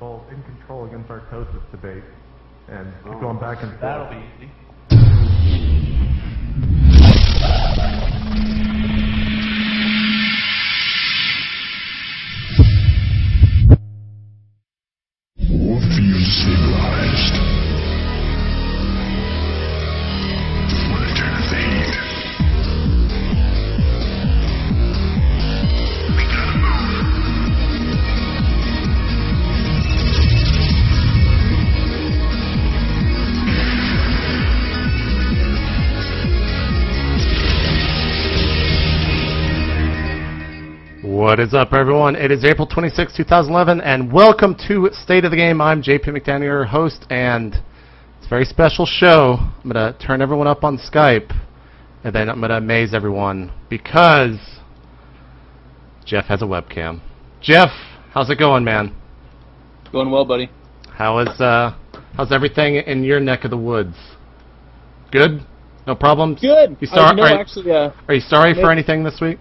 in control against our Artosis debate, and keep going back and forth. That'll be easy. Morpheus stabilized. Return of the heat. We gotta move. What is up, everyone? It is April 26, 2011, and welcome to State of the Game. I'm JP McDaniel, your host, and it's a very special show. I'm going to turn everyone up on Skype, and then I'm going to amaze everyone because Jeff has a webcam. Jeff, how's it going, man? Going well, buddy. How's everything in your neck of the woods? Good? No problems? Good. You sorry? Are you sorry for anything this week?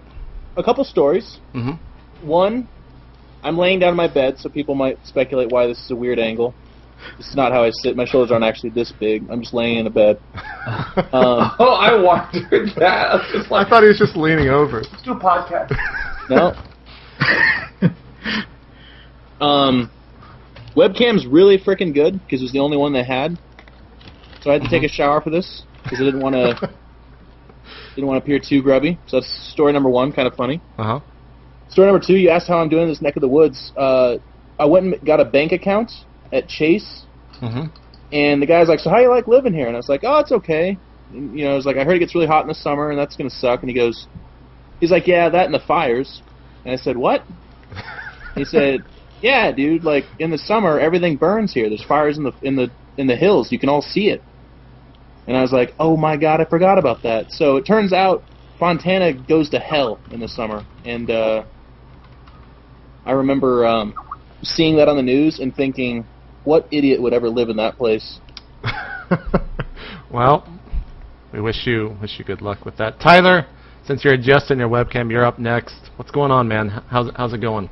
A couple stories. Mm-hmm. One, I'm laying down in my bed, so people might speculate why this is a weird angle. This is not how I sit. My shoulders aren't actually this big. I'm just laying in a bed. Oh, I wondered that. I was just like, I thought he was just leaning over. let's do a podcast. No. Webcam's really freaking good because it was the only one they had. So I had to take a shower for this because I didn't want to appear too grubby. So that's story number one, kind of funny. Uh-huh. Story number two, you asked how I'm doing in this neck of the woods. I went and got a bank account at Chase, and the guy's like, so how you like living here? And I was like, oh, it's okay. And, I was like, I heard it gets really hot in the summer, and that's going to suck. And he's like, yeah, that and the fires. And I said, what? He said, yeah, dude, like, in the summer, everything burns here. There's fires in the hills. You can all see it. And I was like, oh my god, I forgot about that. So it turns out Fontana goes to hell in the summer. And I remember seeing that on the news and thinking, what idiot would ever live in that place? Well, we wish you good luck with that. Tyler, since you're adjusting your webcam, you're up next. What's going on, man? How's it going?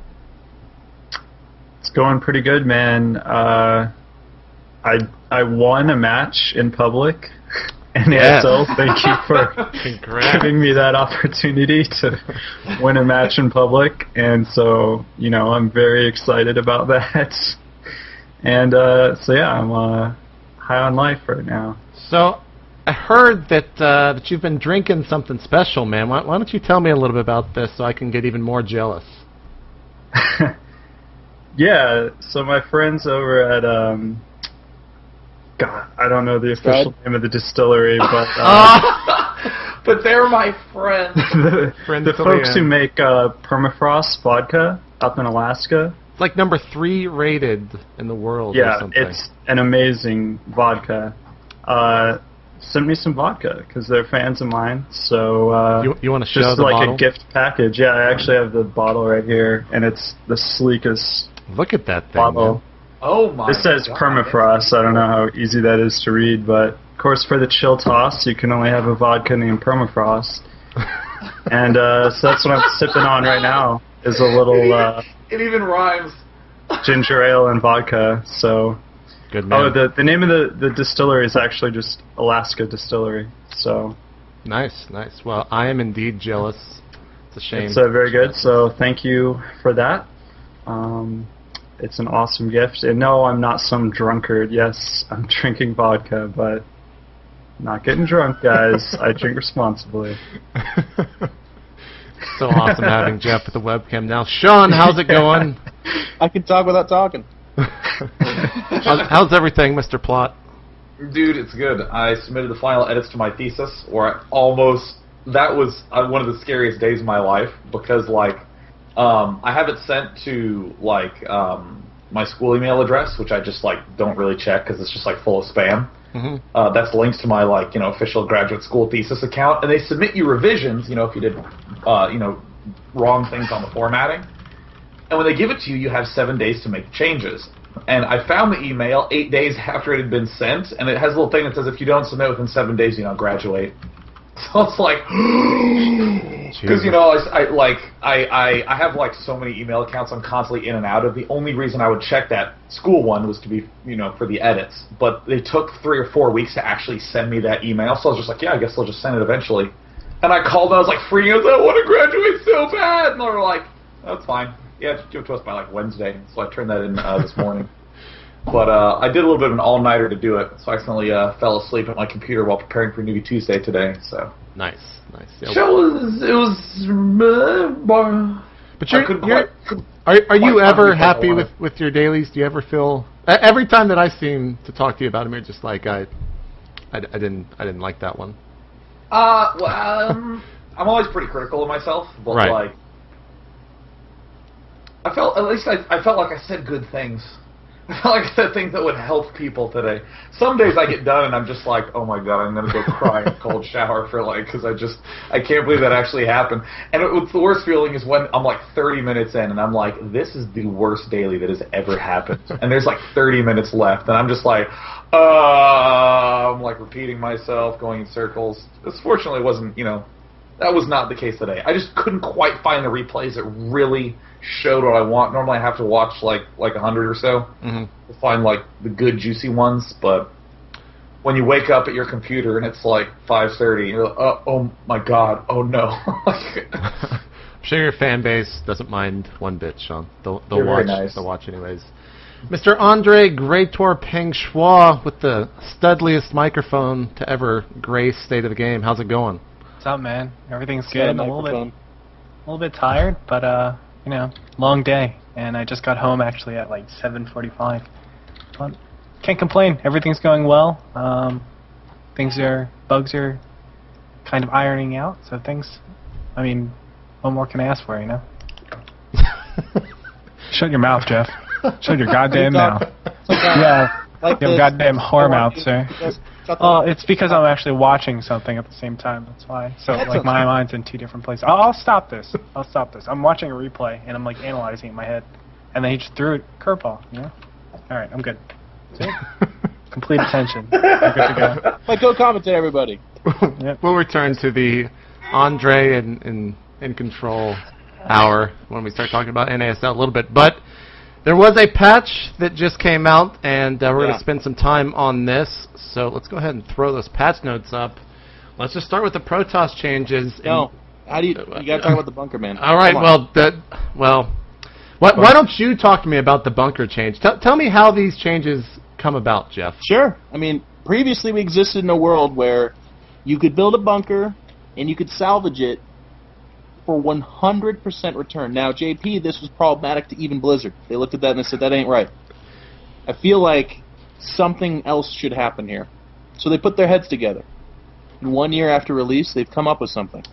It's going pretty good, man. I won a match in public, and so thank you for giving me that opportunity to win a match in public, and so, I'm very excited about that. And so yeah, I'm high on life right now. So I heard that you've been drinking something special, man. Why don't you tell me a little bit about this so I can get even more jealous? Yeah, so my friends over at God, I don't know the official name of the distillery, but but they're my friends. the folks who make permafrost vodka up in Alaska. It's like number 3 rated in the world. Yeah, or something. It's an amazing vodka. Send me some vodka because they're fans of mine. So you want to show just the like bottle? A gift package. Yeah, I actually have the bottle right here, and it's the sleekest. Look at that thing. Bottle. Man. Oh my! This says God. permafrost. I don't know how easy that is to read, but of course for the chill toss, you can only have a vodka named permafrost. And so that's what I'm sipping on right now. Is a little. It even rhymes. Ginger ale and vodka. So. Good man. Oh, the name of the distillery is actually just Alaska Distillery. So. Nice. Well, I am indeed jealous. It's a shame. It's very good. So thank you for that. It's an awesome gift. And no, I'm not some drunkard. Yes, I'm drinking vodka, but not getting drunk, guys. I drink responsibly. So awesome having Jeff with the webcam now. Sean, how's it going? I can talk without talking. How's everything, Mr. Plot? Dude, it's good. I submitted the final edits to my thesis, or that was one of the scariest days of my life, because, I have it sent to, my school email address, which I just, don't really check, because it's just, full of spam. Mm-hmm. That's linked to my, official graduate school thesis account, and they submit you revisions, if you did, wrong things on the formatting. And when they give it to you, you have 7 days to make changes. And I found the email 8 days after it had been sent, and it has a little thing that says if you don't submit within 7 days, you don't graduate. So it's like, because you know, I have like so many email accounts I'm constantly in and out of. The only reason I would check that school one was to be, you know, for the edits. But they took 3 or 4 weeks to actually send me that email. So I was just like, yeah, I guess they'll just send it eventually. And I called and I was like freaking out. I want to graduate so bad. And they were like, that's fine. Yeah, just give it to us by like Wednesday. So I turned that in this morning. But I did a little bit of an all-nighter to do it, so I accidentally fell asleep at my computer while preparing for Newbie Tuesday today. So nice. Yeah. But are you ever happy with your dailies? Do you ever feel every time that I seem to talk to you about them, you're just like I didn't like that one. I'm always pretty critical of myself, but like I felt like I said good things. I felt like I said things that would help people today. Some days I get done and I'm just like, oh my god, I'm gonna go cry in a cold shower for like, because I can't believe that actually happened. And what's the worst feeling is when I'm like 30 minutes in and I'm like, this is the worst daily that has ever happened. And there's like 30 minutes left and I'm just like, I'm like repeating myself, going in circles. This fortunately wasn't, you know, that was not the case today. I just couldn't quite find the replays that really showed what I want. Normally I have to watch like 100 or so to find like the good juicy ones, but when you wake up at your computer and it's like 5:30 you're like, oh my god, oh no. I'm sure your fan base doesn't mind one bit, Sean. They'll watch. Nice. They'll watch anyways. Mr. Andre Gretorp Peng Schwa with the studliest microphone to ever grace State of the Game. How's it going? What's up, man? Everything's good. I'm a little bit tired, but you know, long day, and I just got home actually at like 7:45. But can't complain. Everything's going well. Bugs are kind of ironing out. So things. I mean, what more can I ask for? You know. Shut your mouth, Jeff. Shut your goddamn mouth. Yeah, like you goddamn whore mouth, sir. Oh, it's because I'm actually watching something at the same time. That's why. So like my mind's in 2 different places. I'll stop this. I'm watching a replay and I'm like analyzing it in my head, and then he just threw it curveball. You know. All right, I'm good. See? Complete attention. I'm good to go. Like, go commentate, everybody. Yep. We'll return to the Andre in control hour when we start talking about NASL a little bit, but. There was a patch that just came out, and we're going to spend some time on this. So let's go ahead and throw those patch notes up. Let's just start with the Protoss changes. No, how do you got to talk about the bunker, man? All right, why don't you talk to me about the bunker change? Tell me how these changes come about, Jeff. Sure. I mean, previously we existed in a world where you could build a bunker and you could salvage it for 100% return. Now, JP, this was problematic to even Blizzard. They looked at that and they said, that ain't right. I feel like something else should happen here. So they put their heads together. And 1 year after release, they've come up with something.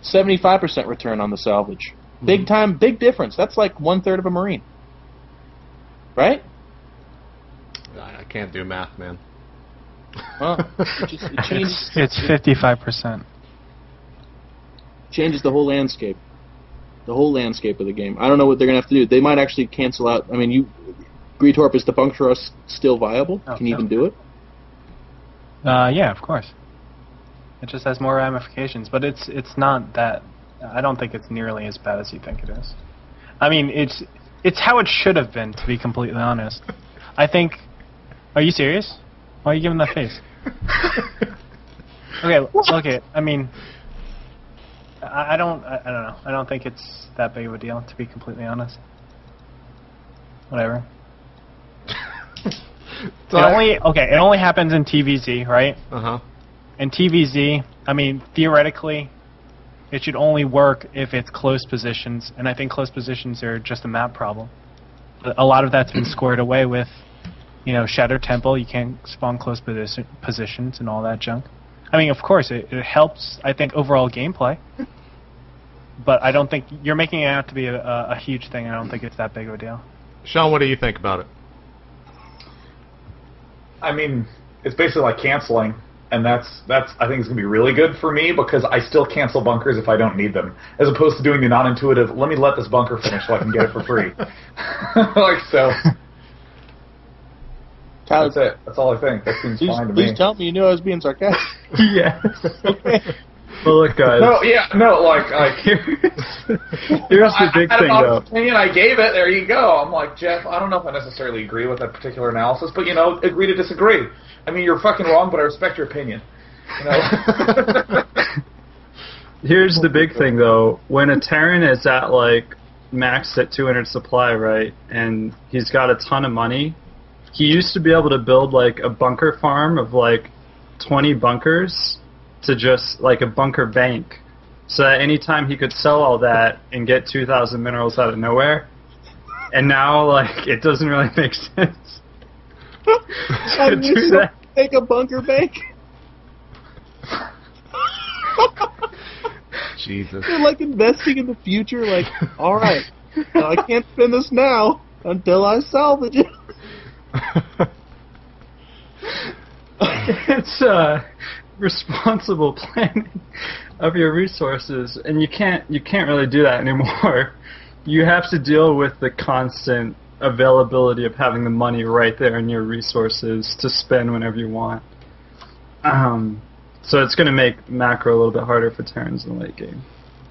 75% return on the salvage. Big time, big difference. That's like 1/3 of a Marine. Right? I can't do math, man. Well, it changes. It's 55%. Changes the whole landscape. The whole landscape of the game. I don't know what they're going to have to do. They might actually cancel out. I mean, Gretorp, is the bunker still viable? Can you even do it? Yeah, of course. It just has more ramifications, but it's not that. I don't think it's nearly as bad as you think it is. I mean, it's how it should have been, to be completely honest. I think. Are you serious? Why are you giving that face? Okay. I mean. I don't know. I don't think it's that big of a deal, to be completely honest. Whatever. It only happens in TVZ, right? In TVZ, I mean, theoretically, it should only work if it's close positions, and I think close positions are just a map problem. A lot of that's been squared away with, you know, Shattered Temple. You can't spawn close positions and all that junk. I mean, of course, it helps, I think, overall gameplay. But I don't think you're making it out to be a huge thing. I don't think it's that big of a deal. Sean, what do you think about it? I mean, it's basically like canceling, and that's I think it's gonna be really good for me because I still cancel bunkers if I don't need them, as opposed to doing the non-intuitive. Let me let this bunker finish so I can get it for free. Like so. Tyler, That's it. That's all I think. That seems fine to me. Please tell me you knew I was being sarcastic. Yeah. Okay. Well, look, guys. No, yeah, no, like Here's the big I had thing, an though. opinion, I gave it, there you go. I'm like, Jeff, I don't know if I necessarily agree with that particular analysis, but, agree to disagree. I mean, you're fucking wrong, but I respect your opinion. Here's the big thing, though. When a Terran is at, maxed at 200 supply, right, and he's got a ton of money, he used to be able to build, a bunker farm of, 20 bunkers to just, a bunker bank. So that anytime he could sell all that and get 2,000 minerals out of nowhere. And now, it doesn't really make sense to do that. Make a bunker bank. Jesus. They're investing in the future. All right, I can't spend this now until I salvage it. It's responsible planning of your resources, and you can't really do that anymore. You have to deal with the constant availability of having the money right there in your resources to spend whenever you want. So it's going to make macro a little bit harder for Terrans in the late game.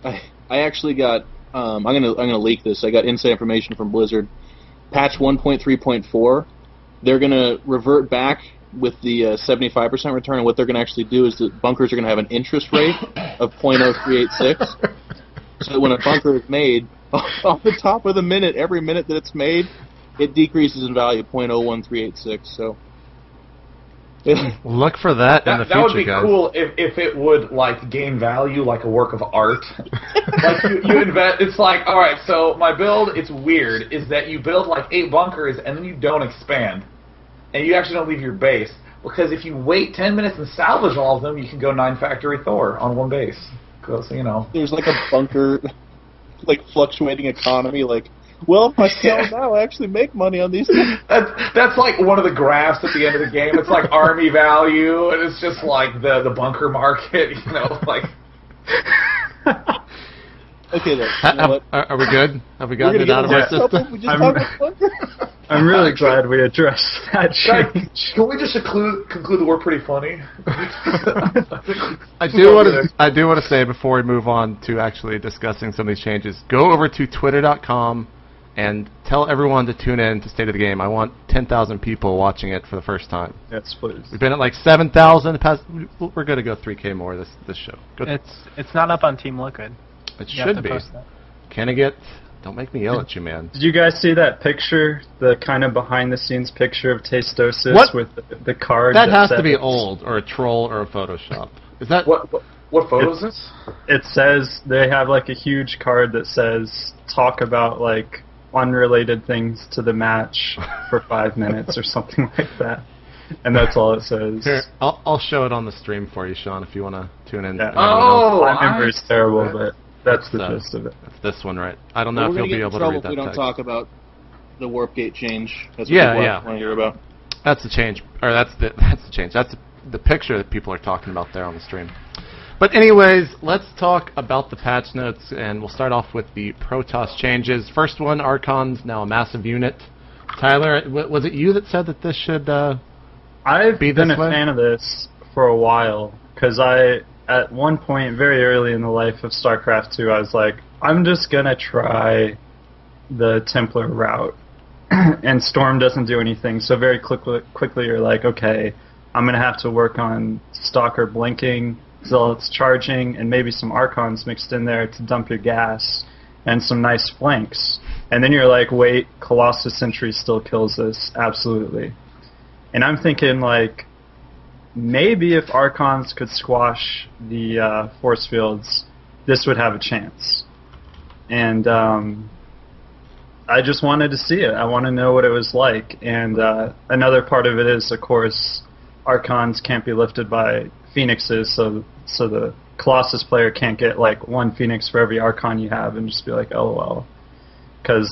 I actually got I'm gonna leak this. I got inside information from Blizzard. Patch 1.3.4, they're gonna revert back with the 75% return, and what they're gonna actually do is the bunkers are gonna have an interest rate of 0.0386. So that when a bunker is made, off the top of the minute, every minute that it's made, it decreases in value 0.01386. So. Look for that in the future, that would be guys. cool if it would gain value like a work of art. You invest. It's all right. So my build, it's weird, is that you build 8 bunkers and then you don't expand, and you actually don't leave your base, because if you wait 10 minutes and salvage all of them, you can go 9 factory Thor on one base. Because there's a bunker, fluctuating economy. Well, if I sell now, I actually make money on these things. That's one of the graphs at the end of the game. It's army value, and it's just the bunker market, Okay, then. Are we good? Have we gotten it out of our system? We just talked about bunker. I'm really glad we addressed that change. Can we just conclude that we're pretty funny? I do want to say before we move on to actually discussing some of these changes, go over to twitter.com and tell everyone to tune in to State of the Game. I want 10,000 people watching it for the first time. Yes, please. We've been at 7,000. We're going to go 3K more this show. It's not up on Team Liquid. It should be. Can I get... Don't make me yell at you, man. Did you guys see that picture? The kind of behind-the-scenes picture of Tastosis with the card? That has to be old, or a troll, or a Photoshop. Is that... What photo is this? It says... They have, a huge card that says, talk about, unrelated things to the match for 5 minutes, or something like that. And that's all it says. Here, I'll show it on the stream for you, Sean, if you want to tune in. Yeah. My memory's terrible, but that's the gist of it. It's this one, right? I don't know if you'll be able to read that we don't text. talk about the warp gate change. That's what yeah. want to hear about. That's the change, or that's the change. That's the picture that people are talking about there on the stream. But anyways, let's talk about the patch notes, and we'll start off with the Protoss changes. First one, Archon's now a massive unit. Tyler, was it you that said that this should I've be been this a way? fan of this for a while, because at one point, very early in the life of StarCraft 2, I was like, I'm just going to try the Templar route. And Storm doesn't do anything, so very quickly you're like, okay, I'm going to have to work on Stalker blinking, Zealots charging, and maybe some Archons mixed in there to dump your gas, and some nice flanks. And then you're like, wait, Colossus Sentry still kills this, absolutely. And I'm thinking, maybe if Archons could squash the force fields, this would have a chance. And I just wanted to see it. I want to know what it was like. And another part of it is, of course, Archons can't be lifted by Phoenixes, so the Colossus player can't get 1 Phoenix for every Archon you have and just be like, LOL. Because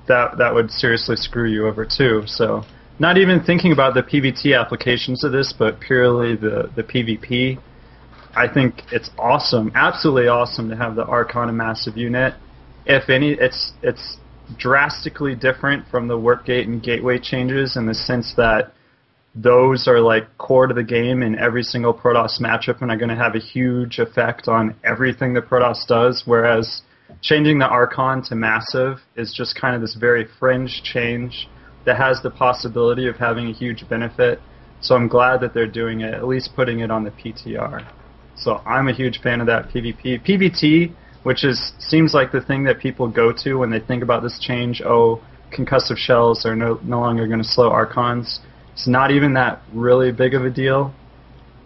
that would seriously screw you over too. So not even thinking about the PvT applications of this, but purely the PvP, I think it's awesome, absolutely awesome to have the Archon a massive unit. If any, it's drastically different from the work gate and gateway changes in the sense that those are like core to the game in every single Protoss matchup and are going to have a huge effect on everything that Protoss does, whereas changing the Archon to massive is just kind of this very fringe change that has the possibility of having a huge benefit. So I'm glad that they're doing it, at least putting it on the PTR. So I'm a huge fan of that PvP. PvT, which seems like the thing that people go to when they think about this change, oh, concussive shells are no longer going to slow Archons. It's not even that really big of a deal.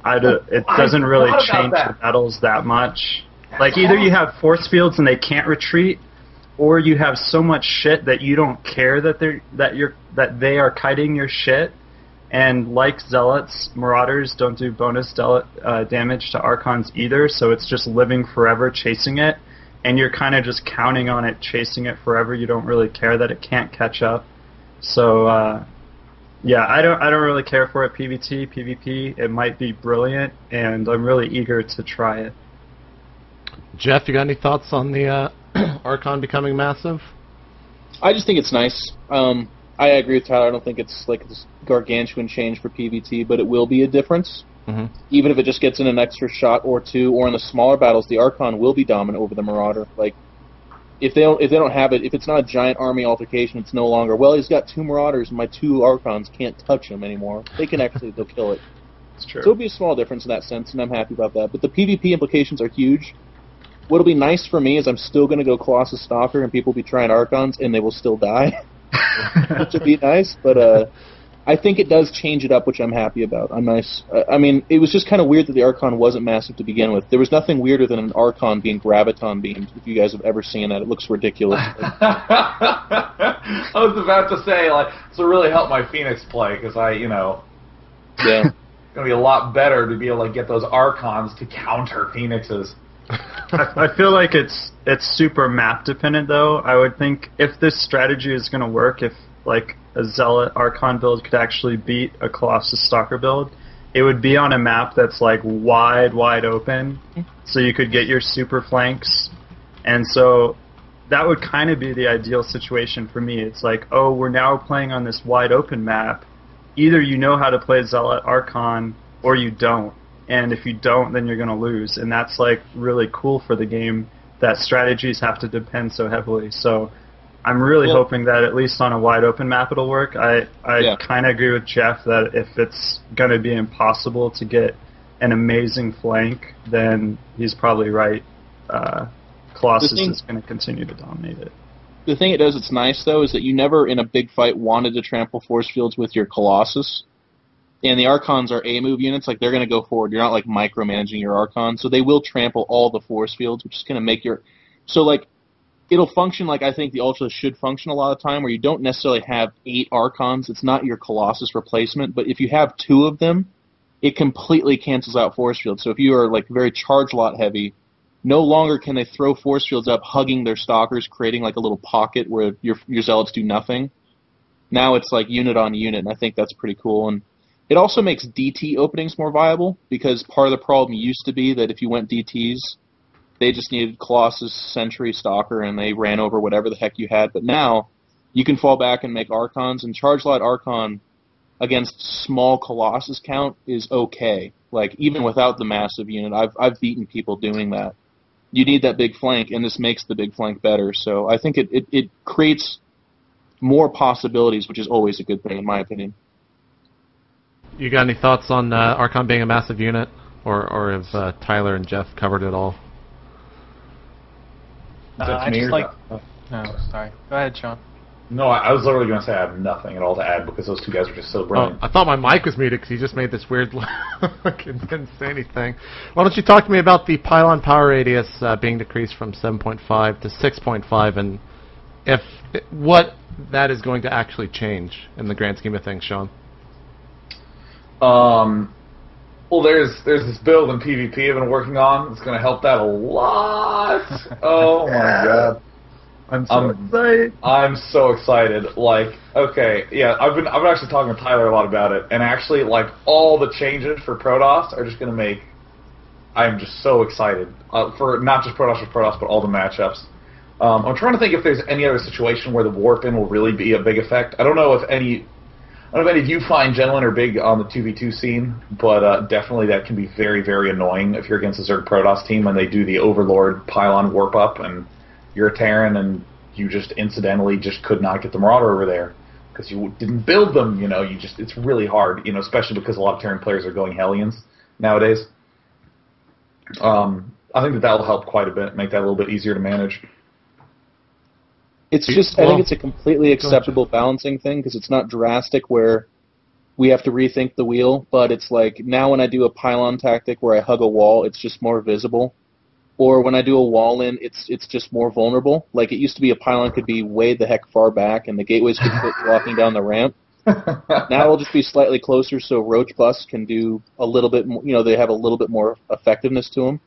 It doesn't really change the battles that much. Like, either you have force fields and they can't retreat, or you have so much shit that you don't care that they are kiting your shit. And like Zealots, Marauders don't do bonus damage to Archons either, so it's just living forever chasing it, and you're kind of just counting on it chasing it forever. You don't really care that it can't catch up. So yeah, I don't really care for it. PvT, PvP, it might be brilliant, and I'm really eager to try it. Jeff, you got any thoughts on the Archon becoming massive? I just think it's nice. I agree with Tyler. I don't think it's like this gargantuan change for PvT, but it will be a difference. Mm-hmm. Even if it just gets in an extra shot or two, or in the smaller battles, the Archon will be dominant over the Marauder. Like, if they don't have it, if it's not a giant army altercation, it's no longer, well, he's got 2 Marauders and my 2 Archons can't touch him anymore. They'll kill it. It's true. So it'll be a small difference in that sense, and I'm happy about that. But the PvP implications are huge. What'll be nice for me is I'm still going to go Colossus Stalker, and people will be trying Archons, and they will still die. Which would be nice, but I think it does change it up, which I'm happy about. I'm nice. I mean, it was just kind of weird that the Archon wasn't massive to begin with. There was nothing weirder than an Archon being graviton beamed. If you guys have ever seen that, it looks ridiculous. I was about to say, like, this will really help my Phoenix play, because yeah, it's gonna be a lot better to be able to get those Archons to counter Phoenixes. I feel like it's super map dependent though. I would think if this strategy is going to work, if like a Zealot Archon build could actually beat a Colossus Stalker build, it would be on a map that's like wide open, so you could get your super flanks, and so that would kind of be the ideal situation for me. It's like, oh, we're now playing on this wide open map. Either you know how to play Zealot Archon or you don't. And if you don't, then you're going to lose. And that's like really cool for the game, that strategies have to depend so heavily. So I'm really hoping that at least on a wide open map it'll work. I kind of agree with Jeff that if it's going to be impossible to get an amazing flank, then he's probably right. Colossus is going to continue to dominate it. The thing it does that's nice, though, is that you never in a big fight wanted to trample force fields with your Colossus. And the Archons are A-move units, like they're going to go forward. You're not like micromanaging your Archon, so they will trample all the force fields, which is going to make your... So like, it'll function like I think the Ultra should function a lot of time, where you don't necessarily have 8 Archons. It's not your Colossus replacement, but if you have 2 of them, it completely cancels out force fields. So if you are like very charge lot heavy, no longer can they throw force fields up, hugging their Stalkers, creating like a little pocket where your Zealots do nothing. Now it's like unit on unit, and I think that's pretty cool. And it also makes DT openings more viable, because part of the problem used to be that if you went DTs, they just needed Colossus, Sentry, Stalker, and they ran over whatever the heck you had. But now, you can fall back and make Archons, and Charge Lot Archon against small Colossus count is okay. Like, even without the massive unit, I've beaten people doing that. You need that big flank, and this makes the big flank better. So I think it creates more possibilities, which is always a good thing, in my opinion. You got any thoughts on Archon being a massive unit, or have Tyler and Jeff covered it all? I just like... No, sorry. Go ahead, Sean. No, I was literally going to say I have nothing at all to add, because those two guys are just so brilliant. Oh, I thought my mic was muted because he just made this weird look and didn't say anything. Why don't you talk to me about the pylon power radius being decreased from 7.5 to 6.5, and what that is going to actually change in the grand scheme of things, Sean? Well, there's this build in PvP I've been working on. It's going to help that a lot. Oh my god, I'm so excited. I'm so excited. Like, okay, yeah, I've been actually talking to Tyler a lot about it, and actually, like, all the changes for Protoss are just going to make. I'm just so excited for not just Protoss, but all the matchups. I'm trying to think if there's any other situation where the warp-in will really be a big effect. I don't know if any of you fine gentlemen are big on the 2v2 scene, but definitely that can be very, very annoying if you're against a Zerg Protoss team and they do the Overlord pylon warp up and you're a Terran and you just incidentally just could not get the Marauder over there because you didn't build them. You know, it's really hard. You know, especially because a lot of Terran players are going Hellions nowadays. I think that will help quite a bit, make that a little bit easier to manage. It's just, I think it's a completely acceptable balancing thing because it's not drastic where we have to rethink the wheel, but it's like now when I do a pylon tactic where I hug a wall, it's just more visible. Or when I do a wall in, it's just more vulnerable. Like it used to be a pylon could be way the heck far back and the gateways could fit walking down the ramp. Now it'll just be slightly closer so Roach Bus can do a little bit more, you know, they have a little bit more effectiveness to them.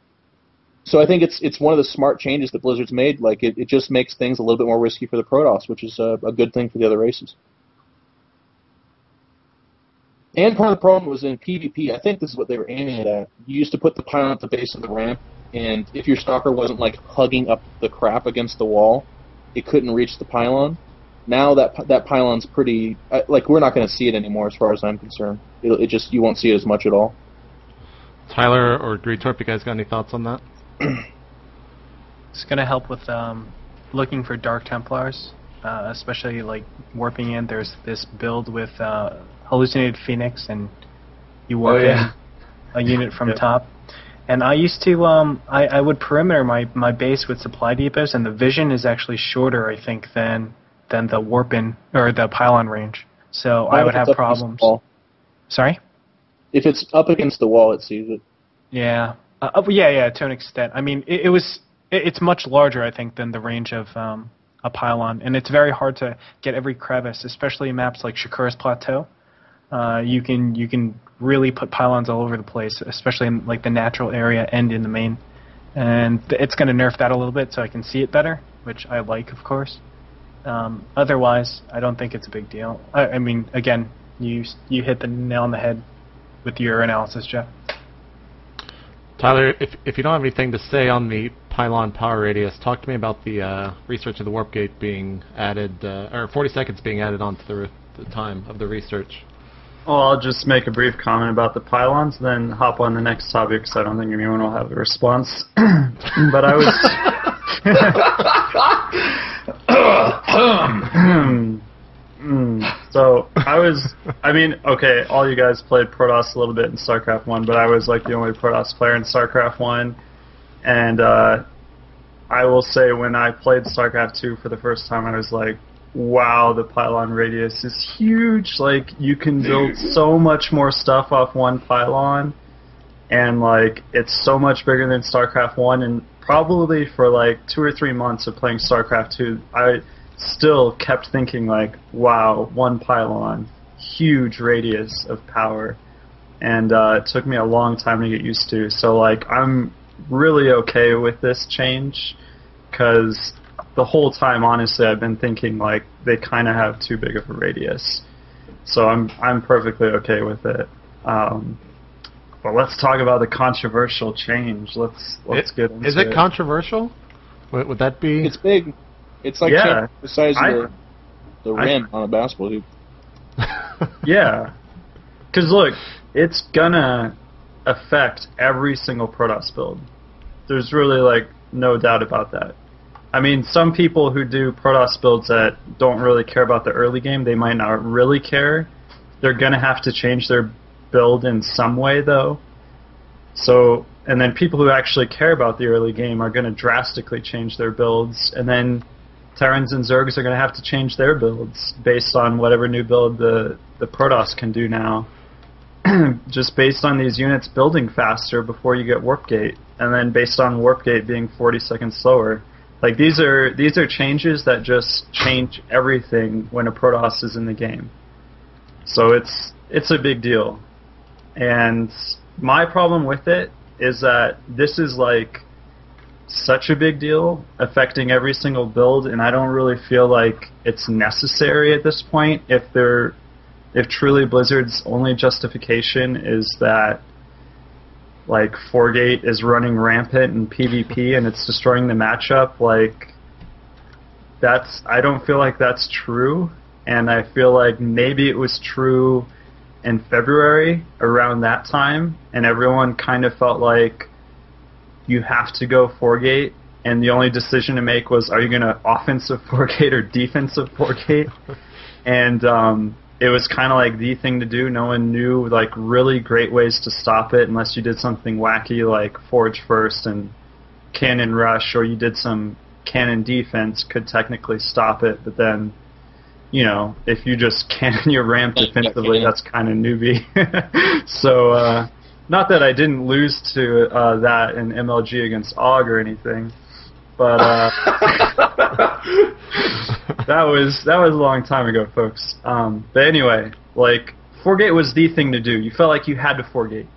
So I think it's one of the smart changes that Blizzard's made. Like it just makes things a little bit more risky for the Protoss, which is a good thing for the other races. And part of the problem was in PvP. I think this is what they were aiming at. You used to put the pylon at the base of the ramp, and if your stalker wasn't like hugging up the crap against the wall, it couldn't reach the pylon. Now that pylon's pretty like we're not going to see it anymore as far as I'm concerned. You won't see it as much at all. Tyler or Gretorp, you guys got any thoughts on that? It's going to help with looking for Dark Templars, especially like warping in. There's this build with Hallucinated Phoenix, and you warp in a unit from top. And I used to, I would perimeter my base with supply depots, and the vision is actually shorter, I think, than the warp-in, or the pylon range. So I would have problems. Sorry? If it's up against the wall, it sees it. Yeah. Yeah, to an extent. I mean, it's much larger, I think, than the range of a pylon, and it's very hard to get every crevice, especially in maps like Shakura's Plateau. You can really put pylons all over the place, especially in like the natural area and in the main. And it's going to nerf that a little bit so I can see it better, which I like, of course. Otherwise, I don't think it's a big deal. I mean, again, you hit the nail on the head with your analysis, Jeff. Tyler, if you don't have anything to say on the pylon power radius, talk to me about the research of the warp gate being added, or 40 seconds being added onto the time of the research. Well, I'll just make a brief comment about the pylons, then hop on the next topic because I don't think anyone will have a response. But I was... So, I mean, okay, all you guys played Protoss a little bit in StarCraft 1, but I was like the only Protoss player in StarCraft 1, and I will say when I played StarCraft 2 for the first time, I was like, wow, the pylon radius is huge. Like, you can build so much more stuff off one pylon, and like, it's so much bigger than StarCraft 1, and probably for like 2 or 3 months of playing StarCraft 2, I still kept thinking like, wow, one pylon, huge radius of power, and it took me a long time to get used to. So like, I'm really okay with this change, because the whole time, honestly, I've been thinking like they kind of have too big of a radius. So I'm perfectly okay with it. But let's talk about the controversial change. Let's get into it. Is it controversial? Would that be? It's big. It's like the size of the rim on a basketball hoop. Yeah. Because look, it's gonna affect every single Protoss build. There's really like no doubt about that. I mean, some people who do Protoss builds that don't really care about the early game, they might not really care. They're gonna have to change their build in some way, though. So, and then people who actually care about the early game are gonna drastically change their builds, and then Terrans and Zergs are gonna have to change their builds based on whatever new build the Protoss can do now. Just based on these units building faster before you get Warp Gate, and then based on Warp Gate being 40 seconds slower. Like, these are changes that just change everything when a Protoss is in the game. So it's a big deal. And my problem with it is that this is like such a big deal, affecting every single build, and I don't really feel like it's necessary at this point. If truly Blizzard's only justification is that like 4-Gate is running rampant in PvP and it's destroying the matchup, like, I don't feel like that's true, and I feel like maybe it was true in February around that time, and everyone kind of felt like you have to go 4-gate, and the only decision to make was, are you going to offensive 4-gate or defensive 4-gate? And it was kind of like the thing to do. No one knew like really great ways to stop it unless you did something wacky like forge first and cannon rush, or you did some cannon defense could technically stop it. But then, you know, if you just cannon your ramp defensively, that's kind of newbie. So, not that I didn't lose to that in MLG against AUG or anything, but that was a long time ago, folks. But anyway, like 4-gate was the thing to do. You felt like you had to 4-gate.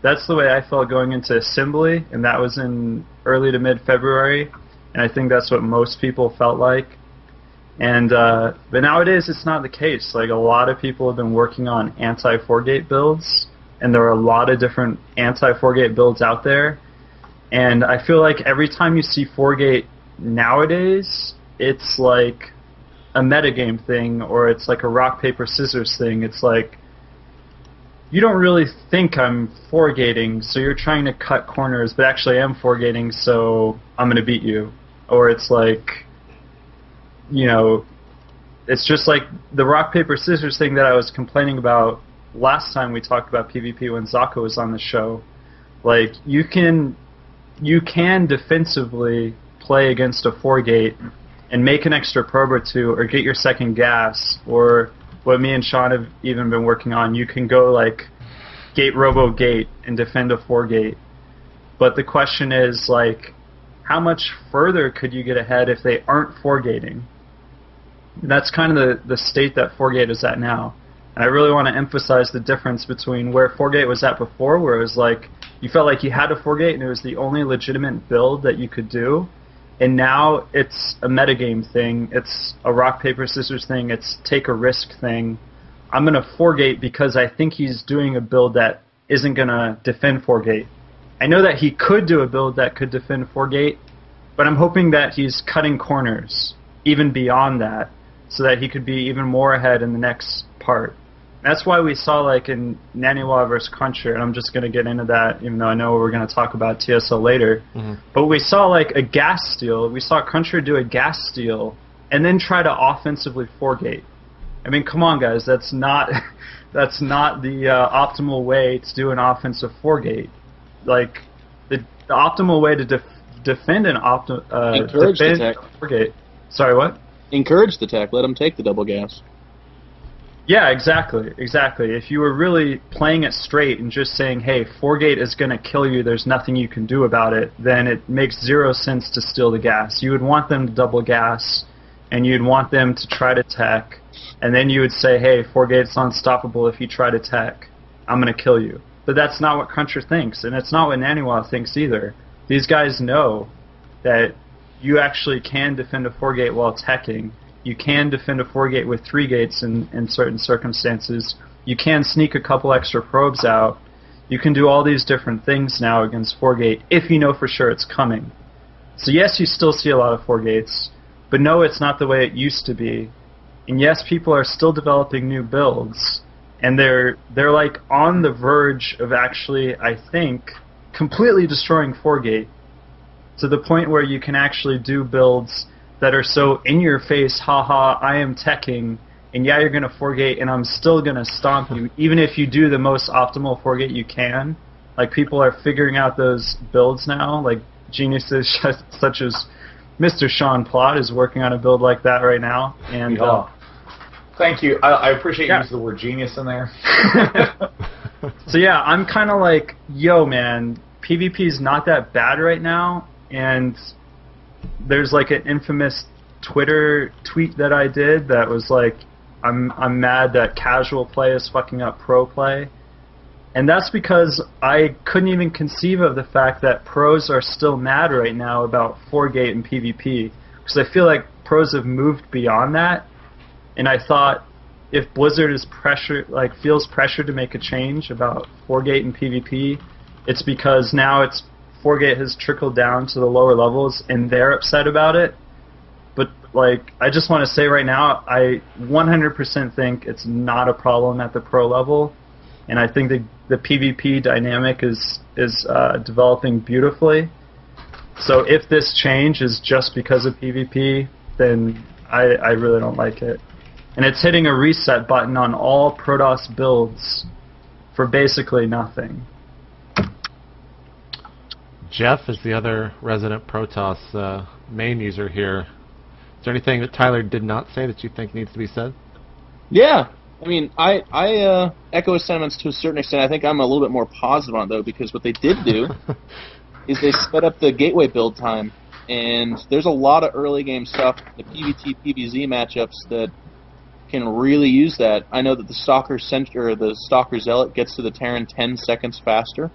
That's the way I felt going into Assembly, and that was in early to mid-February, and I think that's what most people felt like. And but nowadays it's not the case. Like a lot of people have been working on anti-4-gate builds, and there are a lot of different anti-4-gate builds out there. And I feel like every time you see 4-gate nowadays, it's like a metagame thing, or it's like a rock, paper, scissors thing. It's like, you don't really think I'm 4-gating, so you're trying to cut corners, but actually I am 4-gating, so I'm going to beat you. Or it's like, you know, it's just like the rock, paper, scissors thing that I was complaining about last time we talked about PvP when Zaka was on the show. Like, you can defensively play against a 4-gate and make an extra probe or two, or get your second gas, or what me and Sean have even been working on, you can go like gate robo gate and defend a 4-gate. But the question is, like, how much further could you get ahead if they aren't 4-gating? That's kind of the state that 4-gate is at now. And I really want to emphasize the difference between where 4-gate was at before, where it was like you felt like you had to 4-gate and it was the only legitimate build that you could do. And now it's a metagame thing, it's a rock, paper, scissors thing, it's take a risk thing. I'm going to 4-gate because I think he's doing a build that isn't going to defend 4-gate. I know that he could do a build that could defend 4-gate, but I'm hoping that he's cutting corners even beyond that, so that he could be even more ahead in the next part. That's why we saw, like, in Naniwa versus Cruncher, and I'm just going to get into that, even though I know we're going to talk about TSL later. But we saw, like, a gas steal. We saw Cruncher do a gas steal and then try to offensively 4-gate. I mean, come on, guys. That's not the optimal way to do an offensive 4-gate. Like, the optimal way to defend an encourage the tech. 4-gate. Sorry, what? Encourage the tech. Let them take the double gas. Yeah, exactly. If you were really playing it straight and just saying, hey, 4-gate is going to kill you, there's nothing you can do about it, then it makes zero sense to steal the gas. You would want them to double gas, and you'd want them to try to tech, and then you would say, hey, 4-gate's unstoppable if you try to tech. I'm going to kill you. But that's not what Cruncher thinks, and it's not what Naniwa thinks either. These guys know that you actually can defend a 4-gate while teching. You can defend a 4-gate with 3 gates in certain circumstances. You can sneak a couple extra probes out. You can do all these different things now against 4-gate if you know for sure it's coming. So yes, you still see a lot of 4-gates, but no, it's not the way it used to be. And yes, people are still developing new builds, and they're like on the verge of actually, I think, completely destroying 4-gate to the point where you can actually do builds that are so in your face, haha, I am teching, and yeah, you're going to 4-gate, and I'm still going to stomp you, even if you do the most optimal 4-gate you can. Like, people are figuring out those builds now, like geniuses such as Mr. Sean Plott is working on a build like that right now. And thank you. I appreciate you using the word genius in there. So yeah, I'm kind of like, yo, man, PvP is not that bad right now, and there's like an infamous Twitter tweet that I did that was like, I'm mad that casual play is fucking up pro play. And that's because I couldn't even conceive of the fact that pros are still mad right now about 4-gate and PvP. Because I feel like pros have moved beyond that. And I thought if Blizzard is feels pressure to make a change about 4-gate and PvP, it's because now 4-gate has trickled down to the lower levels and they're upset about it. But like, I just want to say right now, I 100% think it's not a problem at the pro level, and I think the PvP dynamic is developing beautifully. So if this change is just because of PvP, then I really don't like it. And it's hitting a reset button on all Protoss builds for basically nothing. Jeff is the other resident Protoss main user here. Is there anything that Tyler did not say that you think needs to be said? Yeah. I mean, I echo his sentiments to a certain extent. I think I'm a little bit more positive on it, though, because what they did do is they sped up the gateway build time. And there's a lot of early game stuff, the PvT, PvZ matchups that can really use that. I know that the Stalker Zealot gets to the Terran 10 seconds faster.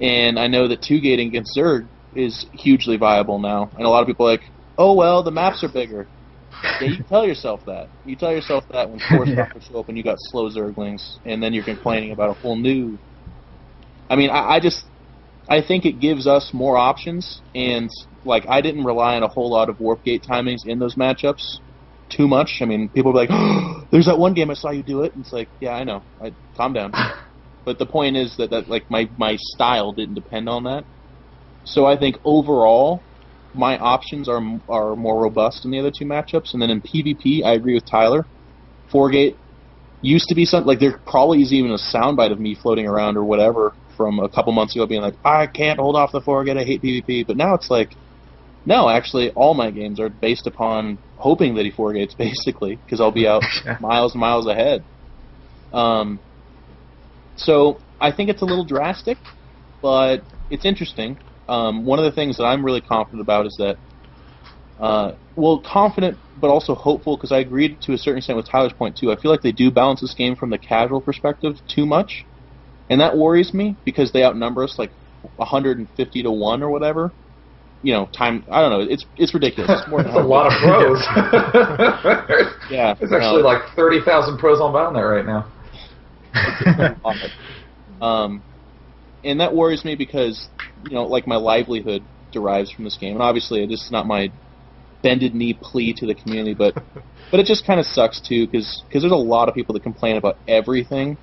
And I know that 2-gating against Zerg is hugely viable now. And a lot of people are like, oh, well, the maps are bigger. Yeah, you tell yourself that. You tell yourself that when 4 Stalkers show up and you got slow Zerglings, and then you're complaining about a whole new... I mean, I think it gives us more options, and like I didn't rely on a whole lot of warp gate timings in those matchups too much. I mean, people will be like, oh, there's that one game I saw you do it. And it's like, yeah, I know. Calm down. But the point is that like my style didn't depend on that. So I think overall, my options are more robust in the other two matchups. And then in PvP, I agree with Tyler. 4-gate used to be something, like there probably is even a soundbite of me floating around or whatever from a couple months ago being like, I can't hold off the 4-gate, I hate PvP. But now it's like, no, actually, all my games are based upon hoping that he 4-gates, basically, because I'll be out miles and miles ahead. So I think it's a little drastic, but it's interesting. One of the things that I'm really confident about is that, confident but also hopeful, because I agreed to a certain extent with Tyler's point too. I feel like they do balance this game from the casual perspective too much, and that worries me because they outnumber us like 150 to 1 or whatever. You know, I don't know. It's ridiculous. It's more than a lot of pros. Yeah, there's actually like 30,000 pros on Boundnet right now. And that worries me because, you know, like my livelihood derives from this game, and obviously this is not my bended knee plea to the community, but it just kind of sucks too because there's a lot of people that complain about everything,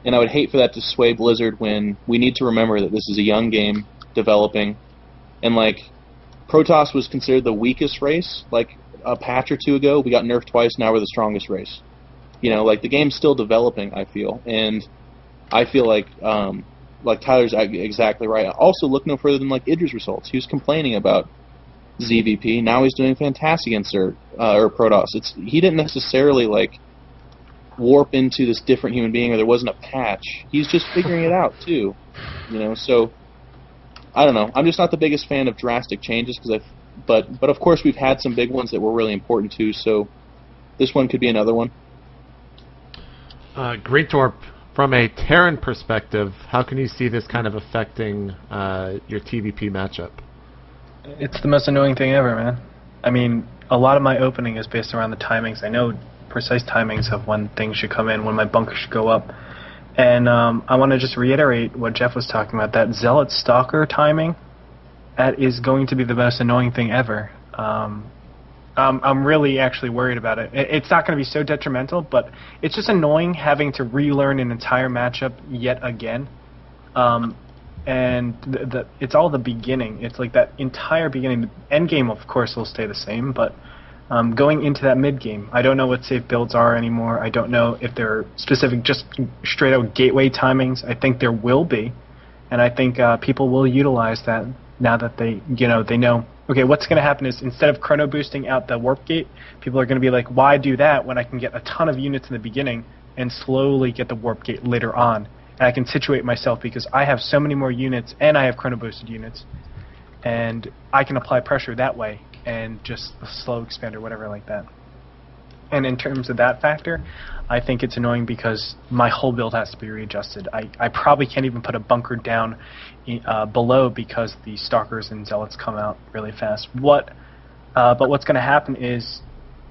and I would hate for that to sway Blizzard when we need to remember that this is a young game developing. And, like, Protoss was considered the weakest race, like, a patch or two ago. We got nerfed twice, now we're the strongest race. You know, like, the game's still developing, I feel. And I feel like Tyler's exactly right. Also, look no further than, like, Idra's results. He was complaining about ZVP. Now he's doing fantastic against Protoss. He didn't necessarily, like, warp into this different human being, or there wasn't a patch. He's just figuring it out, too. You know, so... I don't know. I'm just not the biggest fan of drastic changes, but of course we've had some big ones that were really important too. So this one could be another one. Gretorp, from a Terran perspective, how can you see this kind of affecting your TVP matchup? It's the most annoying thing ever, man. I mean, a lot of my opening is based around the timings. I know precise timings of when things should come in, when my bunker should go up. And I want to just reiterate what Jeff was talking about, that Zealot Stalker timing, that is going to be the most annoying thing ever. I'm really actually worried about it. It's not going to be so detrimental, but it's just annoying having to relearn an entire matchup yet again. And it's all the beginning. It's like that entire beginning. The end game, of course, will stay the same, but going into that mid-game, I don't know what safe builds are anymore. I don't know if there are specific, just straight-out gateway timings. I think there will be, and I think people will utilize that now that they know, okay, what's going to happen is instead of chrono boosting out the warp gate, people are going to be like, why do that when I can get a ton of units in the beginning and slowly get the warp gate later on? And I can situate myself because I have so many more units and I have chrono boosted units, and I can apply pressure that way and just a slow expander, whatever like that. And in terms of that factor, I think it's annoying because my whole build has to be readjusted. I probably can't even put a bunker down below because the Stalkers and Zealots come out really fast. But what's going to happen is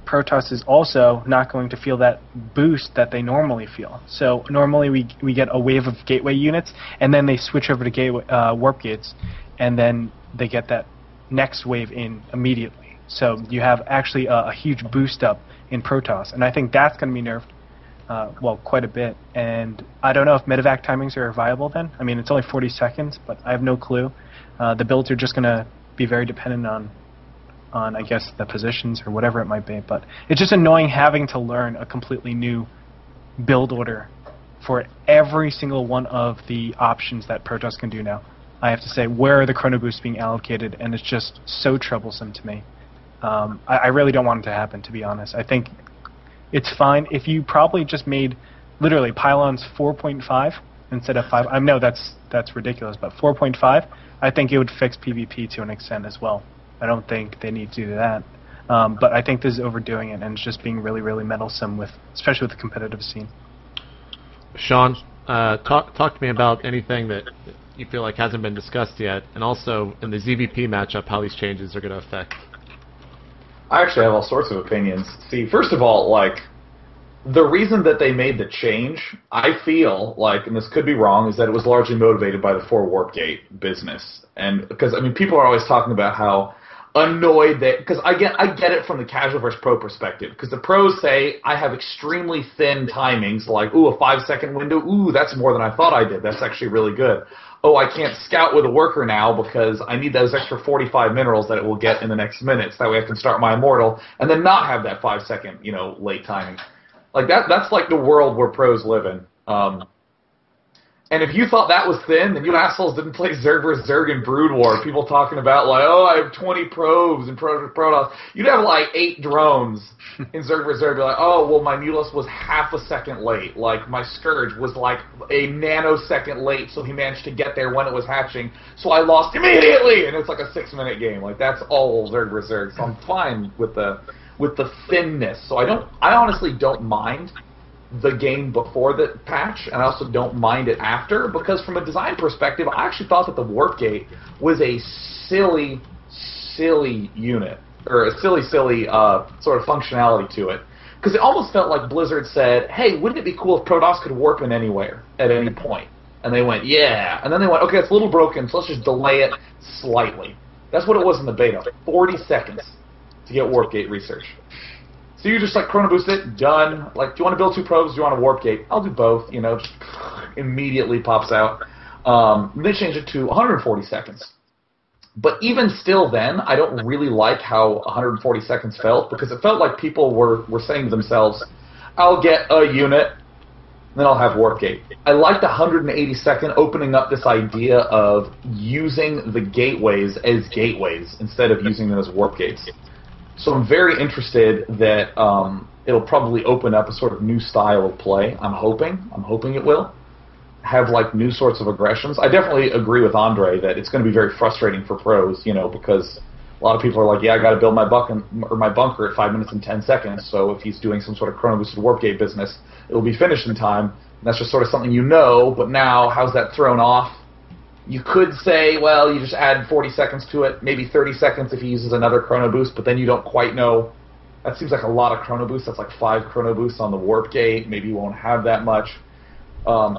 Protoss is also not going to feel that boost that they normally feel. So normally we get a wave of gateway units, and then they switch over to warp gates, and then they get that next wave in immediately. So you have actually a huge boost up in Protoss, and I think that's going to be nerfed, well, quite a bit. And I don't know if medevac timings are viable then. I mean, it's only 40 seconds, but I have no clue. The builds are just going to be very dependent on I guess, the positions or whatever it might be. But it's just annoying having to learn a completely new build order for every single one of the options that Protoss can do now. I have to say, where are the chrono boosts being allocated? And it's just so troublesome to me. I really don't want it to happen, to be honest. I think it's fine if you probably just made literally pylons 4.5 instead of 5. I know that's ridiculous, but 4.5, I think it would fix PvP to an extent as well. I don't think they need to do that. But I think this is overdoing it, and it's just being really, really meddlesome, especially with the competitive scene. Sean, talk to me about anything that you feel like hasn't been discussed yet, and also in the ZVP matchup, how these changes are going to affect. I actually have all sorts of opinions. See, first of all, like, the reason that they made the change, I feel like, and this could be wrong, is that it was largely motivated by the 4 Warpgate business. And because, I mean, people are always talking about how annoyed that, because I get it from the casual versus pro perspective, because the pros say, I have extremely thin timings, like, ooh, a 5-second window, ooh, that's more than I thought I did, that's actually really good. Oh, I can't scout with a worker now because I need those extra 45 minerals that it will get in the next minutes, that way I can start my immortal, and then not have that 5-second, late timing. Like, that's like the world where pros live in. And if you thought that was thin, then you assholes didn't play Zerg vs. Zerg in Brood War. People talking about, like, oh, I have 20 probes in Protoss. You'd have, like, 8 drones in Zerg vs. Zerg. Be like, oh, well, my Mulus was half a second late. Like, my Scourge was, like, a nanosecond late, so he managed to get there when it was hatching. So I lost immediately! And it's like a 6-minute game. Like, that's all Zerg vs. Zerg. So I'm fine with the thinness. So I honestly don't mind the game before the patch, and I also don't mind it after, because from a design perspective, I actually thought that the Warpgate was a silly unit, or a silly sort of functionality to it, because it almost felt like Blizzard said, hey, wouldn't it be cool if Protoss could warp in anywhere at any point? And they went, yeah, and then they went, okay, it's a little broken, so let's just delay it slightly. That's what it was in the beta, 40 seconds to get Warpgate research. So you just like chrono boost it, done. Like, do you want to build 2 probes? Do you want a warp gate? I'll do both. Just immediately pops out. They changed it to 140 seconds. But even still, then I don't really like how 140 seconds felt, because it felt like people were saying to themselves, "I'll get a unit, then I'll have warp gate." I like the 180 second opening up this idea of using the gateways as gateways instead of using them as warp gates. So I'm very interested that it'll probably open up a sort of new style of play. I'm hoping it will have like new sorts of aggressions. I definitely agree with Andre that it's going to be very frustrating for pros, because a lot of people are like, yeah, I got to build my bunker at 5 minutes and 10 seconds. So if he's doing some sort of chrono boosted warp gate business, it'll be finished in time. And that's just sort of something but now how's that thrown off? You could say, well, you just add 40 seconds to it, maybe 30 seconds if he uses another chrono boost, but then you don't quite know. That seems like a lot of chrono boosts. That's like 5 chrono boosts on the warp gate. Maybe you won't have that much.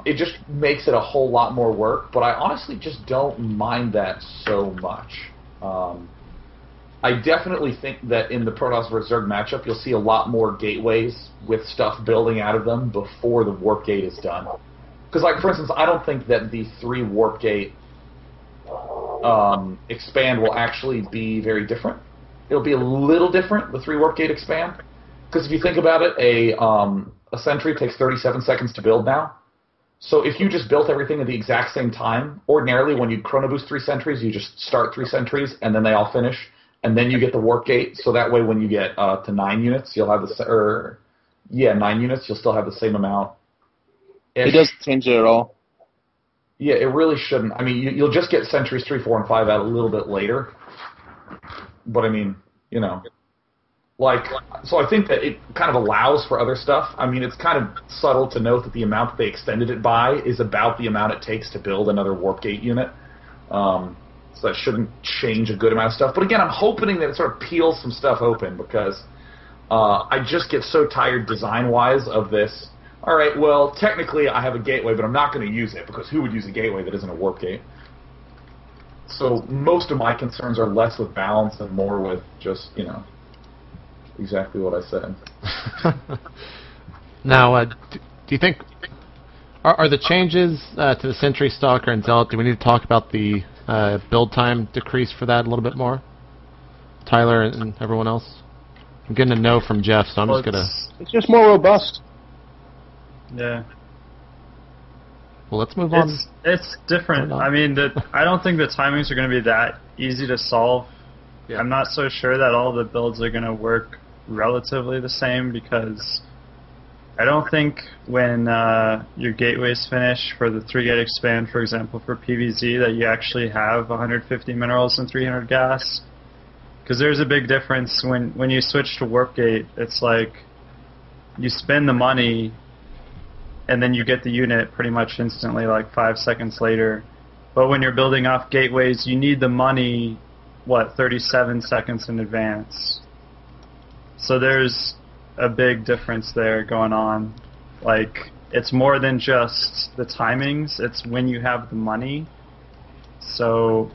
It just makes it a whole lot more work, but I honestly just don't mind that so much. I definitely think that in the Protoss vs. Zerg matchup, you'll see a lot more gateways with stuff building out of them before the warp gate is done. Because, like, for instance, I don't think that the 3 warp gate expand will actually be very different. It'll be a little different, the 3 warp gate expand. Because if you think about it, a sentry takes 37 seconds to build now. So if you just built everything at the exact same time, ordinarily when you chrono boost 3 sentries, you just start 3 sentries and then they all finish, and then you get the warp gate. So that way, when you get to 9 units, you'll have 9 units, you'll still have the same amount. It doesn't change it at all. Yeah, it really shouldn't. I mean, you'll just get sentries 3, 4, and 5 out a little bit later. But I mean, so I think that it kind of allows for other stuff. I mean, it's kind of subtle to note that the amount that they extended it by is about the amount it takes to build another warp gate unit. So that shouldn't change a good amount of stuff. But again, I'm hoping that it sort of peels some stuff open, because I just get so tired design-wise of this. All right, well, technically I have a gateway, but I'm not going to use it, because who would use a gateway that isn't a warp gate? So most of my concerns are less with balance and more with just, exactly what I said. Now, do you think are the changes to the Sentry Stalker and Zealot? Do we need to talk about the build time decrease for that a little bit more? Tyler and everyone else. I'm getting a no from Jeff, so I'm just gonna. It's just more robust. Yeah. Well, let's move on. It's different. I mean, I don't think the timings are going to be that easy to solve. Yeah. I'm not so sure that all the builds are going to work relatively the same, because I don't think when your gateways finish for the 3-gate expand, for example, for PVZ, that you actually have 150 minerals and 300 gas. Because there's a big difference when you switch to warp gate. It's like you spend the money and then you get the unit pretty much instantly, like 5 seconds later. But when you're building off gateways, you need the money, 37 seconds in advance. So there's a big difference there going on. Like, it's more than just the timings, it's when you have the money. So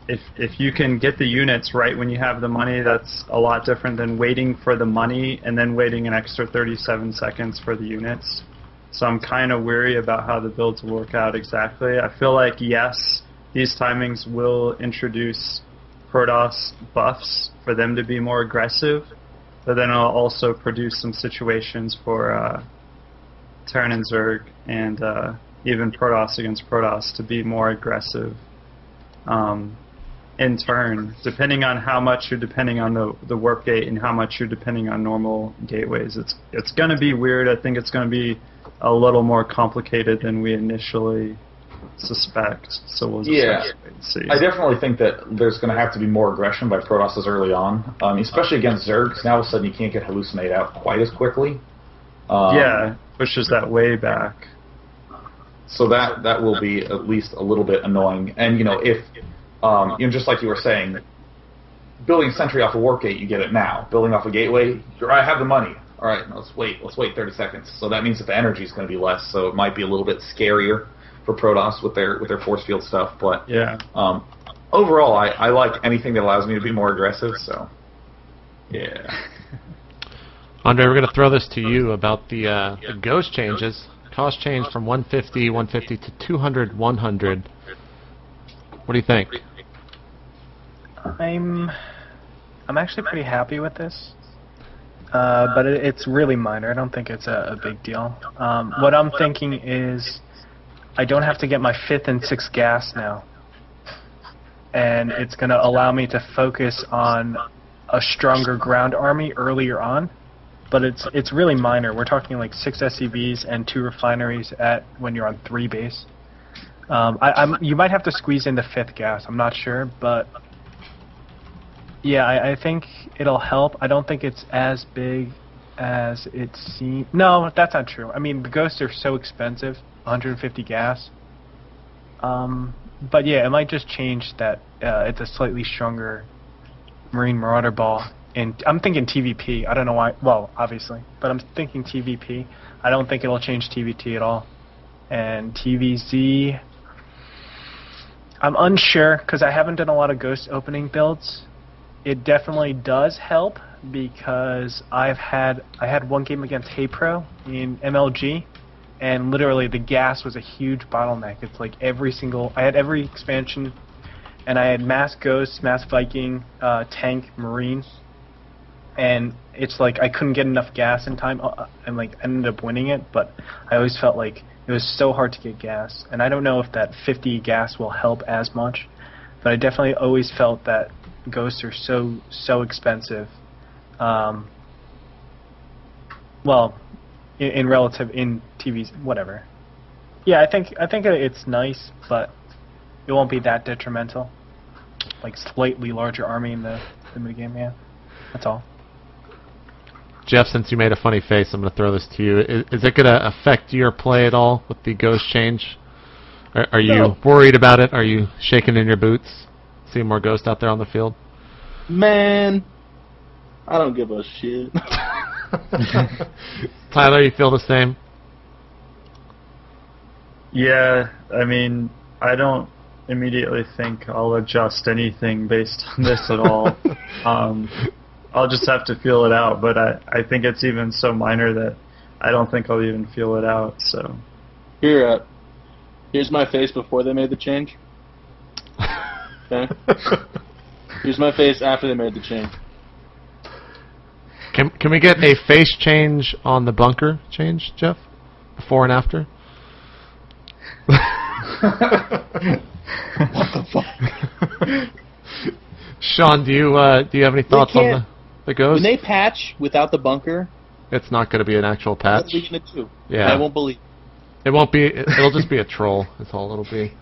if you can get the units right when you have the money, that's a lot different than waiting for the money and then waiting an extra 37 seconds for the units. So I'm kind of weary about how the builds will work out exactly. I feel like, yes, these timings will introduce Protoss buffs for them to be more aggressive, but then it'll also produce some situations for Terran and Zerg and even Protoss against Protoss to be more aggressive in turn, depending on how much you're depending on the warp gate and how much you're depending on normal gateways. It's going to be weird. I think it's going to be a little more complicated than we initially suspect. So we'll just have to wait and see. I definitely think that there's going to have to be more aggression by Protosses early on, especially against Zerg, because now all of a sudden you can't get Hallucinate out quite as quickly. Pushes that way back. So that will be at least a little bit annoying. And if just like you were saying, building a sentry off a warp gate, you get it now. Building off a gateway, I have the money. All right, let's wait 30 seconds. So that means that the energy is going to be less, so it might be a little bit scarier for Protoss with their force field stuff. But yeah, overall, I like anything that allows me to be more aggressive. So yeah. Andre, we're going to throw this to you about the ghost changes. Cost change from 150 to 200, 100. What do you think? I'm actually pretty happy with this. But it's really minor. I don't think it's a big deal. What I'm thinking is I don't have to get my 5th and 6th gas now. And it's going to allow me to focus on a stronger ground army earlier on. But it's really minor. We're talking like 6 SCVs and 2 refineries when you're on 3 base. You might have to squeeze in the 5th gas. I'm not sure, but yeah, I think it'll help. I don't think it's as big as it seems. No, that's not true. I mean, the ghosts are so expensive, 150 gas. But yeah, it might just change that it's a slightly stronger Marine Marauder ball. And I'm thinking TVP. I don't know why. Well, obviously, but I'm thinking TVP. I don't think it'll change TVT at all. And TVZ, I'm unsure because I haven't done a lot of ghost opening builds. It definitely does help because I had one game against HeyPro in MLG, and literally the gas was a huge bottleneck. It's like I had every expansion, and I had Mass Ghost, Mass Viking, Tank, Marine, and it's like I couldn't get enough gas in time, and like ended up winning it. But I always felt like it was so hard to get gas, and I don't know if that 50 gas will help as much, but I definitely always felt that ghosts are so expensive. Well, in relative in TVs, whatever. Yeah, I think it's nice, but it won't be that detrimental. Like slightly larger army in the game, yeah. That's all. Jeff, since you made a funny face, I'm going to throw this to you. Is it going to affect your play at all with the ghost change? Are you worried about it? Are you shaking in your boots? See more ghosts out there on the field? Man, I don't give a shit. Tyler, you feel the same? Yeah, I mean, I don't immediately think I'll adjust anything based on this at all. I'll just have to feel it out, but I think it's even so minor that I don't think I'll even feel it out. So here's my face before they made the change. Okay. Here's my face after they made the change. Can we get a face change on the bunker change, Jeff? Before and after? What the fuck? Sean, do you have any thoughts on the ghost? When they patch without the bunker, it's not going to be an actual patch. what are we gonna do? Yeah, I won't believe. it won't be. It'll just be a troll. That's all it'll be.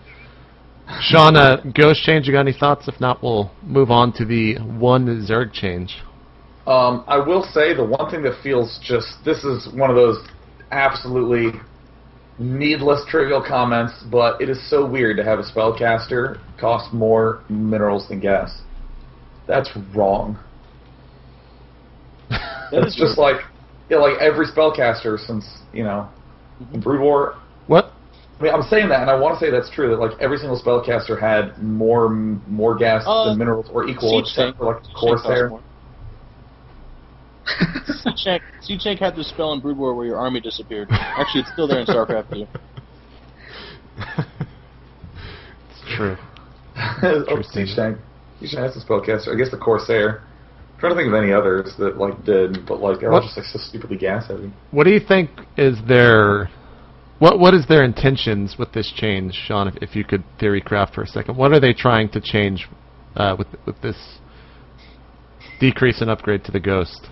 Sean, ghost change. You got any thoughts? If not, we'll move on to the one Zerg change. I will say the one thing that feels this is one of those absolutely needless, trivial comments, but it is so weird to have a spellcaster cost more minerals than gas. That's wrong. It's just like every spellcaster since, in Brood War. What? I mean, I'm saying that, and I want to say that's true, that like every single spellcaster had more gas than minerals, or equal, except for like Corsair. Siege Tank had this spell in Brood War where your army disappeared. Actually, it's still there in StarCraft 2. It's true. Siege Tank. Siege Tank has a spellcaster. I guess the Corsair. I'm trying to think of any others that like did, but like they're all just like so stupidly gas heavy. What do you think is their what is their intentions with this change, Sean? If you could theory craft for a second, what are they trying to change with this decrease and upgrade to the Ghost?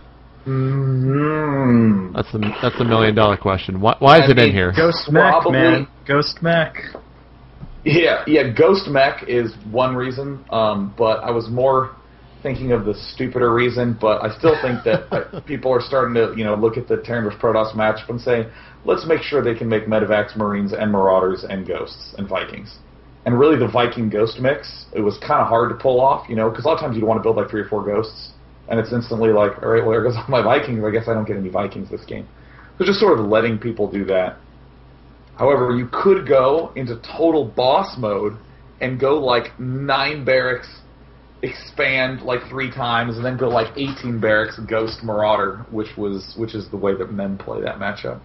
Mm-hmm. That's the $1 million question. Why is it in here? Ghost Mech, man. Ghost Mech. Yeah, Ghost Mech is one reason, but I was more thinking of the stupider reason, but I still think that people are starting to, look at the Terran vs. Protoss matchup and say, let's make sure they can make Medivacs, Marines, and Marauders, and Ghosts, and Vikings. And really the Viking Ghost mix, it was kind of hard to pull off, because a lot of times you'd want to build like 3 or 4 Ghosts, and it's instantly like, all right, well, there goes all my Vikings. I guess I don't get any Vikings this game. So just sort of letting people do that. However, you could go into total boss mode and go like 9 barracks, expand like 3 times, and then go like 18 barracks Ghost Marauder, which is the way that men play that matchup.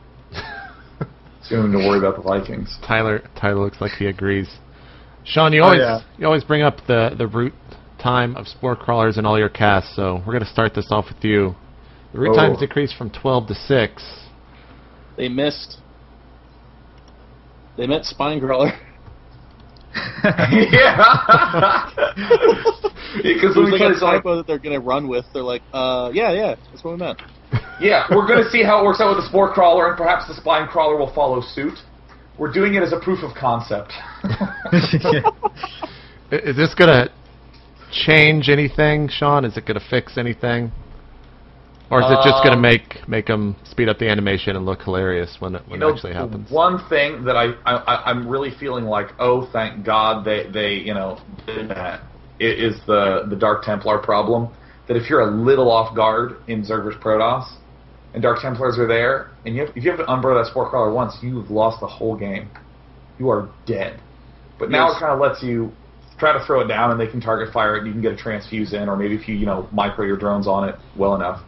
So you don't need to worry about the Vikings. Tyler looks like he agrees. Sean, you always bring up the root time of spore crawlers in all your casts, so we're going to start this off with you. The root time's decreased from 12 to 6. They missed. They meant spine crawler. Yeah. Because there's like a typo that they're going to run with. They're like, yeah, that's what we meant. Yeah, we're going to see how it works out with the spore crawler, and perhaps the spine crawler will follow suit. We're doing it as a proof of concept. Is this going to change anything, Sean? Is it going to fix anything? Or is it just going to make them speed up the animation and look hilarious when it actually happens? One thing that I'm really feeling like, oh, thank God they did that, is the Dark Templar problem. That if you're a little off guard in Zerg vs. Protoss, and Dark Templars are there, and if you have to unburrow that Spore Crawler once, you've lost the whole game. You are dead. But now it kind of lets you try to throw it down, and they can target fire it, and you can get a transfuse in, or maybe if you micro your drones on it well enough.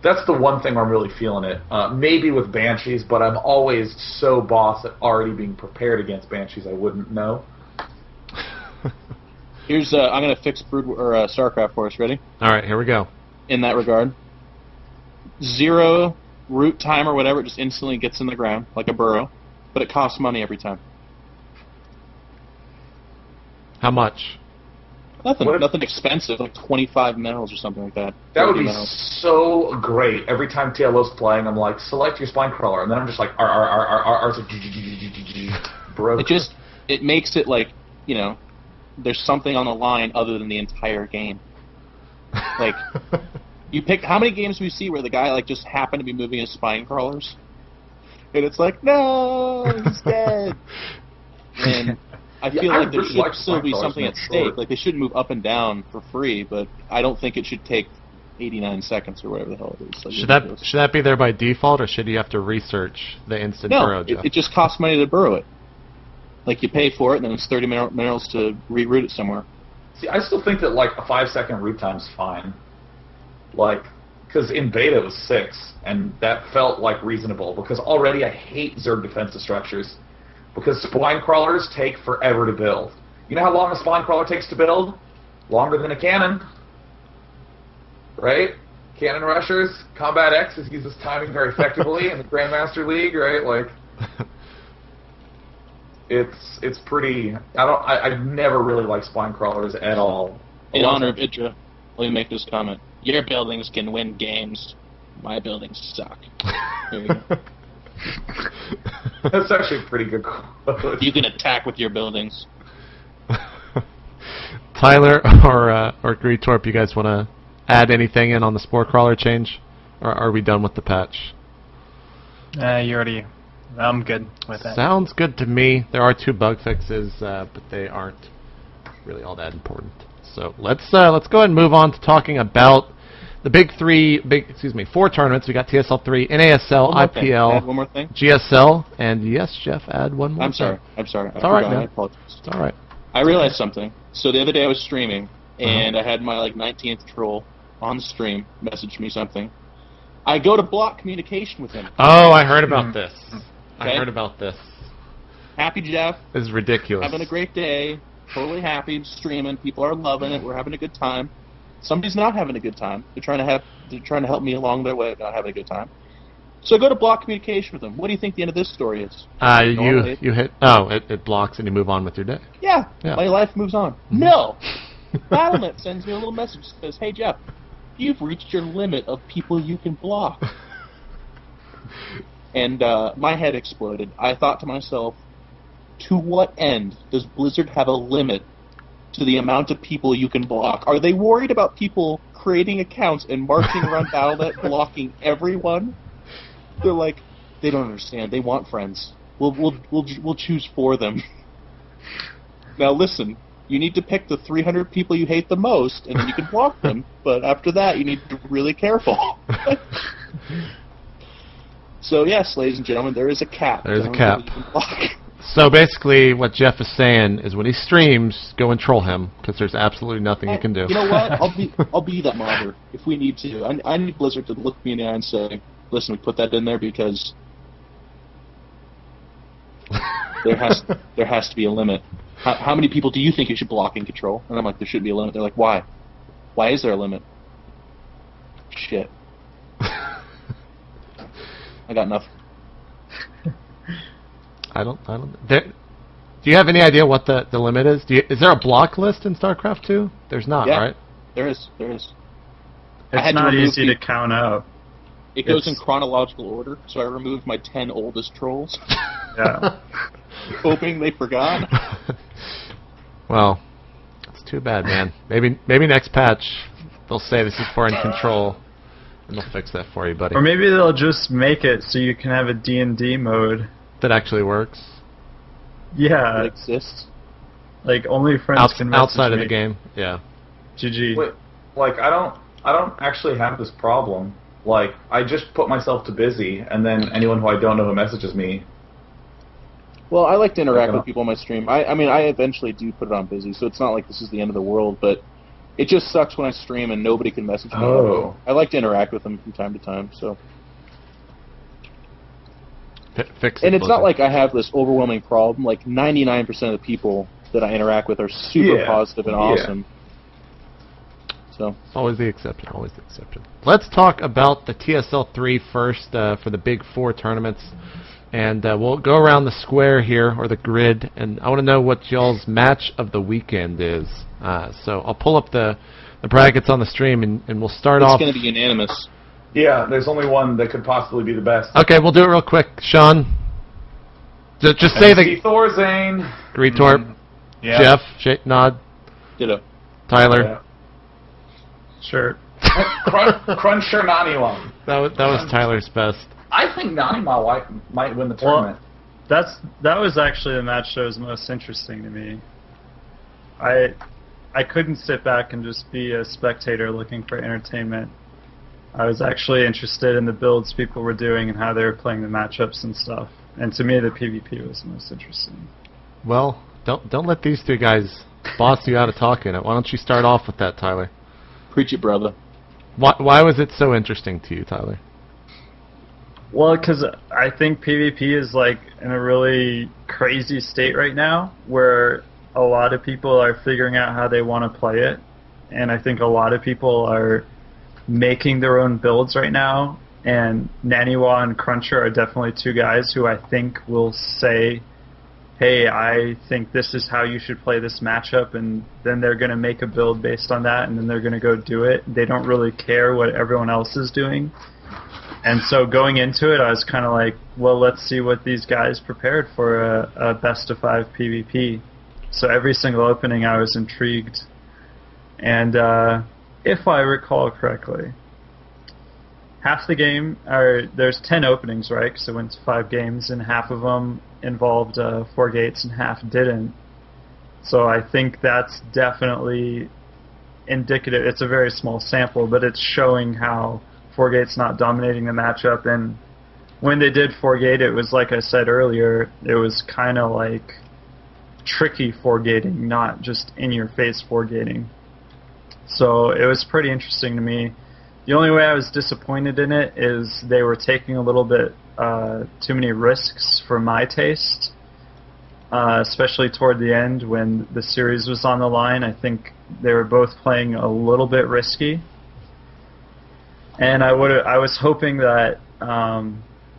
That's the one thing I'm really feeling it. Maybe with Banshees, but I'm always so boss at already being prepared against Banshees I wouldn't know. Here's I'm gonna fix Brood or StarCraft for us. Ready? All right, here we go. In that regard, 0 root time or whatever, it just instantly gets in the ground like a burrow, but it costs money every time. How much? Nothing expensive, like 25 minerals or something like that. That would be so great. Every time TLO's playing, I'm like, select your spine crawler, and then I'm just like, broke. It makes it like, there's something on the line other than the entire game. Like, you pick, how many games do we see where the guy like just happened to be moving his spine crawlers, and it's like, no, he's dead. And I feel like there should still be something at stake. Like, they shouldn't move up and down for free, but I don't think it should take 89 seconds or whatever the hell it is. Like, should that be there by default, or should you have to research the instant burrow? No, it just costs money to burrow it. Like, you pay for it, and then it's 30 minerals to reroute it somewhere. See, I still think that like a 5-second route time's fine. Like, because in beta it was 6, and that felt like reasonable. Because already I hate Zerg defensive structures, because spine crawlers take forever to build. You know how long a spine crawler takes to build? Longer than a cannon, right? Cannon rushers, Combat X uses timing very effectively in the Grandmaster League, right? Like, it's pretty. I've never really liked spine crawlers at all. In honor of Idra, let me make this comment. Your buildings can win games. My buildings suck. There you go. That's actually a pretty good quote. You can attack with your buildings. Tyler or Gretorp, you guys want to add anything in on the Spore Crawler change? Or are we done with the patch? I'm good with that. Sounds good to me. There are 2 bug fixes, but they aren't really all that important. So let's go ahead and move on to talking about the 4 tournaments. We got TSL3, NASL, IPL, add one more thing. GSL, and yes, Jeff, add one more. I'm sorry. It's all right, man. I apologize. It's all right. I realized something. So the other day I was streaming, and I had my 19th troll on the stream message me something. I go to block communication with him. Oh, I heard about this. Okay. I heard about this. Happy Jeff. This is ridiculous. Having a great day. Totally happy, streaming. People are loving it. We're having a good time. Somebody's not having a good time. They're trying to help me along their way of not having a good time. So I go to block communication with them. What do you think the end of this story is? You hit. Oh, it blocks and you move on with your day. Yeah. My life moves on. No. Battlenet sends me a little message that says, "Hey Jeff, you've reached your limit of people you can block." And my head exploded. I thought to myself, to what end does Blizzard have a limit to the amount of people you can block? Are they worried about people creating accounts and marching around Battlenet blocking everyone? They're like, they don't understand. They want friends. We'll choose for them. Now listen, you need to pick the 300 people you hate the most, and then you can block them. But after that, you need to be really careful. So yes, ladies and gentlemen, there is a cap. There is a cap. You can block. So basically, what Jeff is saying is, when he streams, go and troll him, because there's absolutely nothing you can do. You know what? I'll be that mobber if we need to. I need Blizzard to look me in the eye and say, "Listen, we put that in there because there has to be a limit. How many people do you think you should block and control?" And I'm like, "There should be a limit." They're like, "Why? Why is there a limit?" Shit. I got enough. I don't. Do you have any idea what the limit is? Is there a block list in StarCraft 2? There's not, right? There is. It's not easy to count out. It goes in chronological order, so I removed my 10 oldest trolls. Yeah. Hoping they forgot. Well, it's too bad, man. Maybe next patch they'll say this is foreign control, and they'll fix that for you, buddy. Or maybe they'll just make it so you can have a D&D mode that actually works. Yeah. That exists. Like, only friends can message outside of me. the game. Yeah. GG. Wait, like, I don't actually have this problem. Like, I just put myself to busy, and then anyone who I don't know who messages me. Well, I like to interact with people on my stream. I mean, I eventually do put it on busy, so it's not like this is the end of the world, but it just sucks when I stream and nobody can message me. Oh. I like to interact with them from time to time, so. Fix it, and it's not like I have this overwhelming problem. Like, 99% of the people that I interact with are super positive and awesome. So always the exception. Always the exception. Let's talk about the TSL3 first for the big 4 tournaments, and we'll go around the square here, or the grid, and I want to know what y'all's match of the weekend is. So I'll pull up the brackets on the stream, and we'll start off. It's going to be unanimous. Yeah, there's only one that could possibly be the best. Okay, we'll do it real quick. Sean, just say the Thorzane. Gretorp. Yeah. Jeff, nod. Ditto. Tyler. Yeah. Sure. Cruncher Naniwa. That was Tyler's best. I think Naniwa might win the tournament. Well, that was actually the match that was most interesting to me. I couldn't sit back and just be a spectator looking for entertainment. I was actually interested in the builds people were doing and how they were playing the matchups and stuff. And to me, the PvP was most interesting. Well, don't let these two guys boss you out of talking it. Why don't you start off with that, Tyler? Preach it, brother. Why was it so interesting to you, Tyler? Well, because I think PvP is like in a really crazy state right now, where a lot of people are figuring out how they want to play it, and I think a lot of people are making their own builds right now. And Naniwa and Cruncher are definitely two guys who I think will say, hey, I think this is how you should play this matchup, and then they're going to make a build based on that, and then they're going to go do it. They don't really care what everyone else is doing. And so going into it, I was kind of like, well, let's see what these guys prepared for a best-of-5 PvP. So every single opening I was intrigued. And if I recall correctly, half the game, there's 10 openings, right? Because it went to 5 games, and half of them involved 4 gates and half didn't. So I think that's definitely indicative. It's a very small sample, but it's showing how 4 gate's not dominating the matchup. And when they did 4 gate, it was like I said earlier, it was kind of like tricky 4 gating, not just in your face 4 gating. So it was pretty interesting to me. The only way I was disappointed in it is they were taking a little bit too many risks for my taste, especially toward the end when the series was on the line. I think they were both playing a little bit risky, and I was hoping that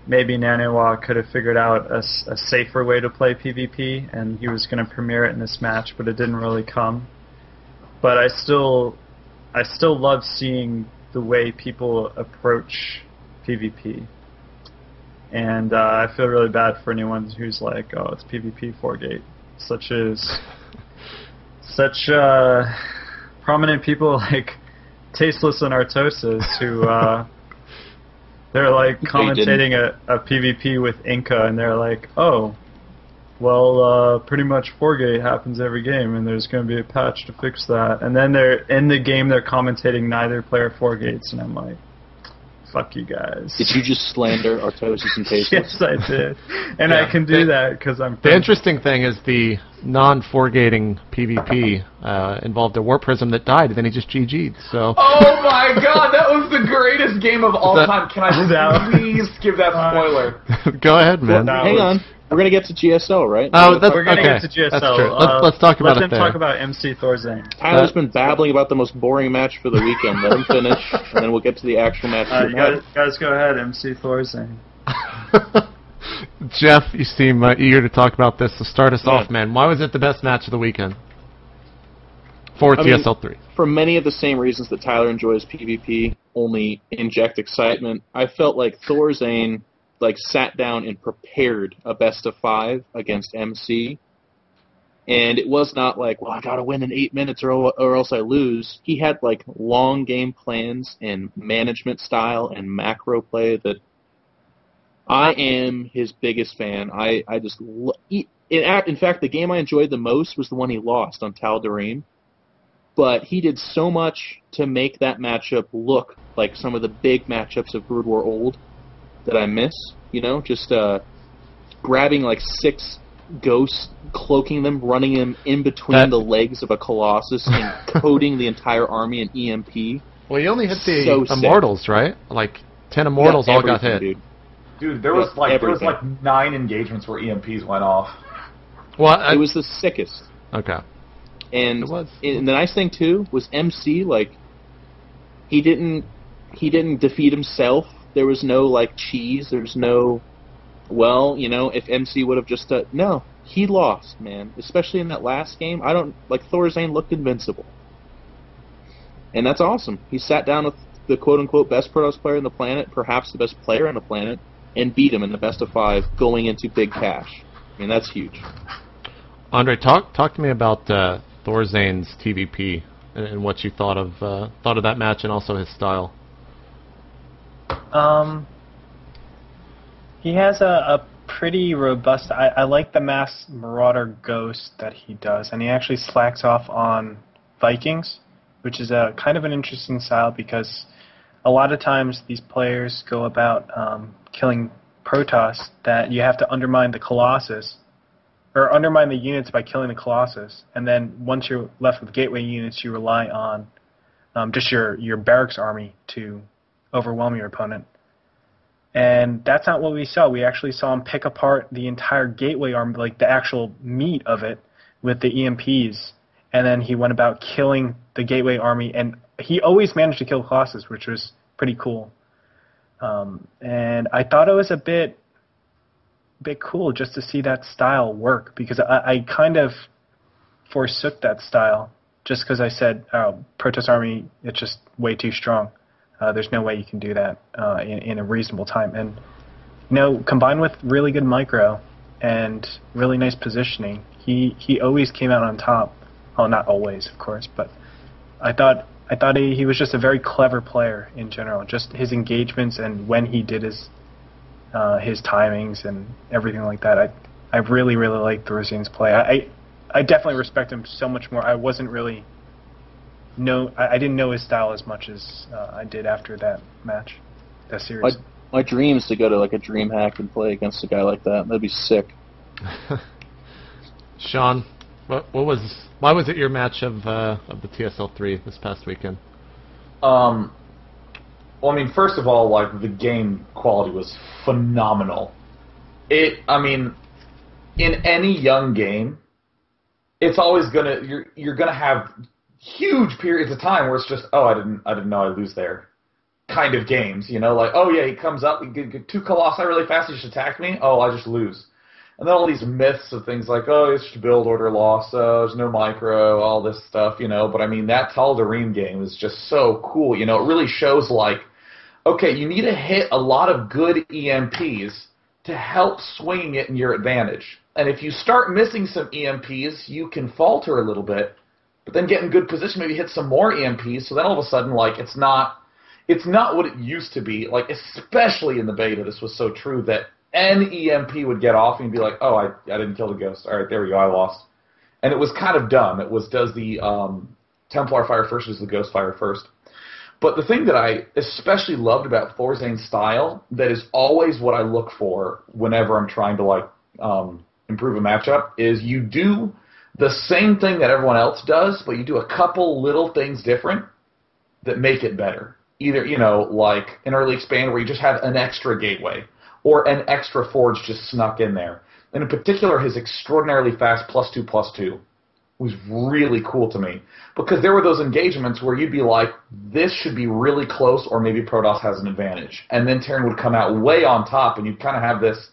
maybe Naniwa could have figured out a safer way to play PvP, and he was going to premiere it in this match, but it didn't really come. But I still love seeing the way people approach PvP. And I feel really bad for anyone who's like, oh, it's PvP 4-gate. Such prominent people like Tasteless and Artosis who they're like commentating a PvP with Inca, and they're like, oh, well, pretty much 4-gate happens every game, and there's going to be a patch to fix that. And then they're in the game, they're commentating neither player 4-gates, and I'm like, fuck you guys. Did you just slander Artosis and Tasteless? Yes, I did. And yeah, I can do that because I'm... The interesting thing is the non-4-gating PvP involved a Warp Prism that died, and then he just GG'd, so... Oh my god, that was the greatest game of all time. Can I please give that spoiler? Go ahead, man. Hang on. We're going to get to GSL, right? Oh, we're going to get to GSL. That's true. Let's talk about it there. Let them talk about MC Thorzane. Tyler's been babbling about the most boring match for the weekend. Let him finish, and then we'll get to the actual match. Guys, go ahead, MC Thorzane. Jeff, you seem eager to talk about this, so start us off, man. Why was it the best match of the weekend for TSL 3? For many of the same reasons that Tyler enjoys PvP, only inject excitement. I felt like Thorzane sat down and prepared a best-of-5 against MC, and it was not like, well, I gotta win in 8 minutes or else I lose. He had long game plans and management style and macro play that I am his biggest fan. I just in fact, the game I enjoyed the most was the one he lost on Tal'Darim, but he did so much to make that matchup look like some of the big matchups of Brood War Old that I miss, just grabbing 6 ghosts, cloaking them, running them in between the legs of a Colossus, and coating the entire army in EMP. Well, you only hit the Immortals, right? 10 Immortals all got hit. Dude, there was 9 engagements where EMPs went off. Well, it was the sickest. Okay. And the nice thing too was MC, he didn't defeat himself. There was no cheese. There's no, if MC would have just no, he lost, man. Especially in that last game, Thorzane looked invincible, and that's awesome. He sat down with the quote-unquote best Protoss player on the planet, perhaps the best player on the planet, and beat him in the best-of-5 going into Big Cash. I mean, that's huge. Andre, talk to me about Thorzane's TVP and what you thought of that match and also his style. He has a pretty robust... I like the Mass Marauder Ghost that he does, and he actually slacks off on Vikings, which is a kind of an interesting style because a lot of times these players go about killing Protoss that you have to undermine the Colossus or undermine the units by killing the Colossus, and then once you're left with gateway units, you rely on just your barracks army to overwhelm your opponent. And that's not what we saw. We actually saw him pick apart the entire gateway army, like the actual meat of it, with the EMPs. And then he went about killing the gateway army, and he always managed to kill Colossus, which was pretty cool. And I thought it was a bit cool just to see that style work, because I kind of forsook that style just because I said, oh, Protoss army, it's just way too strong. There's no way you can do that in a reasonable time. And combined with really good micro and really nice positioning, he always came out on top. Well, not always, of course, but I thought he was just a very clever player in general. Just his engagements and when he did his timings and everything like that. I really, really liked Thorzain's play. I definitely respect him so much more. I wasn't really I didn't know his style as much as I did after that match, that series. My dream is to go to like a DreamHack and play against a guy like that. That'd be sick. Sean, why was it your match of the TSL3 this past weekend? Well, I mean, first of all, like, the game quality was phenomenal. I mean, in any young game, it's always you're gonna have huge periods of time where it's just, oh, I didn't know I'd lose there, kind of games, like, oh yeah, he comes up, he get 2 Colossi really fast, he just attacked me, oh, I just lose. And then all these myths of things like, oh, it's just build order loss, there's no micro, all this stuff, but I mean, that Tal'Darim game is just so cool, it really shows like, okay, you need to hit a lot of good EMPs to help swinging it in your advantage. And if you start missing some EMPs, you can falter a little bit, but then get in good position, maybe hit some more EMPs, so then all of a sudden, like, it's not what it used to be. Like, especially in the beta, this was so true that an EMP would get off and you'd be like, oh, I didn't kill the ghost. All right, there we go, I lost. And it was kind of dumb. It was, does the Templar fire first or does the ghost fire first? But the thing that I especially loved about Thorzain's style, that is always what I look for whenever I'm trying to, like, improve a matchup, is you do the same thing that everyone else does, but you do a couple little things different that make it better. Either, like an early expand where you just have an extra gateway, or an extra forge just snuck in there. And in particular, his extraordinarily fast +2/+2 was really cool to me, because there were those engagements where you'd be like, this should be really close, or maybe Protoss has an advantage. And then Terran would come out way on top, and you'd kind of have this,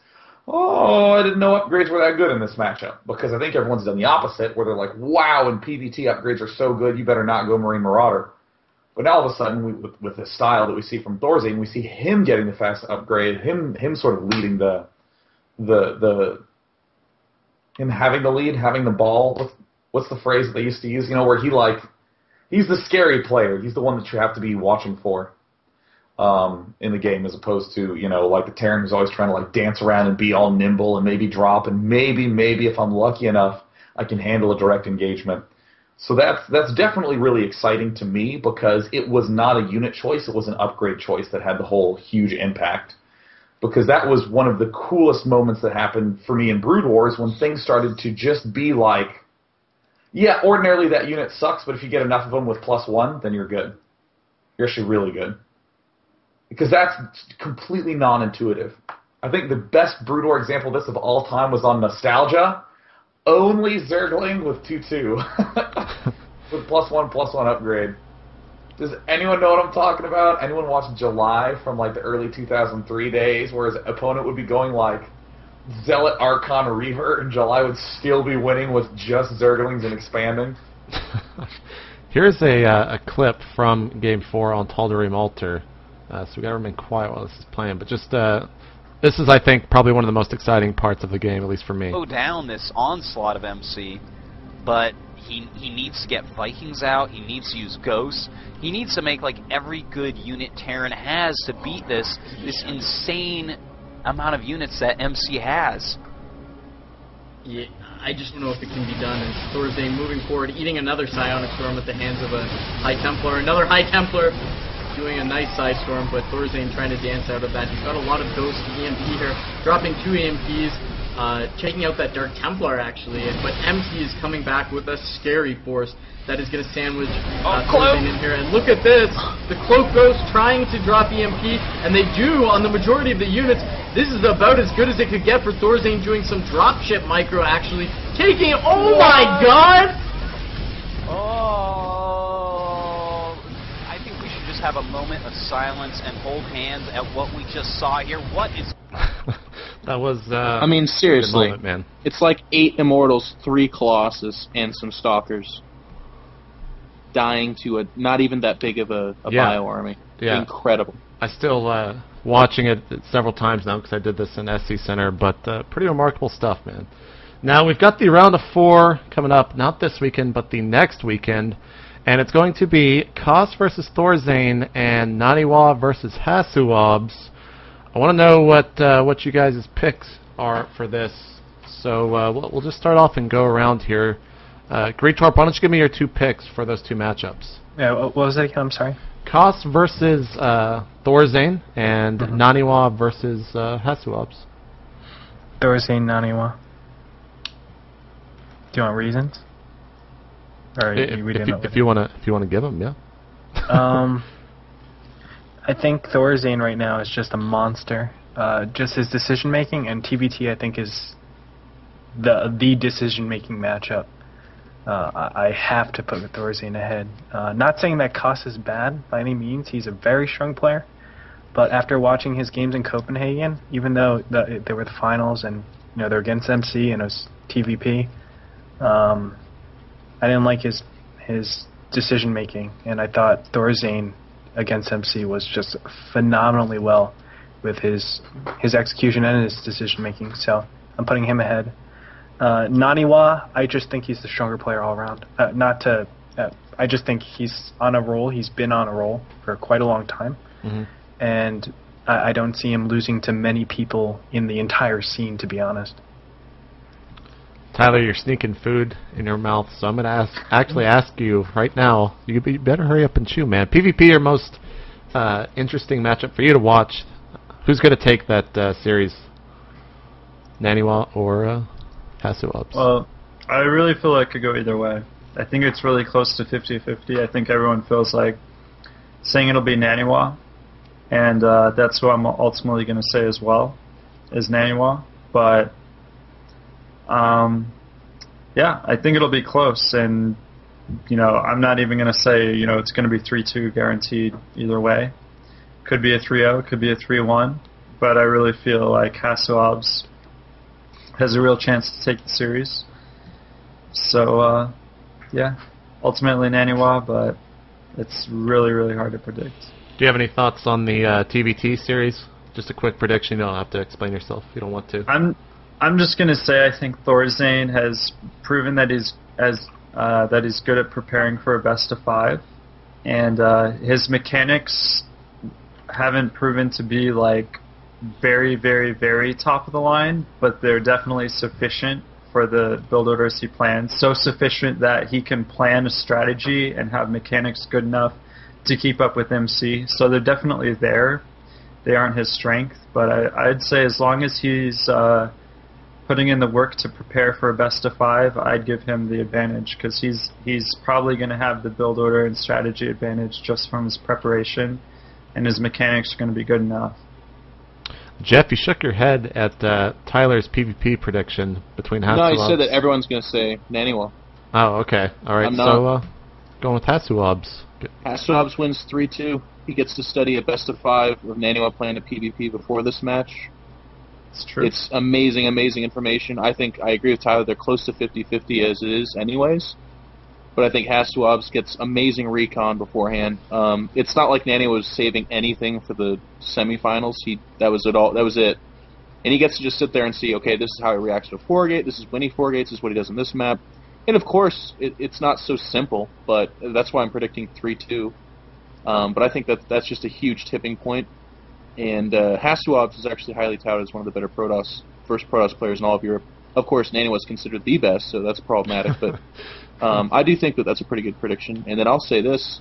oh, I didn't know upgrades were that good in this matchup. Because I think everyone's done the opposite, where they're like, wow, and PvT upgrades are so good, you better not go Marine Marauder. But now all of a sudden, with the style that we see from Thorzain, we see him getting the fast upgrade, him sort of leading him having the lead, having the ball. What's the phrase that they used to use? Where he's the scary player. He's the one that you have to be watching for in the game, as opposed to, like the Terran who's always trying to, like, dance around and be all nimble and maybe drop, and maybe if I'm lucky enough, I can handle a direct engagement. So that's definitely really exciting to me, because it was not a unit choice, it was an upgrade choice that had the whole huge impact. Because that was one of the coolest moments that happened for me in Brood Wars, when things started to just be like, yeah, ordinarily that unit sucks, but if you get enough of them with +1, then you're good. You're actually really good. Because that's completely non-intuitive. I think the best Brood War example of this of all time was on Nostalgia. Only Zergling with 2/2 with +1/+1 upgrade. Does anyone know what I'm talking about? Anyone watch July from, like, the early 2003 days, where his opponent would be going like Zealot, Archon, Reaver, and July would still be winning with just Zerglings and expanding? Here's a clip from Game 4 on Tal'Darim Altar. So we gotta remain quiet while this is playing, but just this is, I think, probably one of the most exciting parts of the game, at least for me. Slow down this onslaught of MC, but he needs to get Vikings out, he needs to use Ghosts, he needs to make, like, every good unit Terran has to beat this insane amount of units that MC has. Yeah, I just don't know if it can be done. And Thorzain moving forward, eating another Psionic Storm at the hands of a High Templar, another High Templar doing a nice side storm, but Thorzain trying to dance out of that. He's got a lot of Ghost EMP here, dropping 2 EMPs. taking out that Dark Templar, actually. But MC is coming back with a scary force that is going to sandwich Thorstein in here. And look at this. The Cloak Ghost trying to drop EMP, and they do on the majority of the units. This is about as good as it could get for Thorstein, doing some dropship micro, actually. Taking it. Oh, my God! Oh, I think we should just have a moment of silence and hold hands at what we just saw here. What is... That was, I mean, seriously, moment, man. It's like 8 Immortals, 3 Colossus, and some Stalkers dying to a not even that big of a bio army. Yeah. Incredible. I still watching it several times now because I did this in SC Center, but pretty remarkable stuff, man. Now we've got the round of 4 coming up, not this weekend, but the next weekend, and it's going to be Koss versus Thorzane and Naniwa versus Hasuobs. I want to know what you guys' picks are for this. So we'll just start off and go around here. Gretorp, why don't you give me your 2 picks for those 2 matchups? Yeah, what was it again? I'm sorry. Koss versus Thorzane and Naniwa versus Hasuobs. Thorzane, Naniwa. Do you want reasons? Or if you want to give them, yeah. I think Thorzane right now is just a monster. Just his decision making, and TBT I think is the decision making matchup. I have to put Thorzane ahead. Not saying that Koss is bad by any means. He's a very strong player. But after watching his games in Copenhagen, even though they were the finals and they're against MC and it was TVP, I didn't like his decision making, and I thought Thorzane against MC was just phenomenally well with his execution and his decision making. So I'm putting him ahead. Naniwa, I just think he's the stronger player all around. I just think he's on a roll. He's been on a roll for quite a long time, and I don't see him losing to many people in the entire scene, to be honest. Tyler, you're sneaking food in your mouth, so I'm going to actually ask you right now. You better hurry up and chew, man. PvP, your most interesting matchup for you to watch. Who's going to take that series? Naniwa or Hasuobs? Well, I really feel like it could go either way. I think it's really close to 50-50. I think everyone feels like saying it'll be Naniwa, and that's what I'm ultimately going to say as well, is Naniwa. But yeah, I think it'll be close, and I'm not even going to say it's going to be 3-2 guaranteed either way. Could be a 3-0, could be a 3-1, but I really feel like Hasuobs has a real chance to take the series. So yeah, ultimately Naniwa, but it's really, really hard to predict. Do you have any thoughts on the TBT series? Just a quick prediction. You don't have to explain yourself if you don't want to. I'm just gonna say I think Thorzane has proven that he's good at preparing for a best of 5, and his mechanics haven't proven to be like very, very, very top of the line, but they're definitely sufficient for the build orders he plans. So sufficient that he can plan a strategy and have mechanics good enough to keep up with MC. So they're definitely there. They aren't his strength, but I'd say as long as he's putting in the work to prepare for a best of 5, I'd give him the advantage, because he's probably going to have the build order and strategy advantage just from his preparation, and his mechanics are going to be good enough. Jeff, you shook your head at Tyler's PvP prediction between Hasuobs. No, he said that everyone's going to say Naniwa. Oh, okay. All right, so going with Hasuobs. Hasuobs wins 3-2. He gets to study a best of 5 with Naniwa playing a PvP before this match. It's true. It's amazing, amazing information. I think I agree with Tyler. They're close to 50-50 as it is anyways. But I think Hasuobs gets amazing recon beforehand. It's not like Naniwa was saving anything for the semifinals. That was it all. That was it. And he gets to just sit there and see, okay, this is how he reacts to a 4-gate. This is when he 4-gates. This is what he does in this map. And of course, it's not so simple, but that's why I'm predicting 3-2. But I think that's just a huge tipping point. And Hasuobs is actually highly touted as one of the better first Protoss players in all of Europe. Of course, Naniwa was considered the best, so that's problematic. But I do think that's a pretty good prediction. And then I'll say this: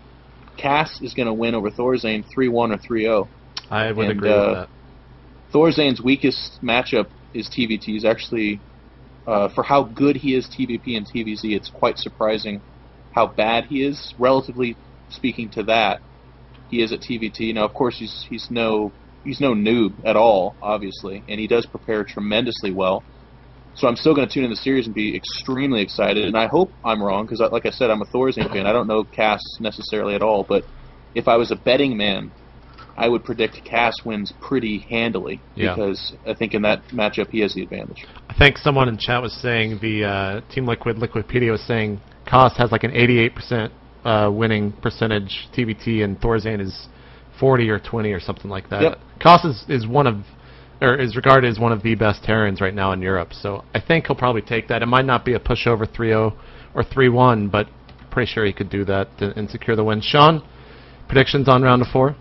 Cass is going to win over Thorzane 3-1 or 3-0. I would agree with that. Thorzane's weakest matchup is TVT. He's actually, for how good he is TVP and TVZ, it's quite surprising how bad he is, relatively speaking to that. He is at TVT. Now, of course, he's no noob at all, obviously, and he does prepare tremendously well. So I'm still going to tune in the series and be extremely excited, and I hope I'm wrong, because like I said, I'm a Thorazine fan. I don't know Cass necessarily at all, but if I was a betting man, I would predict Cass wins pretty handily, because I think in that matchup he has the advantage. I think someone in chat was saying, the Team Liquidpedia was saying Cass has like an 88% winning percentage TVT, and Thorazine is 40 or 20 or something like that. Yep. Cass is regarded as one of the best Terrans right now in Europe, so I think he'll probably take that. It might not be a pushover 3-0 or 3-1, but pretty sure he could do that and secure the win. Sean, predictions on round of 4?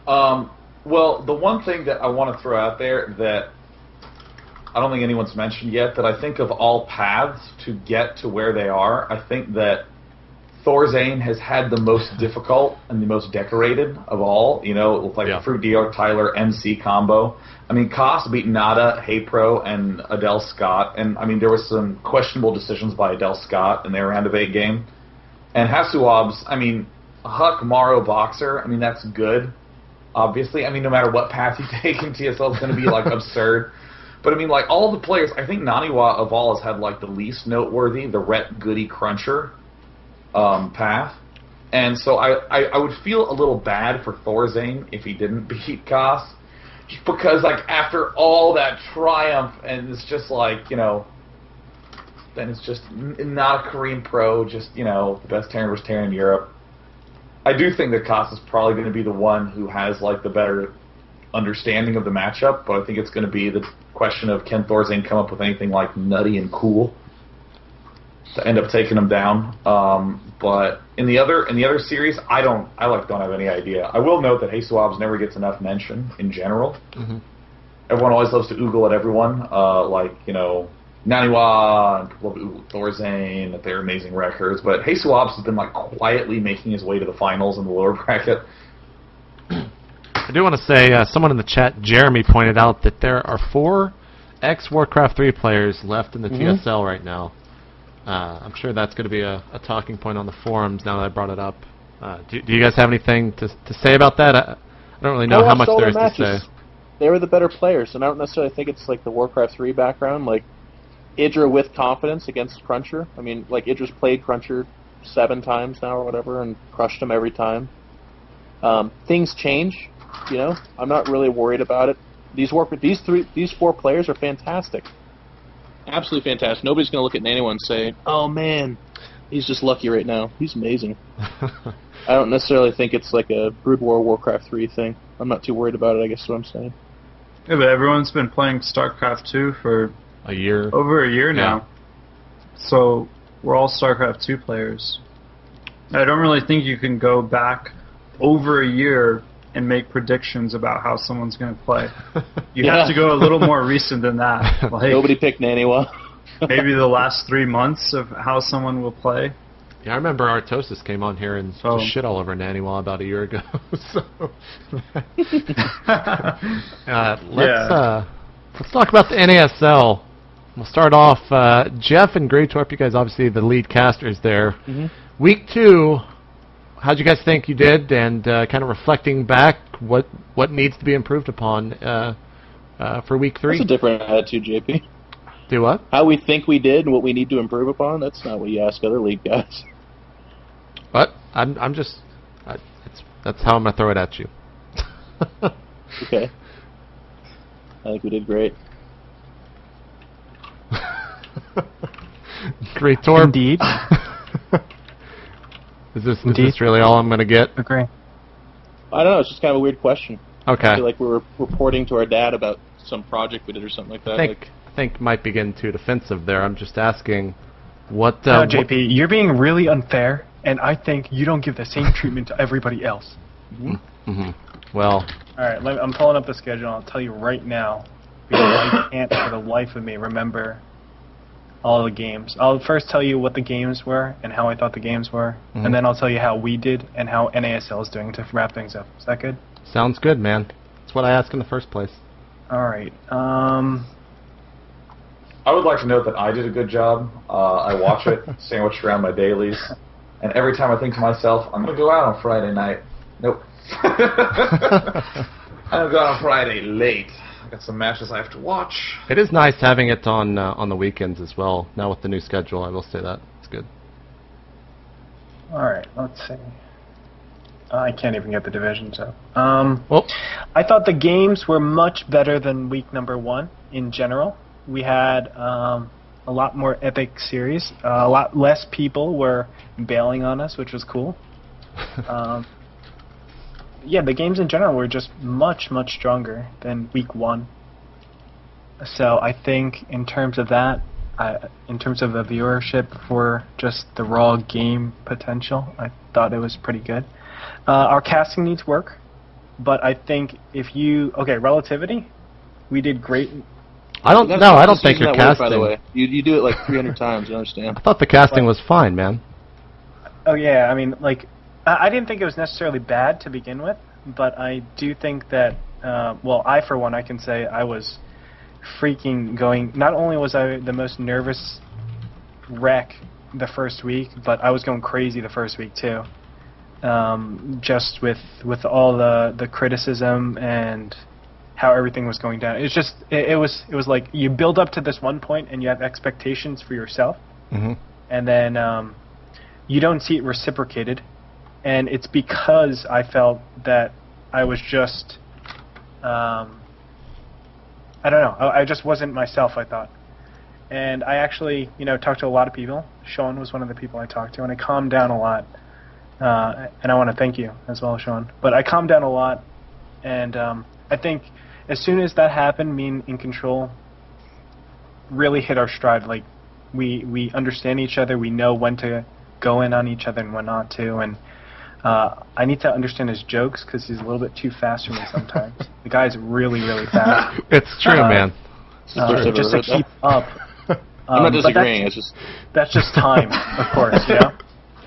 Well, the one thing that I want to throw out there that I don't think anyone's mentioned yet, that I think of all paths to get to where they are, I think that Thorazine has had the most difficult and the most decorated of all. You know, with like the Fruit Dio Tyler MC combo. I mean, Koss beat Nada, Hey Pro, and Adele Scott, and I mean there was some questionable decisions by Adele Scott in their round of 8 game. And Hasuab's, I mean, Huck Maro Boxer. I mean that's good. Obviously, I mean no matter what path you take in TSL, it's going to be like absurd. But I mean, like all the players, I think Naniwa of all has had like the least noteworthy, the Rhett Goody Cruncher path, and so I would feel a little bad for Thorazine if he didn't beat Koss, just because like after all that triumph, and it's just like, you know, then it's just not a Korean pro, just, you know, the best Terran versus Terran in Europe. I do think that Koss is probably going to be the one who has like the better understanding of the matchup, but I think it's going to be the question of can Thorazine come up with anything like nutty and cool to end up taking him down. But in the other series, I don't have any idea. I will note that Hasuabs never gets enough mention in general. Mm-hmm. Everyone always loves to oogle at everyone, like, you know, Naniwa and people love to oogle at Thorazine at their amazing records. But Hasuabs has been like quietly making his way to the finals in the lower bracket. I do want to say, someone in the chat, Jeremy, pointed out that there are 4 ex-Warcraft 3 players left in the TSL right now. I'm sure that's going to be a talking point on the forums now that I brought it up. Do you guys have anything to say about that? I don't really know how much there is to say. They were the better players, and I don't necessarily think it's like the Warcraft 3 background. Like, Idra with confidence against Cruncher. I mean, like, Idra's played Cruncher 7 times now or whatever and crushed him every time. Things change, you know. I'm not really worried about it. These 4 players are fantastic. Absolutely fantastic. Nobody's going to look at anyone and say, oh man, he's just lucky right now. He's amazing. I don't necessarily think it's like a Brood War Warcraft 3 thing. I'm not too worried about it, I guess is what I'm saying. Yeah, but everyone's been playing StarCraft 2 for a year. Over a year now. So we're all StarCraft 2 players. I don't really think you can go back over a year and make predictions about how someone's going to play. You have to go a little more recent than that. Like, nobody picked Naniwa. Maybe the last 3 months of how someone will play. Yeah, I remember Artosis came on here and just shit all over Naniwa about a year ago. So let's talk about the NASL. We'll start off, Jeff and Gretorp, you guys obviously the lead casters there. Week 2, how'd you guys think you did? And kind of reflecting back, what needs to be improved upon for week 3? That's a different attitude, JP. Do what? How we think we did and what we need to improve upon? That's not what you ask other league guys. What? I'm just... that's how I'm going to throw it at you. Okay. I think we did great. Gretorp. Indeed. Is this really all I'm going to get? Agree. I don't know. It's just kind of a weird question. Okay. I feel like we were reporting to our dad about some project we did or something like that. I think might be getting too defensive there. I'm just asking what... no, JP, you're being really unfair, and I think you don't give the same treatment to everybody else. Well... Alright, I'm pulling up the schedule, and I'll tell you right now, because I can't for the life of me remember all the games. I'll first tell you what the games were and how I thought the games were, and then I'll tell you how we did and how NASL is doing to wrap things up. Is that good? Sounds good, man. That's what I asked in the first place. All right. I would like to note that I did a good job. I watch it, sandwiched around my dailies, and every time I think to myself, I'm going to go out on Friday night. Nope. I'm going to go out on Friday late. I got some matches I have to watch. It is nice having it on the weekends as well. Now with the new schedule, I will say that. It's good. All right, let's see. I can't even get the divisions up. Well, I thought the games were much better than week number 1 in general. We had a lot more epic series. A lot less people were bailing on us, which was cool. Yeah, the games in general were just much, much stronger than week 1. So I think in terms of that, in terms of the viewership for just the raw game potential, I thought it was pretty good. Our casting needs work, but I think if you... Okay, relativity, we did great. I don't think your casting... By the way, you do it like 300 times, you understand? I thought the casting was fine, man. Oh yeah, I mean, like, I didn't think it was necessarily bad to begin with, but I do think that, well, I for one, I can say I was freaking going, not only was I the most nervous wreck the first week, but I was going crazy the first week too. Just with all the criticism and how everything was going down. It's just, it was like you build up to this one point and you have expectations for yourself, and then you don't see it reciprocated. And it's because I felt that I was just, I don't know, I just wasn't myself, I thought. And I actually, talked to a lot of people. Sean was one of the people I talked to, and I calmed down a lot. And I want to thank you as well, Sean. But I calmed down a lot, and I think as soon as that happened, me and iNcotroL really hit our stride. Like, we understand each other, we know when to go in on each other and when not to, and I need to understand his jokes because he's a little bit too fast for me sometimes. The guy's really, really fast. It's true, man. Just to keep up. I'm not disagreeing. That's just time, of course,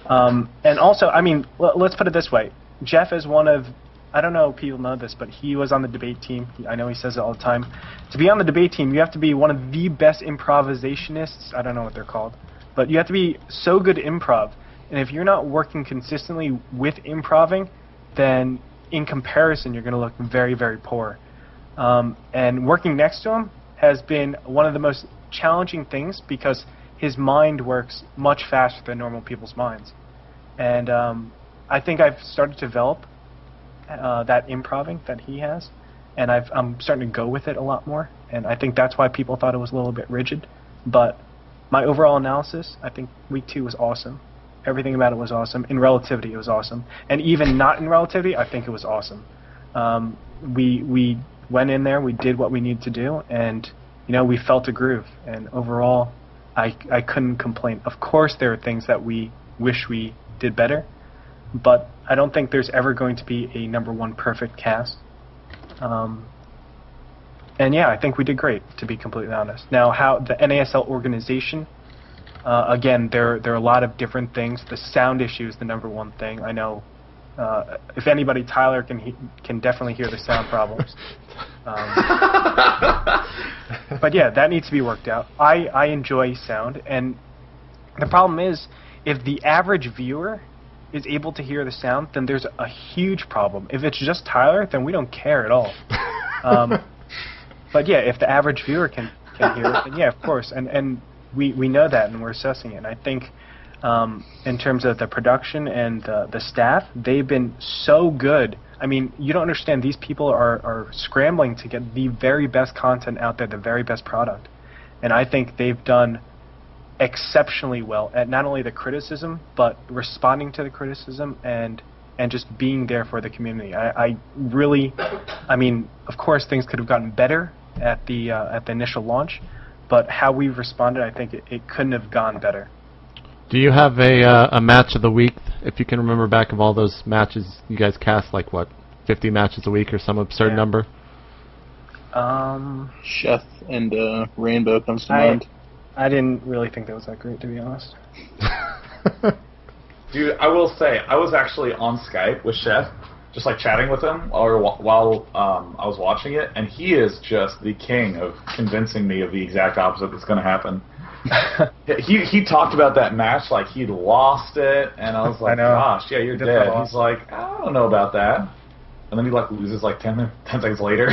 and also, I mean, let's put it this way. Jeff is one of, I don't know if people know this, but he was on the debate team. I know he says it all the time. To be on the debate team, you have to be one of the best improvisationists. I don't know what they're called. But you have to be so good at improv. And if you're not working consistently with improving, then in comparison, you're going to look very, very poor. And working next to him has been one of the most challenging things because his mind works much faster than normal people's minds. And I think I've started to develop that improving that he has, and I'm starting to go with it a lot more. And I think that's why people thought it was a little bit rigid. But my overall analysis, I think week 2 was awesome. Everything about it was awesome. In relativity, it was awesome. And even not in relativity, I think it was awesome. We went in there, we did what we needed to do, and we felt a groove. And overall, I couldn't complain. Of course, there are things that we wish we did better, but I don't think there's ever going to be a number 1 perfect cast. And yeah, I think we did great, to be completely honest. Now, how the NASL organization, again, there are a lot of different things. The sound issue is the number 1 thing. I know, if anybody, Tyler can definitely hear the sound problems. But yeah, that needs to be worked out. I enjoy sound, and the problem is, if the average viewer is able to hear the sound, then there's a huge problem. If it's just Tyler, then we don't care at all. But yeah, if the average viewer can hear it, then yeah, of course. And we know that, and we're assessing it. And I think in terms of the production and the staff, they've been so good. I mean, you don't understand. These people are scrambling to get the very best content out there, the very best product. And I think they've done exceptionally well at not only the criticism, but responding to the criticism and just being there for the community. I really, I mean, of course things could have gotten better at the initial launch, but how we responded, I think it couldn't have gone better. Do you have a match of the week? If you can remember back of all those matches, you guys cast like what, 50 matches a week or some absurd number? Chef and Rainbow comes to mind. I didn't really think that was that great, to be honest. Dude, I will say, I was actually on Skype with Chef, just like chatting with him while I was watching it, and he is just the king of convincing me of the exact opposite that's going to happen. he talked about that match like he'd lost it, and I was like, gosh, yeah, you're dead. He's like, I don't know about that. And then he like loses like 10 seconds later.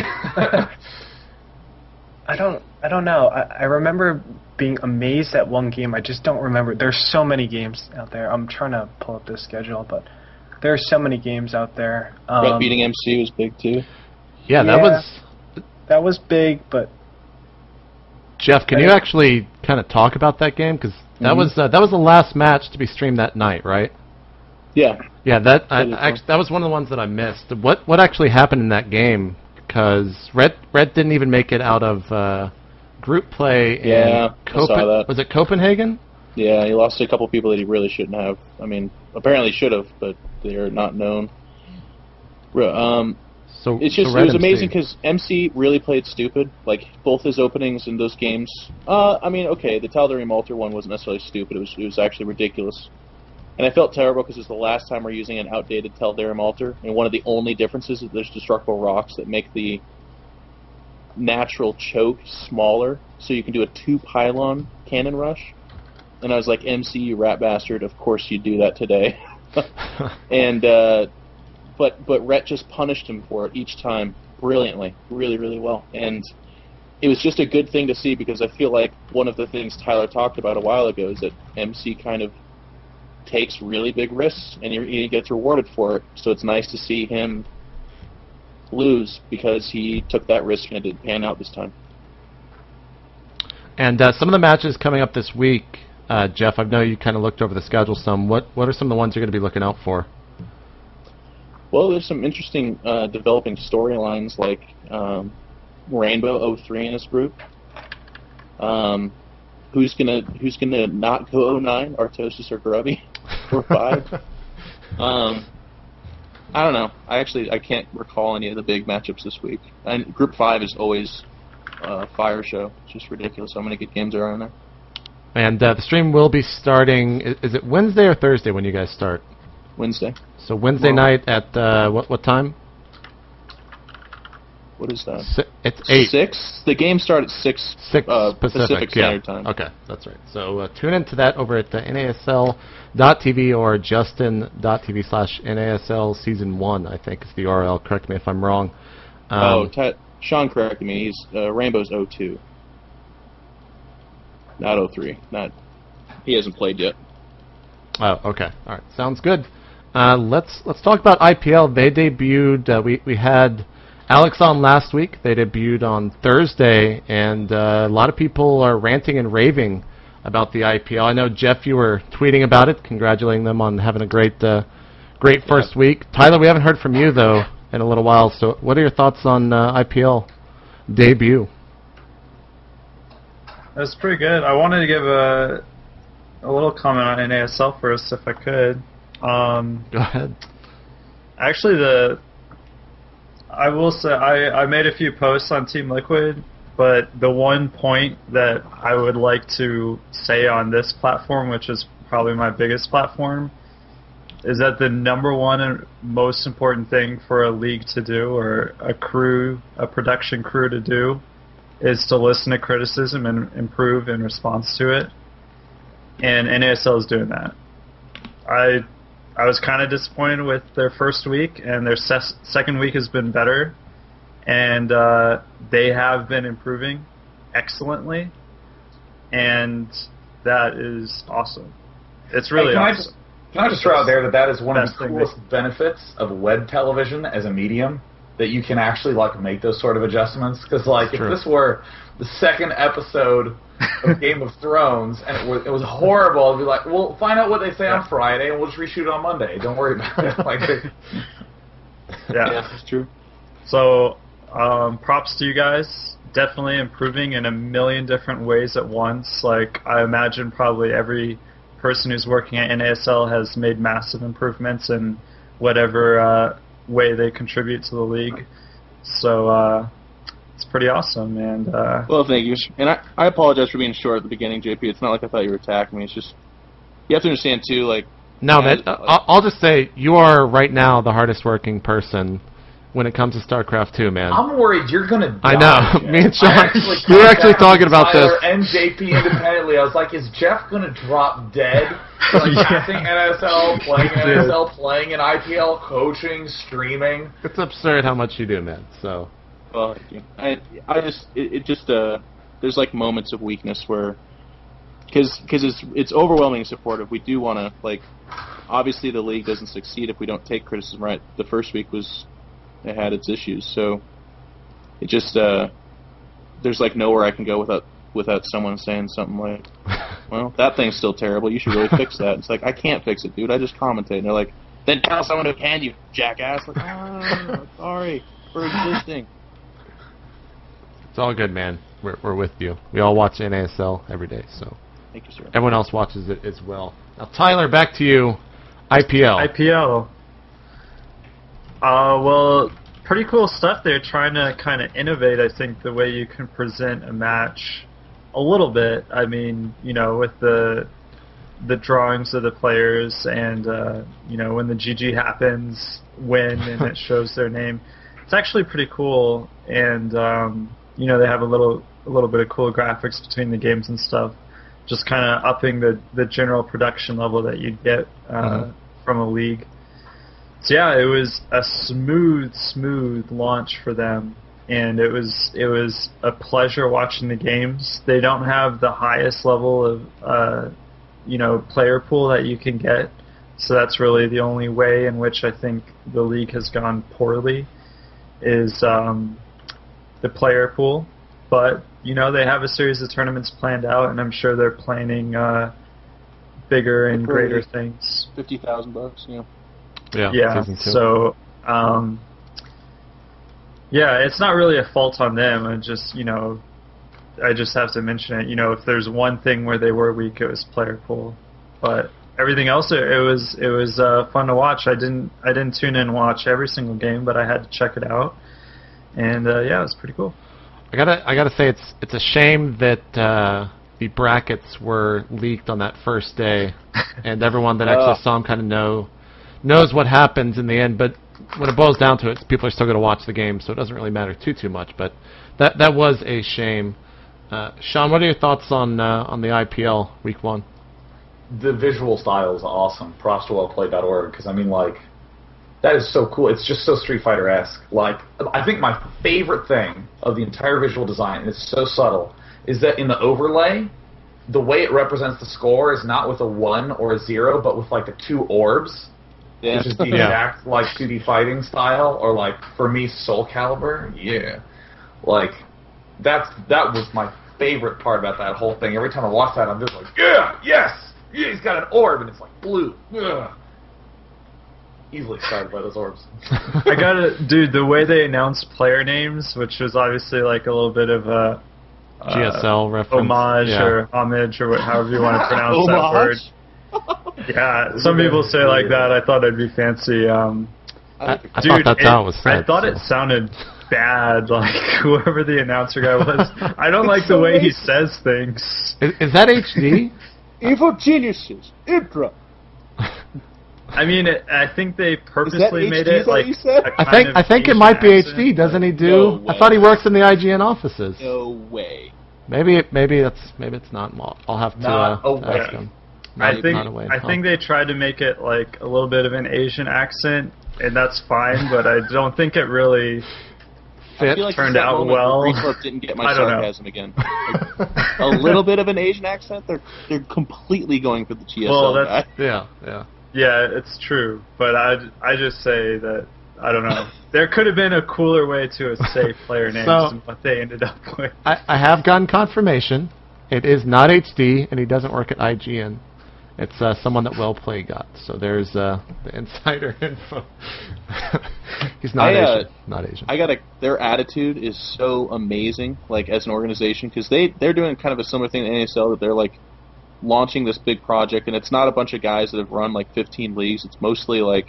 I don't know. I remember being amazed at one game. I just don't remember. There's so many games out there. I'm trying to pull up this schedule, but there's so many games out there. Brett beating MC was big too. Yeah, that was big, but Jeff, can you actually kind of talk about that game? Because that was the last match to be streamed that night, right? Yeah. Yeah, that was one of the ones that I missed. What actually happened in that game? Because Red didn't even make it out of group play. Yeah, I saw that. Was it Copenhagen? Yeah, he lost to a couple people that he really shouldn't have. I mean, apparently should have, but they are not known. It was amazing because MC really played stupid. Like, both his openings in those games. I mean, okay, the Tal'Darim Malter one wasn't necessarily stupid. It was actually ridiculous. And I felt terrible because it's the last time we're using an outdated Tal'Darim Altar, and one of the only differences is there's destructible rocks that make the natural choke smaller, so you can do a 2-pylon cannon rush. And I was like, MC, you rat bastard, of course you do that today. And but Rhett just punished him for it each time brilliantly, really, really well. And it was just a good thing to see, because I feel like one of the things Tyler talked about a while ago is that MC kind of takes really big risks, and he gets rewarded for it. So it's nice to see him lose because he took that risk and it didn't pan out this time. And some of the matches coming up this week, Jeff, I know you kind of looked over the schedule some. What are some of the ones you're going to be looking out for? Well, there's some interesting developing storylines, like Rainbow 03 in this group. Who's gonna not go 09? Artosis or Grubby? Or 5? I don't know. I can't recall any of the big matchups this week. And Group 5 is always a fire show. It's just ridiculous how many good games are on there. And the stream will be starting. Is it Wednesday or Thursday when you guys start? Wednesday. So Wednesday night at what time? What is that? It's 8. 6? The game starts at 6 Pacific Standard Time. Okay, that's right. So tune into that over at NASL.tv or Justin.tv/NASL Season 1, I think is the URL. Correct me if I'm wrong. Sean corrected me. He's Rainbow's 02. Not 03. He hasn't played yet. Oh, okay. All right. Sounds good. Let's talk about IPL. They debuted. We had Alex on last week. They debuted on Thursday, and a lot of people are ranting and raving about the IPL. I know, Jeff, you were tweeting about it, congratulating them on having a great first week. Tyler, we haven't heard from you, though, in a little while, so what are your thoughts on IPL debut? That's pretty good. I wanted to give a little comment on NASL first, if I could. Go ahead. Actually, I will say I made a few posts on Team Liquid, but the one point that I would like to say on this platform, which is probably my biggest platform, is that the number one and most important thing for a league to do, or a production crew to do, is to listen to criticism and improve in response to it. And NASL is doing that. I was kind of disappointed with their first week, and their second week has been better, and they have been improving excellently, and that is awesome. It's really awesome. Can I just throw out there that is one of the coolest benefits of web television as a medium, that you can actually make those sort of adjustments? Because if this were the second episode of Game of Thrones and it was horrible, I'd be like, well, find out what they say on Friday and we'll just reshoot it on Monday. Don't worry about it. Yeah, that's true. So props to you guys. Definitely improving in a million different ways at once. I imagine probably every person who's working at NASL has made massive improvements in whatever way they contribute to the league. So it's pretty awesome. And well, thank you. And I apologize for being short at the beginning, JP. It's not like I thought you were attacking me. It's just, you have to understand too, No, man. I'll just say you are right now the hardest working person when it comes to StarCraft 2, man. I'm worried you're gonna die. I know. Man. Me and Sean, we were actually talking about this. And JP independently, I was like, is Jeff gonna drop dead? Like, passing NSL, playing NSL, playing in IPL, coaching, streaming. It's absurd how much you do, man. So. Well, there's like moments of weakness where, because it's overwhelmingly supportive. We do want to, like, obviously the league doesn't succeed if we don't take criticism right. The first week it had its issues, so it just there's like nowhere I can go without someone saying something like, well, that thing's still terrible, you should really fix that. It's like, I can't fix it, dude, I just commentate. And they're like, then tell someone who can, you jackass. Like, oh, sorry for existing. It's all good, man. We're with you. We all watch NASL every day, so thank you, sir. Everyone else watches it as well. Now, Tyler, back to you. IPL. Well, pretty cool stuff. They're trying to kind of innovate, I think, the way you can present a match a little bit. I mean, you know, with the drawings of the players and, you know, when the GG happens, win, and it shows their name. It's actually pretty cool, and, you know, they have a little bit of cool graphics between the games and stuff, just kind of upping the general production level that you'd get from a league. So yeah, it was a smooth launch for them, and it was a pleasure watching the games. They don't have the highest level of you know, player pool that you can get, so that's really the only way in which I think the league has gone poorly is the player pool. But you know, they have a series of tournaments planned out, and I'm sure they're planning bigger and greater things. $50,000, yeah. Yeah. So, yeah, it's not really a fault on them. I just, you know, I just have to mention it. You know, if there's one thing where they were weak, it was player pool. But everything else, it was fun to watch. I didn't tune in and watch every single game, but I had to check it out, and yeah, it was pretty cool. I gotta say it's a shame that the brackets were leaked on that first day, and everyone that actually saw them kind of knows what happens in the end. But when it boils down to it, people are still going to watch the game, so it doesn't really matter too much. But that was a shame. Sean, what are your thoughts on the IPL Week 1? The visual style is awesome. Props to wellplayed.org, because I mean, like, that is so cool. It's just so Street Fighter-esque. Like, I think my favorite thing of the entire visual design, and it's so subtle, is that in the overlay, the way it represents the score is not with a 1 or a 0, but with like the 2 orbs. Yeah. Which is the exact like 2D fighting style, or like for me, Soul Calibur. Yeah, like that was my favorite part about that whole thing. Every time I watch that, I'm just like, yeah, yes, yeah, he's got an orb and it's like blue. Yeah. Easily excited by those orbs. I gotta, dude, the way they announced player names, which was obviously like a little bit of a GSL reference, homage or homage or however you want to pronounce that word. Yeah, some people say like that. I thought it'd be fancy. I thought that's how it was said. I thought it sounded bad, like whoever the announcer guy was. I don't like the way he says things. Is that HD? Evil geniuses, Ibra. I mean, I think they purposely made it like. I think it might be HD. Doesn't he do? I thought he works in the IGN offices. No way. Maybe it's not. I'll have to ask him. I think they tried to make it like a little bit of an Asian accent, and that's fine. But I don't think it really turned out well. Gretorp didn't get my sarcasm again. Like, a little bit of an Asian accent. They're completely going for the GSL guy. Yeah, it's true. But I just say that I don't know. There could have been a cooler way to say player names than what they ended up with. I have gotten confirmation. It is not HD, and he doesn't work at IGN. It's someone that Wellplay got. So there's the insider info. He's not Asian. Not Asian. Their attitude is so amazing, like as an organization, because they're doing kind of a similar thing to NASL, that they're like launching this big project, and it's not a bunch of guys that have run like 15 leagues. It's mostly like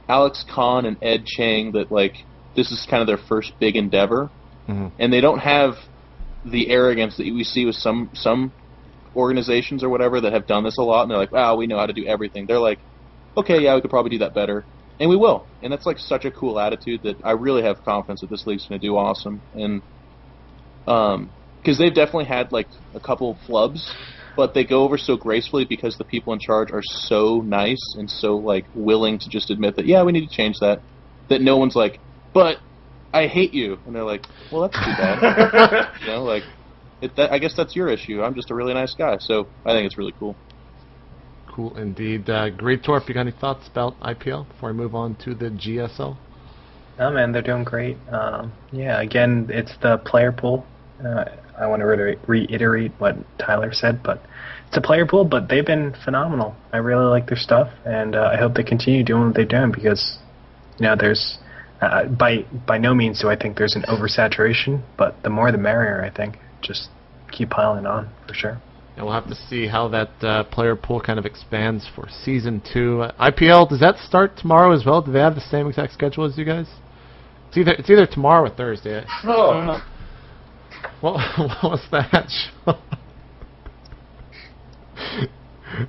Alex Kahn and Ed Chang, that like this is kind of their first big endeavor, and they don't have the arrogance that we see with some organizations or whatever that have done this a lot, and they're like, wow, we know how to do everything. They're like, okay, yeah, we could probably do that better. And we will. And that's like such a cool attitude that I really have confidence that this league's going to do awesome. And because they've definitely had like a couple flubs, but they go over so gracefully because the people in charge are so nice and so like willing to just admit that, yeah, we need to change that. That no one's like, but I hate you. And they're like, well, that's too bad. You know, like, I guess that's your issue. I'm just a really nice guy. So I think it's really cool. Cool indeed. Gretorp, you got any thoughts about IPL before I move on to the GSL? No, man, they're doing great. Yeah, again, it's the player pool. I want to reiterate what Tyler said, but it's a player pool, but they've been phenomenal. I really like their stuff, and I hope they continue doing what they're doing because, you know, there's by no means do I think there's an oversaturation, but the more the merrier, I think. Just keep piling on, for sure. And we'll have to see how that player pool kind of expands for Season 2. IPL, does that start tomorrow as well? Do they have the same exact schedule as you guys? It's either tomorrow or Thursday. Oh. What was that?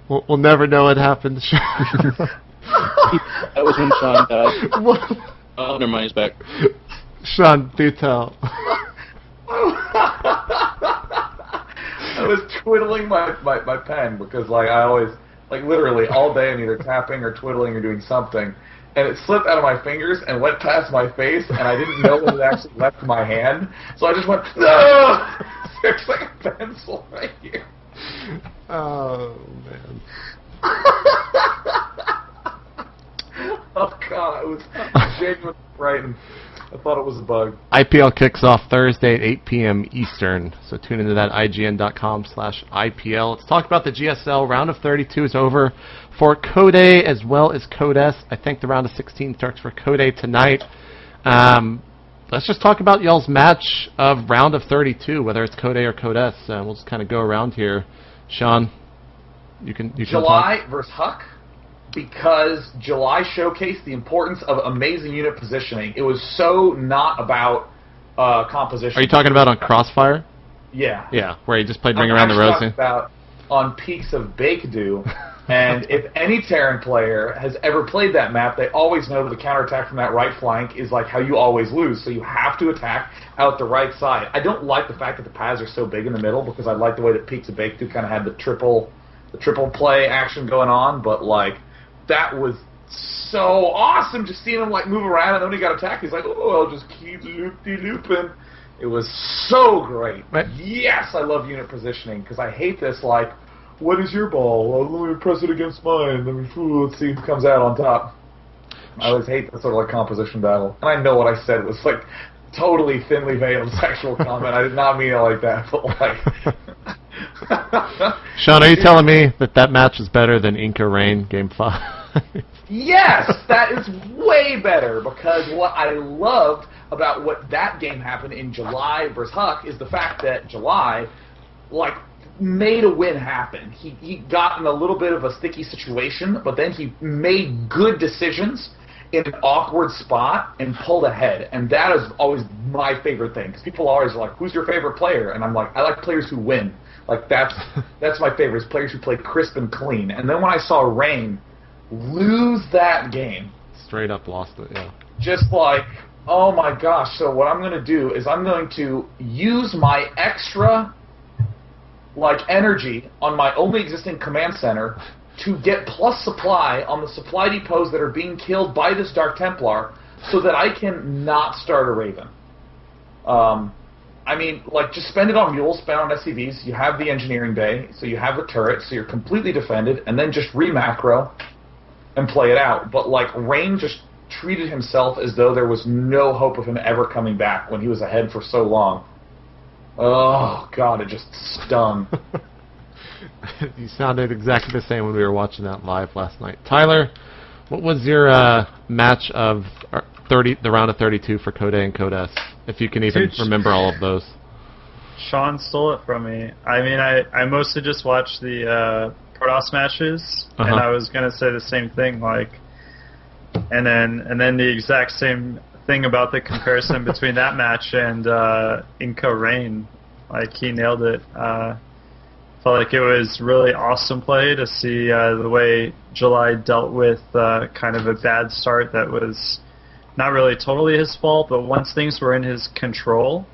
We'll never know what happened. That was when Sean died. Oh, never mind, he's back. Sean, do tell. I was twiddling my pen because like I always like literally all day I'm either tapping or twiddling or doing something, and it slipped out of my fingers and went past my face, and I didn't know when it actually left my hand, so I just went, no! There's like a pencil right here. Oh man. Oh god, I was genuinely frightened. I thought it was a bug. IPL kicks off Thursday at 8 p.m. Eastern, so tune into that, ign.com/IPL. Let's talk about the GSL. Round of 32 is over for Code A as well as Code S. I think the round of 16 starts for Code A tonight. Let's just talk about y'all's match of round of 32, whether it's Code A or Code S. We'll just kind of go around here. Sean, you can July talk. versus Huck. Because July showcased the importance of amazing unit positioning. It was so not about composition. Are you talking about on Crossfire? Yeah. Yeah, where he just played Ring Around the Rosie? I'm talking about on Peaks of Bakedu. And if any Terran player has ever played that map, they always know that the counterattack from that right flank is like how you always lose. So you have to attack out the right side. I don't like the fact that the paths are so big in the middle because I like the way that Peaks of Bakedu kind of had the triple play action going on, but like that was so awesome just seeing him like move around, and then when he got attacked, he's like, oh, I'll just keep looping. It was so great. Right. Yes, I love unit positioning because I hate this like, what is your ball? Well, let me press it against mine. Let's see who comes out on top. I always hate that sort of like composition battle. And I know what I said was like totally thinly veiled sexual comment. I did not mean it like that, but like. Sean, are you telling me that match is better than Inca Rain Game 5? Yes, that is way better because what I loved about what that game happened in July versus Huck is the fact that July, like, made a win happen. He got in a little bit of a sticky situation, but then he made good decisions in an awkward spot and pulled ahead. And that is always my favorite thing because people always are like, who's your favorite player? And I'm like, I like players who win. Like, that's my favorite, is players who play crisp and clean. And then when I saw Rain lose that game. Straight up lost it, yeah. Just like, oh my gosh, so what I'm going to do is I'm going to use my extra, like, energy on my only existing command center to get plus supply on the supply depots that are being killed by this Dark Templar so that I can not start a Raven. I mean, like, just spend it on mules, spend it on SCVs, you have the engineering bay, so you have the turret, so you're completely defended, and then just re-macro and play it out. But, like, Rain just treated himself as though there was no hope of him ever coming back when he was ahead for so long. Oh, God, it just stung. You sounded exactly the same when we were watching that live last night. Tyler, what was your match of the round of 32 for Code A and Code S, if you can even remember all of those? Sean stole it from me. I mean, I mostly just watched the Protoss matches, and I was gonna say the same thing, like, and then the exact same thing about the comparison between that match and Inca Rain. Like, he nailed it. felt like it was really awesome play to see the way July dealt with kind of a bad start that was not really totally his fault, but once things were in his control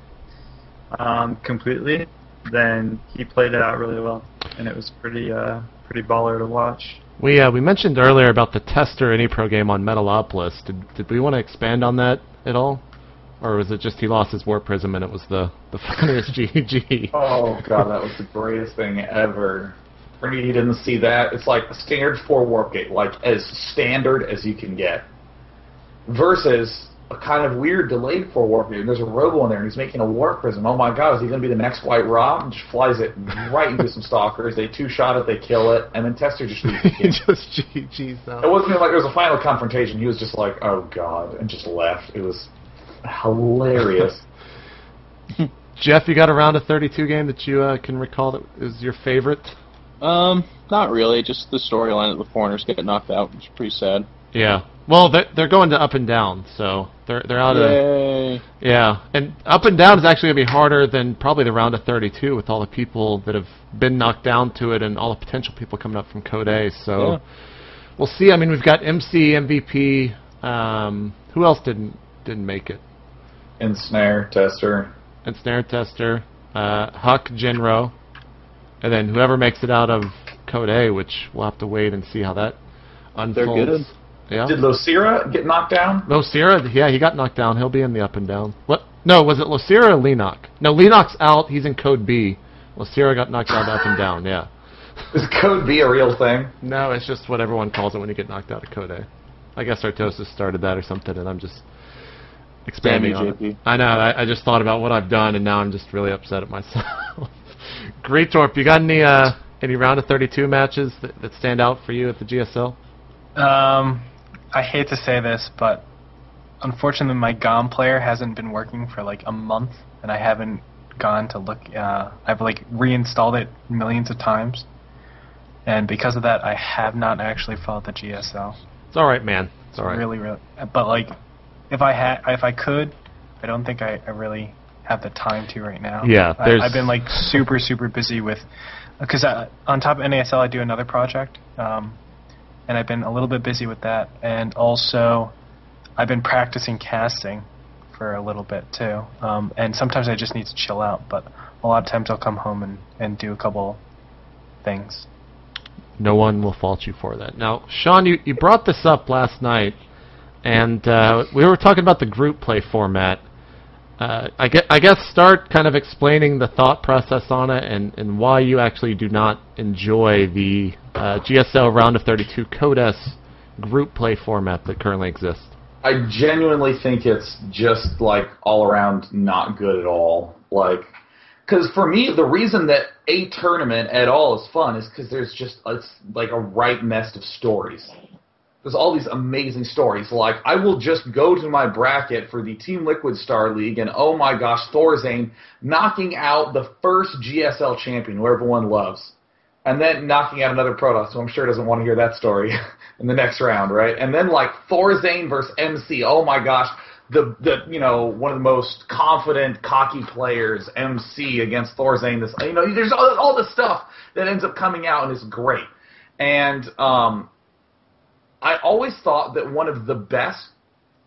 completely, then he played it out really well, and it was pretty baller to watch. We mentioned earlier about the tester any pro game on Metalopolis. Did we want to expand on that at all? Or was it just he lost his Warp Prism and it was the funniest GG? Oh god, that was the greatest thing ever. For any who didn't see that, it's like a standard 4 Warp Gate, like as standard as you can get. Versus a kind of weird delayed 4 Warp Gate. There's a Robo in there and he's making a Warp Prism. Oh my god, is he going to be the next White Rob? And just flies it right into some Stalkers. They 2-shot it, they kill it, and then Tester just leaves the game. Just GG's out. It wasn't even like there was a final confrontation. He was just like, oh god, and just left. It was hilarious. Jeff, you got a round of 32 game that you can recall that is your favorite? Not really. Just the storyline that the foreigners get knocked out, which is pretty sad. Yeah. Well, they're going to up and down, so they're out of. Yeah, and up and down is actually going to be harder than probably the round of 32 with all the people that have been knocked down to it and all the potential people coming up from Code A. So we'll see. I mean, we've got MC, MVP. Who else didn't make it? And Snare Tester. And Snare Tester, Huck, Jinro, and then whoever makes it out of Code A, which we'll have to wait and see how that unfolds. They're good. Yeah. Did Losira get knocked down? Losira, yeah, he got knocked down. He'll be in the up and down. What? No, was it Losira or Lenok? No, Lenok's out. He's in Code B. Losira got knocked out up and down, yeah. Is Code B a real thing? No, it's just what everyone calls it when you get knocked out of Code A. I guess Artosis started that or something, and I'm just expanding on it. I know, I just thought about what I've done, and now I'm just really upset at myself. Gretorp, you got any round of 32 matches that stand out for you at the GSL? I hate to say this, but unfortunately my GOM player hasn't been working for like a month, and I haven't gone to look. I've like reinstalled it millions of times, and because of that, I have not actually followed the GSL. It's all right, man. It's all right. Really, but like, if I could, I don't think I really have the time to right now. Yeah, I've been like super busy with, because on top of NASL I do another project. And I've been a little bit busy with that, and also I've been practicing casting for a little bit too. And sometimes I just need to chill out, but a lot of times I'll come home and do a couple things. No one will fault you for that. Now, Sean, you brought this up last night, and we were talking about the group play format. I guess start kind of explaining the thought process on it and why you actually do not enjoy the GSL round of 32 Code S group play format that currently exists. I genuinely think it's just like all around not good at all. Like, because for me, the reason that a tournament at all is fun is because it's like a right nest of stories. There's all these amazing stories. Like, I will just go to my bracket for the Team Liquid Star League, and oh my gosh, Thorzane knocking out the first GSL champion, who everyone loves, and then knocking out another Protoss, who I'm sure doesn't want to hear that story in the next round, right? And then like Thorzane versus MC. Oh my gosh, the one of the most confident, cocky players, MC against Thorzane. This there's all this stuff that ends up coming out and is great, and I always thought that one of the best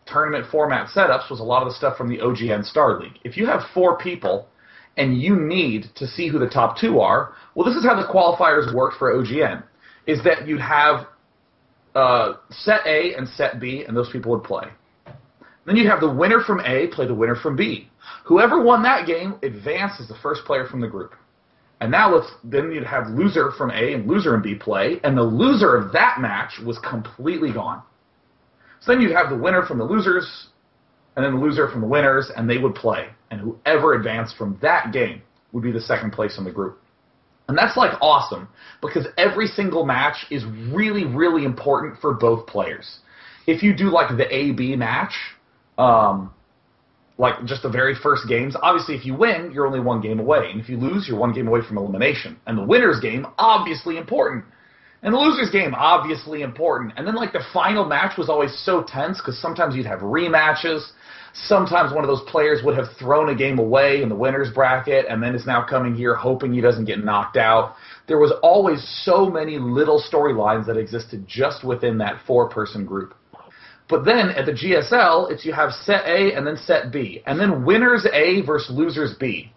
tournament format setups was a lot of the stuff from the OGN Star League. If you have 4 people and you need to see who the top 2 are, well, this is how the qualifiers worked for OGN, is that you'd have set A and set B, and those people would play. Then you'd have the winner from A play the winner from B. Whoever won that game advanced as the first player from the group. And now then you'd have loser from A and loser in B play, and the loser of that match was completely gone. So then you'd have the winner from the losers, and then the loser from the winners, and they would play. And whoever advanced from that game would be the second place in the group. And that's like awesome, because every single match is really, really important for both players. If you do like the A-B match, like just the very first games, obviously if you win, you're only 1 game away. And if you lose, you're 1 game away from elimination. And the winner's game, obviously important. And the loser's game, obviously important. And then, like, the final match was always so tense because sometimes you'd have rematches. Sometimes one of those players would have thrown a game away in the winner's bracket and then is now coming here hoping he doesn't get knocked out. There was always so many little storylines that existed just within that 4-person group. But then at the GSL, it's you have set A and then set B. And then winners A versus losers B.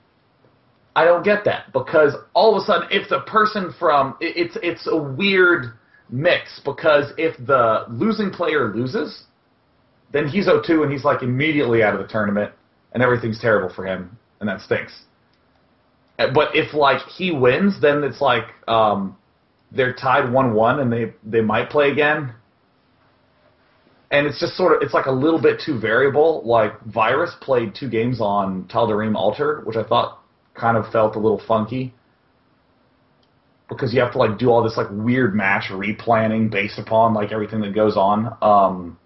I don't get that because all of a sudden if the person from it's a weird mix because if the losing player loses, then he's 0-2 and he's like immediately out of the tournament and everything's terrible for him and that stinks. But if like he wins, then it's like they're tied 1-1 and they might play again. And it's just sort of it's like a little bit too variable. Like Virus played 2 games on Tal'Darim Altar, which I thought kind of felt a little funky because you have to like do all this like weird match replanning based upon like everything that goes on.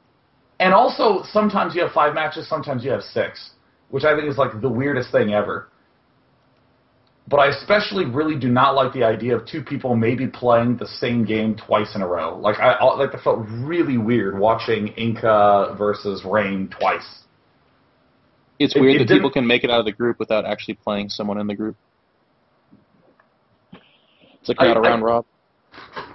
And also sometimes you have 5 matches, sometimes you have 6, which I think is like the weirdest thing ever. But I especially really do not like the idea of 2 people maybe playing the same game twice in a row. Like that felt really weird watching Inca versus Rain twice. It's weird that people can make it out of the group without actually playing someone in the group. It's like not a round robin.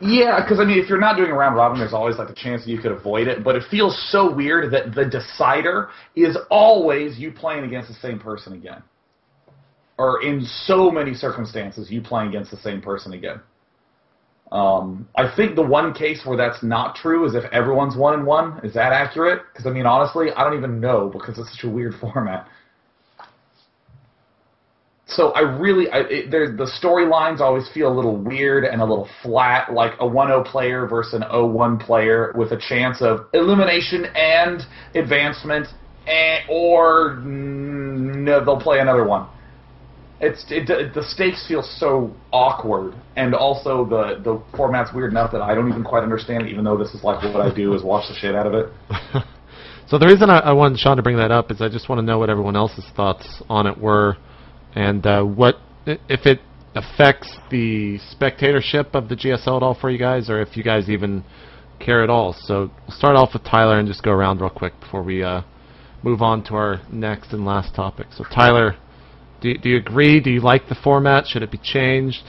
Yeah, because I mean, if you're not doing a round robin, there's always like a chance that you could avoid it. But it feels so weird that the decider is always you playing against the same person again, or in so many circumstances you playing against the same person again. I think the one case where that's not true is if everyone's 1-1. Is that accurate? Because, I mean, honestly, I don't even know because it's such a weird format. So the storylines always feel a little weird and a little flat, like a 1-0 player versus an 0-1 player with a chance of elimination and advancement, or no, they'll play another one. The stakes feel so awkward, and also the format's weird enough that I don't even quite understand it, even though this is like what I do is watch the shit out of it. So the reason I wanted Sean to bring that up is I just want to know what everyone else's thoughts on it were, and what if it affects the spectatorship of the GSL at all for you guys, or if you guys even care at all. So we'll start off with Tyler and just go around real quick before we move on to our next and last topic. So Tyler, do you agree? Do you like the format? Should it be changed?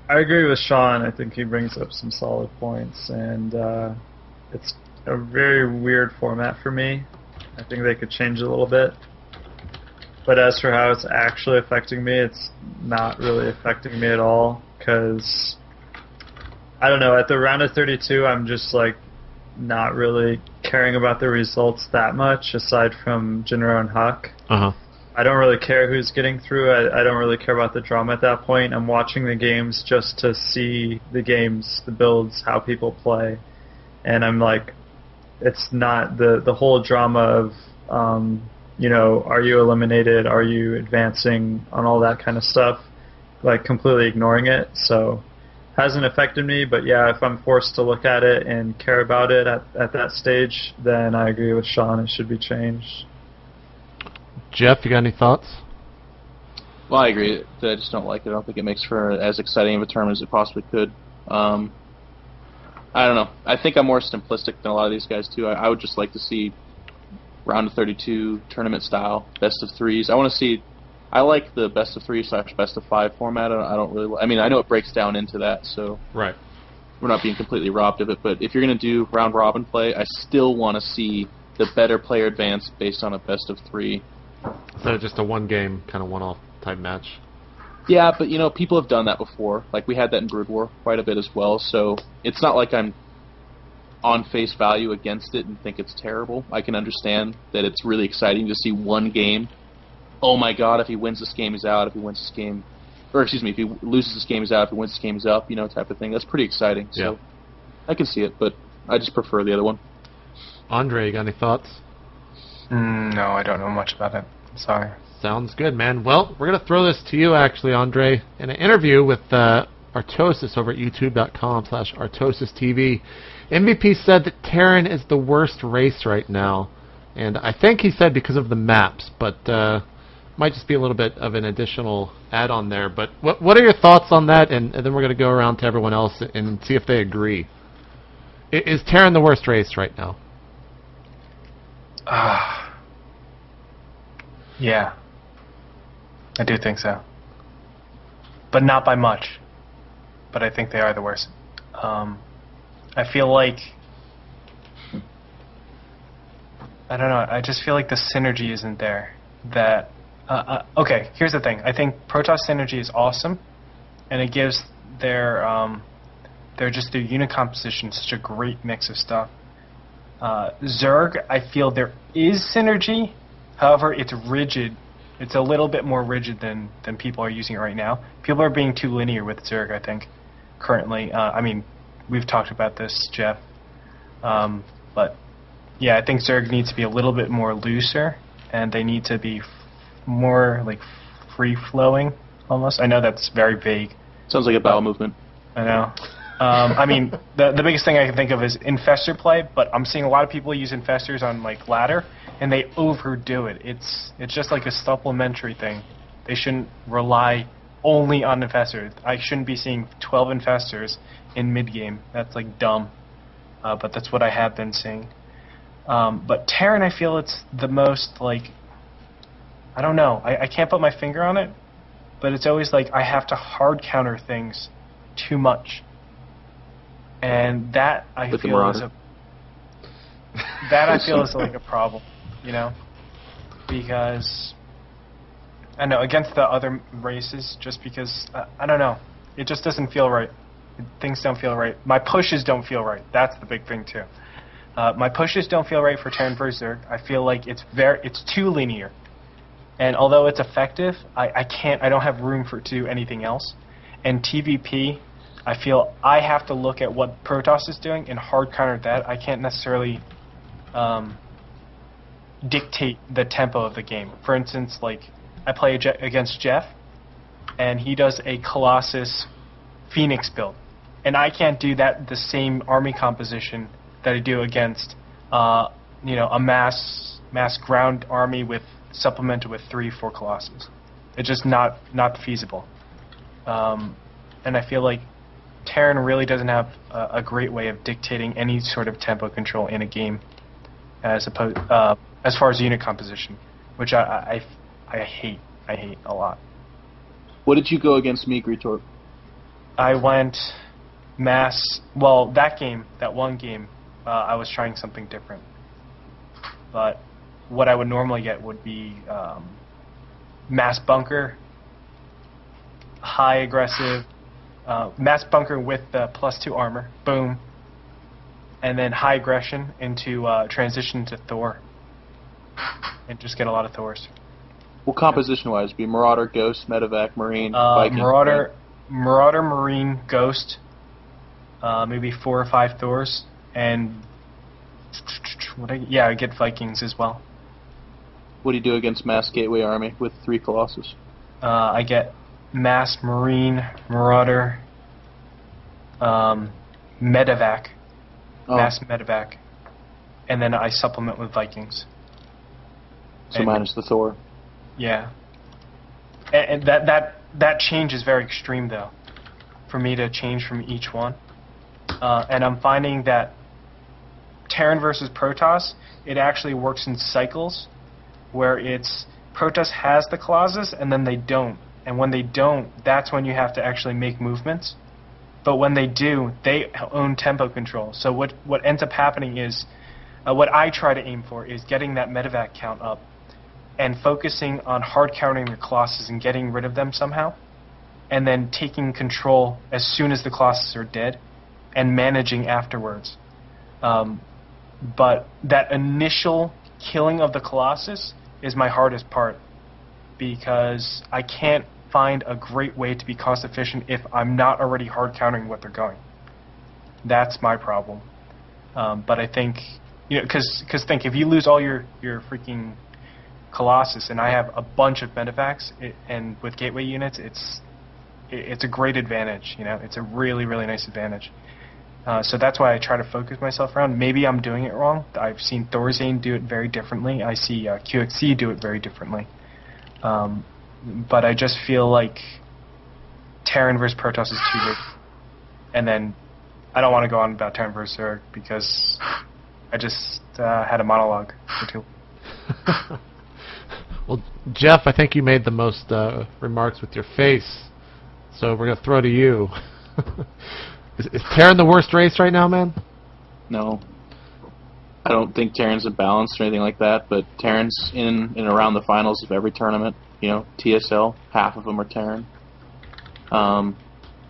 I agree with Sean. I think he brings up some solid points, and it's a very weird format for me. I think they could change it a little bit. But as for how it's actually affecting me, it's not really affecting me at all, because, I don't know, at the round of 32, I'm just, like, not really caring about the results that much, aside from Jinro and Huck. Uh-huh. I don't really care who's getting through. I don't really care about the drama at that point. I'm watching the games just to see the games, the builds, how people play. And I'm like, it's not the whole drama of, are you eliminated, are you advancing, on all that kind of stuff, like completely ignoring it. So hasn't affected me, but yeah, if I'm forced to look at it and care about it at that stage, then I agree with Sean, it should be changed. Jeff, you got any thoughts? Well, I agree that I just don't like it. I don't think it makes for as exciting of a tournament as it possibly could. I don't know. I think I'm more simplistic than a lot of these guys, too. I would just like to see round of 32 tournament style, best of threes. I like the best of three / best of 5 format. I don't really. I mean, I know it breaks down into that, so right. We're not being completely robbed of it. But if you're going to do round robin play, I still want to see the better player advance based on a best of 3. So just a one-game kind of one-off type match. Yeah, but people have done that before. Like we had that in Brood War quite a bit as well. So it's not like I'm on face value against it and think it's terrible. I can understand that it's really exciting to see one game. Oh my God! If he wins this game, he's out. If he wins this game, if he loses this game, he's out. If he wins this game, he's up. Type of thing. That's pretty exciting. So I can see it, but I just prefer the other one. Andre, you got any thoughts? No, I don't know much about it. Sorry. Sounds good, man. Well, we're going to throw this to you, actually, Andre. In an interview with Artosis over at youtube.com/ArtosisTV, MVP said that Terran is the worst race right now. And I think he said because of the maps, but might just be a little bit of an additional add-on there. But what are your thoughts on that? And then we're going to go around to everyone else and see if they agree. Is Terran the worst race right now? Yeah. I do think so. But not by much. But I think they are the worst. I feel like... I don't know. I just feel like the synergy isn't there. That... okay, here's the thing. I think Protoss synergy is awesome. And it gives their unit composition such a great mix of stuff. Zerg, I feel there is synergy. However, it's rigid. It's a little bit more rigid than people are using it right now. People are being too linear with Zerg, I think, currently. I mean, we've talked about this, Jeff. But, yeah, I think Zerg needs to be a little bit more looser, and they need to be more, like, free-flowing, almost. I know that's very vague. Sounds like a bowel movement. I know. I mean, the biggest thing I can think of is infestor play, but I'm seeing a lot of people use infestors on like ladder, and they overdo it. It's just like a supplementary thing. They shouldn't rely only on infestors. I shouldn't be seeing 12 infestors in mid game. That's like dumb. But that's what I have been seeing. But Terran, I feel it's the most like, I don't know. I can't put my finger on it, but it's always like I have to hard counter things too much. And that I feel is like a problem, you know, because I know against the other races, just because I don't know, it just doesn't feel right. Things don't feel right. My pushes don't feel right. That's the big thing too. My pushes don't feel right for Terran vs. Zerg. I feel like it's too linear, and although it's effective, I don't have room to do anything else. And TVP, I feel I have to look at what Protoss is doing and hard counter that. I can't necessarily dictate the tempo of the game. For instance, like I play against Jeff, and he does a Colossus Phoenix build, and I can't do the same army composition that I do against a mass ground army with supplemented with 3-4 Colossus. It's just not feasible. And I feel like Terran really doesn't have a great way of dictating any sort of tempo control in a game, as far as unit composition, which I hate. I hate a lot. What did you go against me, Gretorp? I went mass. Well, that one game, I was trying something different. But what I would normally get would be mass bunker, high aggressive. Mass bunker with the +2 armor, boom, and then high aggression into transition to Thor, and just get a lot of Thors. Well, composition-wise, be Marauder, Ghost, Medevac, Marine, Viking. Marauder, Marine, Ghost, maybe 4 or 5 Thors, and I get Vikings as well. What do you do against Mass Gateway Army with 3 Colossus? I get Mass Marine, Marauder, Medevac, Mass Medevac, and then I supplement with Vikings. So minus the Thor. Yeah. And that change is very extreme, though, for me to change from each one. And I'm finding that Terran versus Protoss, it actually works in cycles, where it's Protoss has the Colossus, and then they don't. And when they don't, that's when you have to actually make movements. But when they do, they own tempo control. So what ends up happening is, what I try to aim for is getting that medevac count up and focusing on hard countering the Colossus and getting rid of them somehow, and then taking control as soon as the Colossus are dead and managing afterwards. But that initial killing of the Colossus is my hardest part, because I can't find a great way to be cost efficient if I'm not already hard countering what they're going. That's my problem. But I think, because think, if you lose all your freaking Colossus, and I have a bunch of medevacs, and with gateway units, it's a great advantage. It's a really, really nice advantage. So that's why I try to focus myself around. Maybe I'm doing it wrong. I've seen Thorazane do it very differently. I see QXC do it very differently. But I just feel like Terran versus Protoss is too big. And then I don't want to go on about Terran versus Zerg because I just had a monologue or two. Well, Jeff, I think you made the most remarks with your face, so we're going to throw to you. Is Terran the worst race right now, man? No. I don't think Terran's imbalanced or anything like that, but Terran's in and around the finals of every tournament. You know, TSL, half of them are Terran.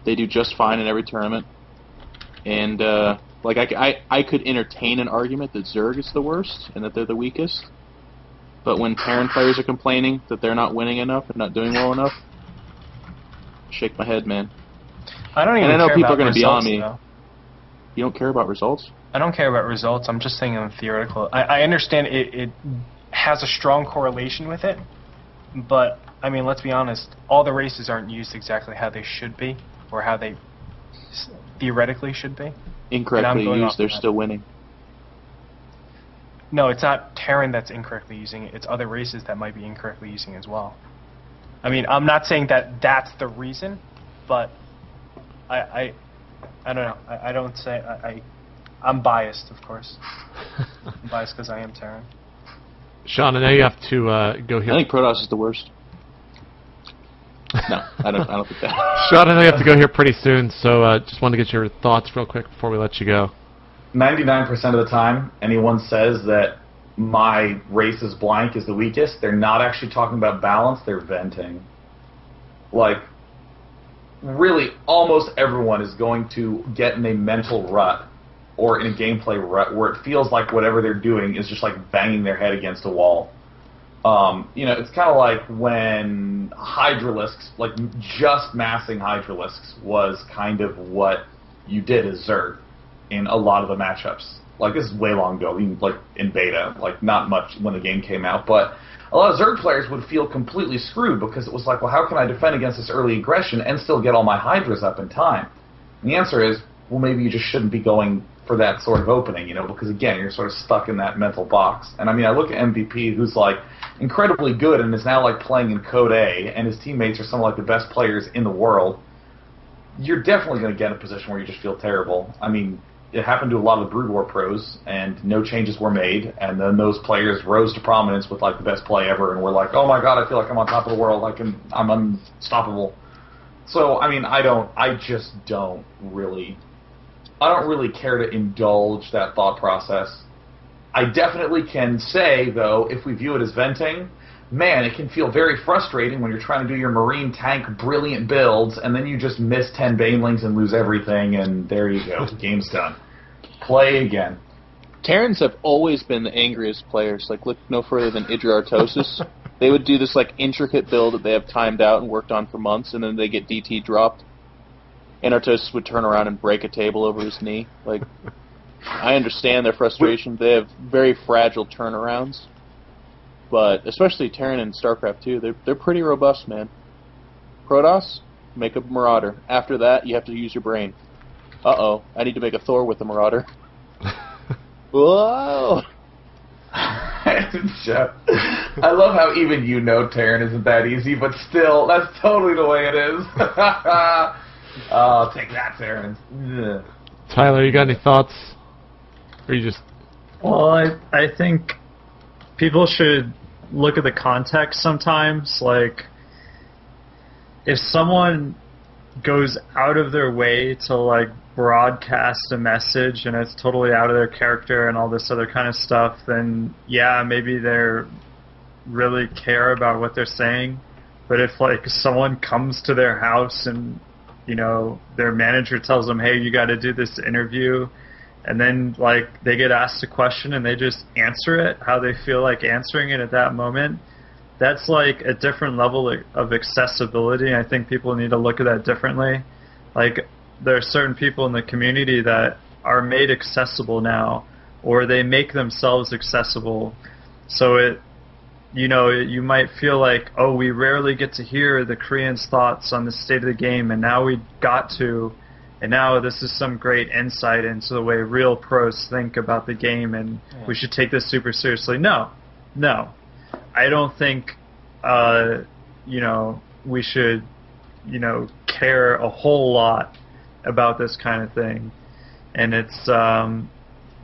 They do just fine in every tournament. And, like, I could entertain an argument that Zerg is the worst and that they're the weakest. But when Terran players are complaining that they're not winning enough and not doing well enough, shake my head, man. I don't even and I know care people about are going to be on me. Though. You don't care about results? I don't care about results. I'm just saying in theoretical. I understand it has a strong correlation with it, but, I mean, let's be honest. All the races aren't used exactly how they should be or how they theoretically should be. Incorrectly used, they're still winning. No, it's not Terran that's incorrectly using it. It's other races that might be incorrectly using it as well. I mean, I'm not saying that that's the reason, but I don't know. I don't say I'm biased, of course. I'm biased because I am Terran. Sean, I know you have to go here. I think Protoss is the worst. No, I don't think that. Sean, I know you have to go here pretty soon, so just wanted to get your thoughts real quick before we let you go. 99% of the time, anyone says that my race is blank is the weakest, they're not actually talking about balance, they're venting. Like, really, almost everyone is going to get in a mental rut or in a gameplay rut where it feels like whatever they're doing is just like banging their head against a wall. You know, it's kind of like when Hydralisks, like just massing Hydralisks was kind of what you did as Zerg in a lot of the matchups. Like, this is way long ago, even like in beta, like not much when the game came out, but a lot of Zerg players would feel completely screwed because it was like, well, how can I defend against this early aggression and still get all my Hydras up in time? And the answer is, well, maybe you just shouldn't be going for that sort of opening, you know, because again, you're sort of stuck in that mental box. And I mean, I look at MVP, who's like incredibly good and is now like playing in Code A, and his teammates are some of like the best players in the world. You're definitely going to get in a position where you just feel terrible. I mean, it happened to a lot of the Brood War pros, and no changes were made, and then those players rose to prominence with like the best play ever, and we're like, oh my god, I feel like I'm on top of the world, I'm unstoppable. So I mean, I don't really care to indulge that thought process. I definitely can say, though, if we view it as venting, man, it can feel very frustrating when you're trying to do your Marine tank brilliant builds, and then you just miss 10 Banelings and lose everything, and there you go, the game's done. Play again. Terrans have always been the angriest players. Like, look no further than Idra Artosis. They would do this, like, intricate build that they have timed out and worked on for months, and then they get DT dropped. And Artosis would turn around and break a table over his knee. Like, I understand their frustration. They have very fragile turnarounds. But especially Terran and StarCraft 2, they're pretty robust, man. Protoss, make a Marauder. After that, you have to use your brain. Uh-oh, I need to make a Thor with the Marauder. Whoa! Jeff, I love how even you know Terran isn't that easy, but still, that's totally the way it is. Oh, take that, Terran. Ugh. Tyler, you got any thoughts? Or you just... Well, I think people should look at the context sometimes. Like, if someone goes out of their way to, like, broadcast a message and it's totally out of their character and all this other kind of stuff, then, yeah, maybe they really care about what they're saying. But if, like, someone comes to their house and, you know, their manager tells them, hey, you got to do this interview, and then, like, they get asked a question and they just answer it how they feel like answering it at that moment, that's, like, a different level of accessibility. I think people need to look at that differently. Like, there are certain people in the community that are made accessible now, or they make themselves accessible. So it, you know, you might feel like, oh, we rarely get to hear the Koreans' thoughts on the state of the game, and now we got to, and now this is some great insight into the way real pros think about the game, and we should take this super seriously. No. I don't think you know, we should, you know, care a whole lot about this kind of thing. And it's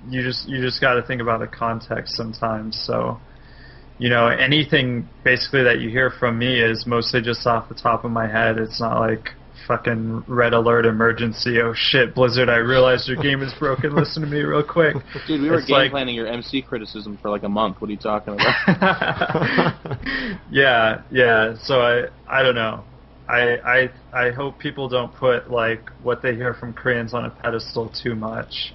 you just got to think about the context sometimes. So, you know, anything basically that you hear from me is mostly just off the top of my head. It's not like fucking red alert emergency. Oh shit, Blizzard! I realized your game is broken. Listen to me real quick. Dude, we were game planning your MC criticism for like a month. What are you talking about? yeah. So I don't know. I hope people don't put like what they hear from Koreans on a pedestal too much.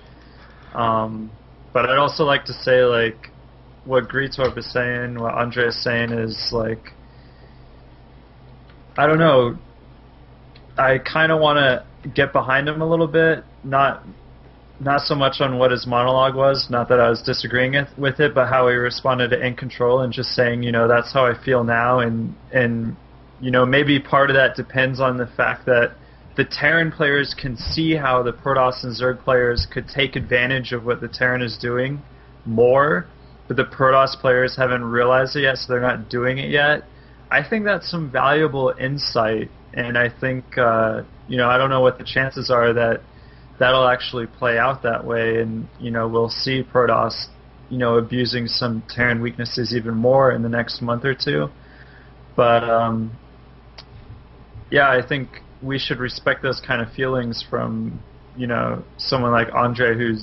But I'd also like to say, like, what Gretorp is saying, what Andre is saying is, like, I don't know, I kind of want to get behind him a little bit, not so much on what his monologue was, not that I was disagreeing with it, but how he responded to iNcotroL and just saying, you know, that's how I feel now, and you know, maybe part of that depends on the fact that the Terran players can see how the Protoss and Zerg players could take advantage of what the Terran is doing more, but the Protoss players haven't realized it yet, so they're not doing it yet. I think that's some valuable insight, and I think, you know, I don't know what the chances are that that'll actually play out that way, and, you know, we'll see Protoss, you know, abusing some Terran weaknesses even more in the next month or two. But, yeah, I think we should respect those kind of feelings from, you know, someone like Andre who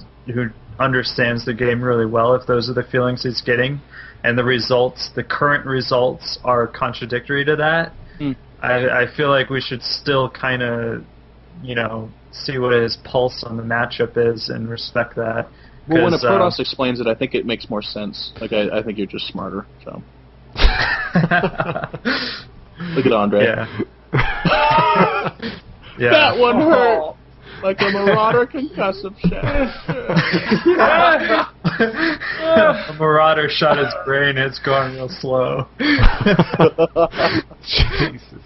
understands the game really well, if those are the feelings he's getting, and the current results are contradictory to that. I feel like we should still kind of, you know, see what his pulse on the matchup is and respect that. Well, when a Protoss explains it, I think it makes more sense. Like, I think you're just smarter, so. Look at Andre. Yeah. Yeah. That one hurt! Like a marauder concussive shot. A marauder shot his brain, it's going real slow. Jesus.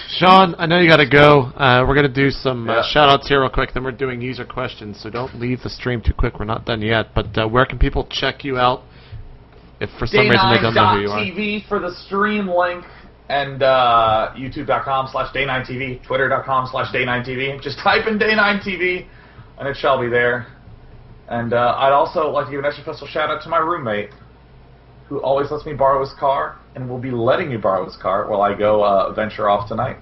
Sean, I know you gotta go. We're gonna do some shout-outs here real quick, then we're doing user questions, so don't leave the stream too quick, we're not done yet. But where can people check you out if for some reason they don't know who you are? Day9.tv for the stream link, and youtube.com/Day9TV, twitter.com/Day9TV. Just type in Day9TV, and it shall be there. And I'd also like to give an extra special shout-out to my roommate, who always lets me borrow his car, and will be letting me borrow his car while I go venture off tonight.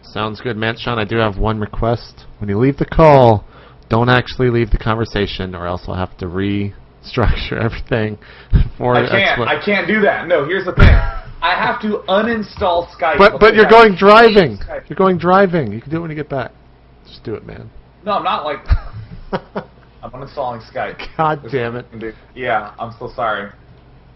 Sounds good, man. Sean, I do have one request. When you leave the call, don't actually leave the conversation, or else I'll have to restructure everything. I can't do that. No, here's the thing. I have to uninstall Skype. But you're going driving. You're going driving. You can do it when you get back. Just do it, man. No, I'm not like... I'm uninstalling Skype. God damn it. Yeah, I'm so sorry.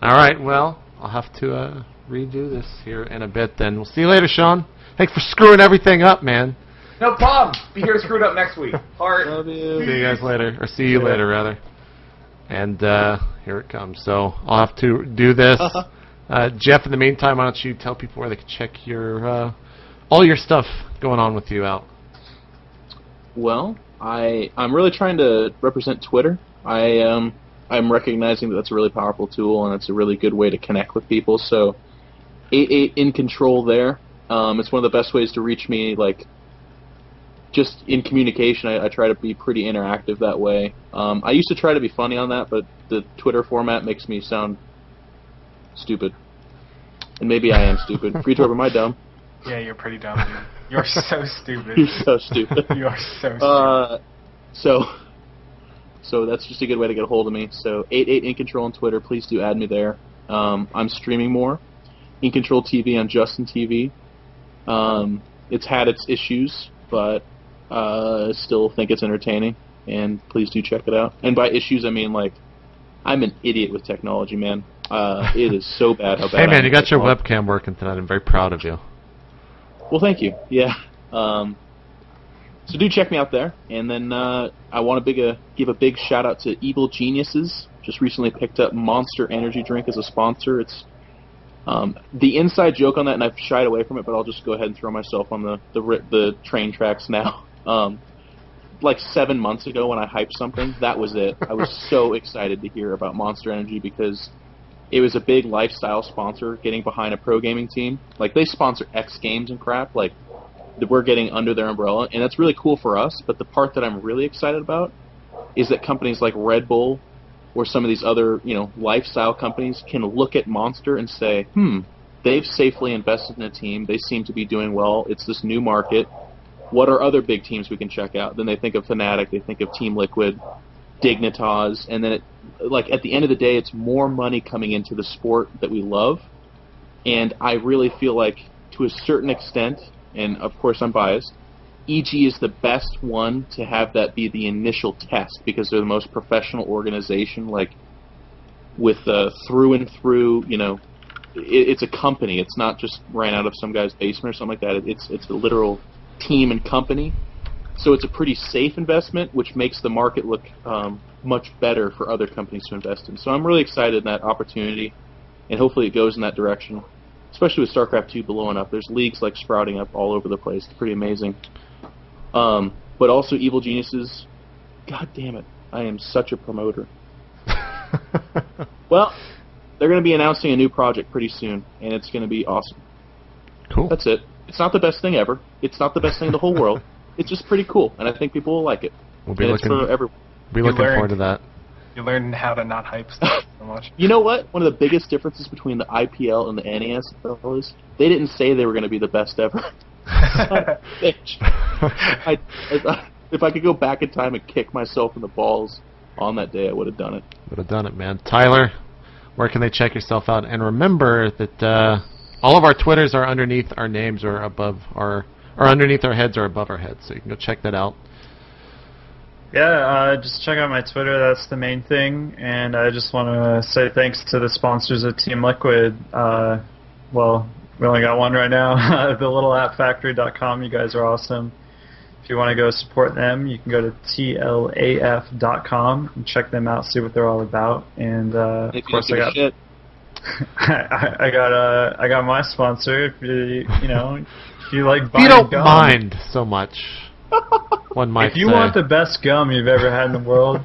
All right, well, I'll have to redo this here in a bit then. We'll see you later, Sean. Thanks for screwing everything up, man. No problem. Be here to screw it up next week. Heart. Love you. See you guys later. Or see you later, rather. And here it comes. So I'll have to do this. Jeff, in the meantime, why don't you tell people where they can check your all your stuff going on with you out? Well, I'm really trying to represent Twitter. I'm recognizing that that's a really powerful tool, and it's a really good way to connect with people. So, 88 iNcotroL there. It's one of the best ways to reach me. Like, just in communication, I try to be pretty interactive that way. I used to try to be funny on that, but the Twitter format makes me sound stupid. And maybe I am stupid. Gretorp, am I dumb? Yeah, you're pretty dumb, dude. You're so stupid. You're so stupid. You are so stupid. So that's just a good way to get a hold of me. So 88 iNcotroL on Twitter. Please do add me there. I'm streaming more. iNcotroL TV on Justin TV. It's had its issues, but still think it's entertaining. And please do check it out. And by issues, I mean, like, I'm an idiot with technology, man. It is so bad how bad Hey, man, you got your webcam working tonight. I'm very proud of you. Well, thank you. Yeah. So do check me out there. And then I want to give a big shout out to Evil Geniuses. Just recently picked up Monster Energy Drink as a sponsor. It's the inside joke on that, and I've shied away from it, but I'll just go ahead and throw myself on the train tracks now. Like 7 months ago when I hyped something, that was it. I was so excited to hear about Monster Energy because it was a big lifestyle sponsor getting behind a pro gaming team. Like, they sponsor X Games and crap. Like, we're getting under their umbrella, and that's really cool for us. But the part that I'm really excited about is that companies like Red Bull or some of these other, lifestyle companies can look at Monster and say, they've safely invested in a team. They seem to be doing well. It's this new market. What are other big teams we can check out? Then they think of Fnatic. They think of Team Liquid, Dignitas, and then at the end of the day, it's more money coming into the sport that we love. And I really feel like, to a certain extent, and of course I'm biased, EG is the best one to have that be the initial test, because they're the most professional organization, like, with through and through, it's a company. It's not just ran out of some guy's basement or something like that. It's a literal team and company. So it's a pretty safe investment, which makes the market look much better for other companies to invest in. So I'm really excited in that opportunity, and hopefully it goes in that direction, especially with StarCraft 2 blowing up. There's leagues like sprouting up all over the place. It's pretty amazing. But also Evil Geniuses, god damn it, I am such a promoter. Well, they're going to be announcing a new project pretty soon, and it's going to be awesome. Cool. That's it. It's not the best thing ever. It's not the best thing in the whole world. It's just pretty cool, and I think people will like it. We'll be looking forward to that. You learn how to not hype stuff so much. You know what? One of the biggest differences between the IPL and the NAS is they didn't say they were going to be the best ever. Bitch. If I could go back in time and kick myself in the balls on that day, I would have done it. Would have done it, man. Tyler, where can they check yourself out? And remember that all of our Twitters are underneath our names or above our, or underneath our heads or above our heads, so you can go check that out. Yeah, just check out my Twitter. That's the main thing. And I just want to say thanks to the sponsors of Team Liquid. Well, we only got one right now. The little app factory.com. You guys are awesome. If you want to go support them, you can go to tlaf.com and check them out, see what they're all about. And of course, I got I got my sponsor. If you like buying you don't gum, mind so much. One might if you say. want the best gum you've ever had in the world,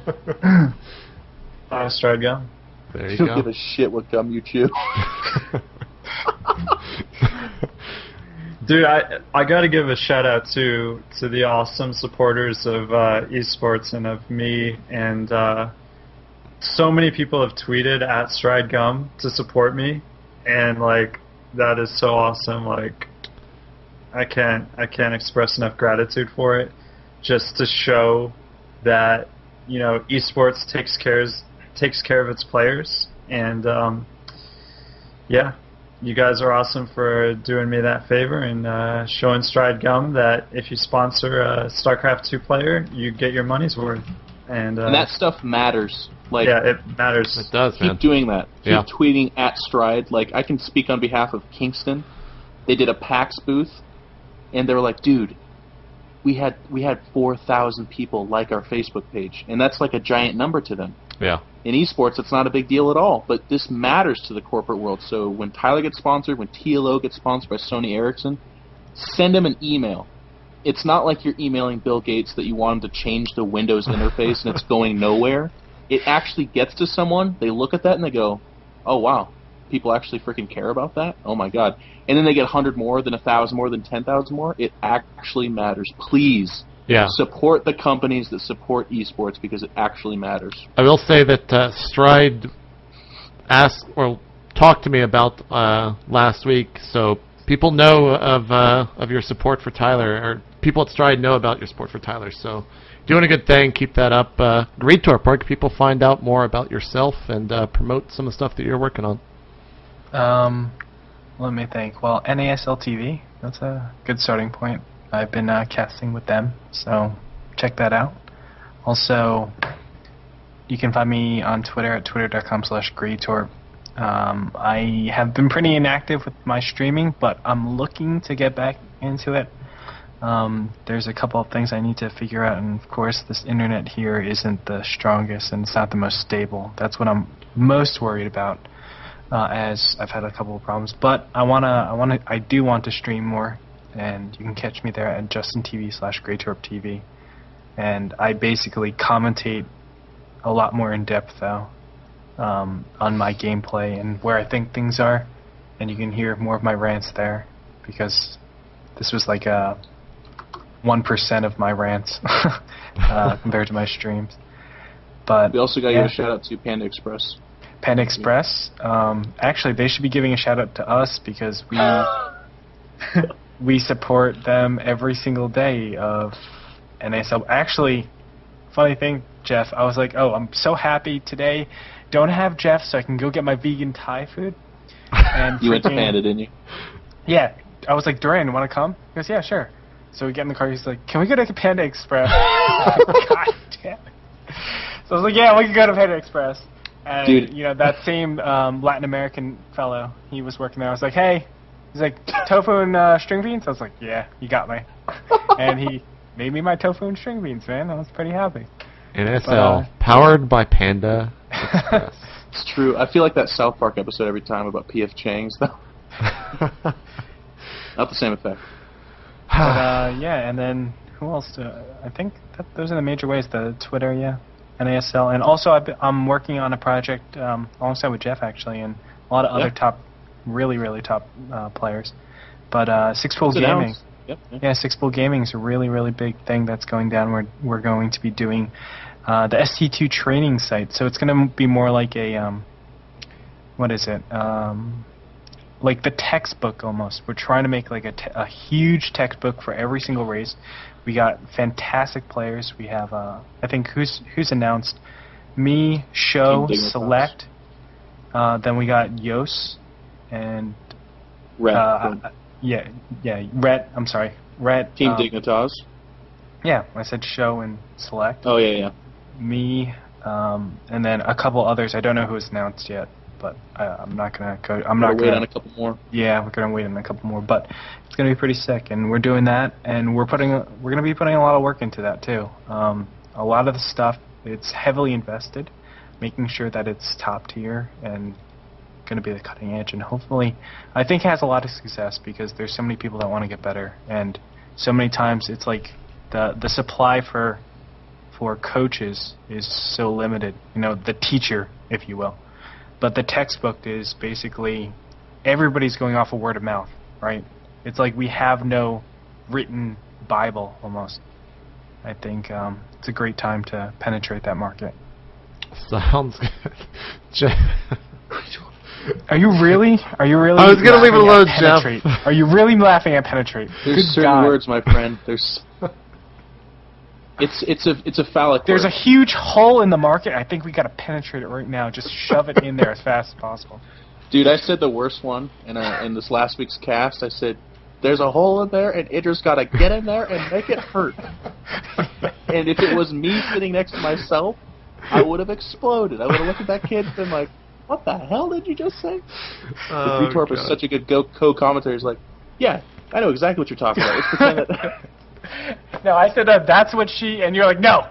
buy Stride gum. There you don't go. give a shit what gum you chew. Dude, I got to give a shout out to the awesome supporters of esports and of me, and so many people have tweeted at Stride Gum to support me, and like that is so awesome. Like I can't express enough gratitude for it. Just to show that esports takes care of its players, and yeah. You guys are awesome for doing me that favor and showing Stride Gum that if you sponsor a StarCraft 2 player, you get your money's worth. And that stuff matters. Like, yeah, it matters. It does, keep man. doing that. Yeah. Keep tweeting at Stride. Like, I can speak on behalf of Kingston. They did a PAX booth, and they were like, dude, we had 4,000 people like our Facebook page, and that's like a giant number to them. Yeah. In esports, it's not a big deal at all, but this matters to the corporate world. So when Tyler gets sponsored, when TLO gets sponsored by Sony Ericsson, send him an email. It's not like you're emailing Bill Gates that you want him to change the Windows interface and it's going nowhere. It actually gets to someone, they look at that and they go, oh wow, people actually freaking care about that? Oh my god. And then they get 100 more, then 1,000 more, then 10,000 more. It actually matters. Please. Yeah. Support the companies that support esports because it actually matters. I will say that Stride talked to me about last week, so people know of your support for Tyler, or people at Stride know about your support for Tyler. So doing a good thing, keep that up. Gretorp, where can people find out more about yourself and promote some of the stuff that you're working on? Let me think. Well, NASL TV, that's a good starting point. I've been casting with them, so check that out. Also, you can find me on Twitter at twitter.com/Gretorp. I have been pretty inactive with my streaming, but I'm looking to get back into it. There's a couple of things I need to figure out, and of course this internet here isn't the strongest and it's not the most stable. That's what I'm most worried about, as I've had a couple of problems. But I do want to stream more. And you can catch me there at JustinTV/GretorpTV. And I basically commentate a lot more in depth, though. on my gameplay and where I think things are, and you can hear more of my rants there, because this was like 1% of my rants compared to my streams. But we also got to give a shout out to Panda Express. Panda Express, actually they should be giving a shout out to us, because we support them every single day of NASL. Actually, funny thing, Jeff, I was like, oh, I'm so happy today. Don't have Jeff, so I can go get my vegan Thai food. And you went to Panda, didn't you? Yeah. I was like, Duran, want to come? He goes, yeah, sure. So we get in the car. He's like, can we go to Panda Express? God damn it. So I was like, yeah, we can go to Panda Express. And, dude, you know, that same Latin American fellow, he was working there. I was like, hey. He's like, tofu and string beans? I was like, yeah, you got me. And he made me my tofu and string beans, man. I was pretty happy. NSL, powered by Panda Express. It's true. I feel like that South Park episode every time about P.F. Chang's, though. Not the same effect. But, yeah, and then who else? I think those are the major ways. The Twitter, yeah, NASL. And also I'm working on a project alongside with Jeff, actually, and a lot of other top, really top players. But Six Pool Gaming. Yep. Yeah, Six Pool Gaming is a really big thing that's going down. We're going to be doing the ST2 training site. So it's going to be more like a, what is it? Like the textbook almost. We're trying to make like a huge textbook for every single race. We got fantastic players. We have, I think, who's announced? Me, Show, Select. Then we got Yos and Rhett. Rhett. I'm sorry, Rhett. Team Dignitas. Yeah, I said Show and Select. Oh yeah. Me, and then a couple others. I don't know who's announced yet, but I'm not gonna go. I'm not gonna wait on a couple more. Yeah, we're gonna wait on a couple more, but it's gonna be pretty sick, and we're doing that, and we're gonna be putting a lot of work into that too. A lot of the stuff, it's heavily invested, making sure that it's top tier and going to be the cutting edge, and hopefully I think it has a lot of success, because there's so many people that want to get better, and so many times it's like the supply for coaches is so limited, you know, the teacher, if you will, but the textbook is basically everybody's going off of word of mouth, right? It's like we have no written Bible almost. I think it's a great time to penetrate that market. Sounds good. Are you really? I was gonna leave it alone, Jeff. Are you really laughing at penetrate? There's certain words, my friend. There's. It's a phallic. There's word. a huge hole in the market. I think we gotta penetrate it right now. Just shove it in there as fast as possible. Dude, I said the worst one in this last week's cast. I said, "There's a hole in there, and Idris gotta get in there and make it hurt." And if it was me sitting next to myself, I would have exploded. I would have looked at that kid and been like, "What the hell did you just say?" Gretorp is such a good co-commentator. He's like, "Yeah, I know exactly what you're talking about. Let's pretend that." No, I said that's what she, and you're like, no.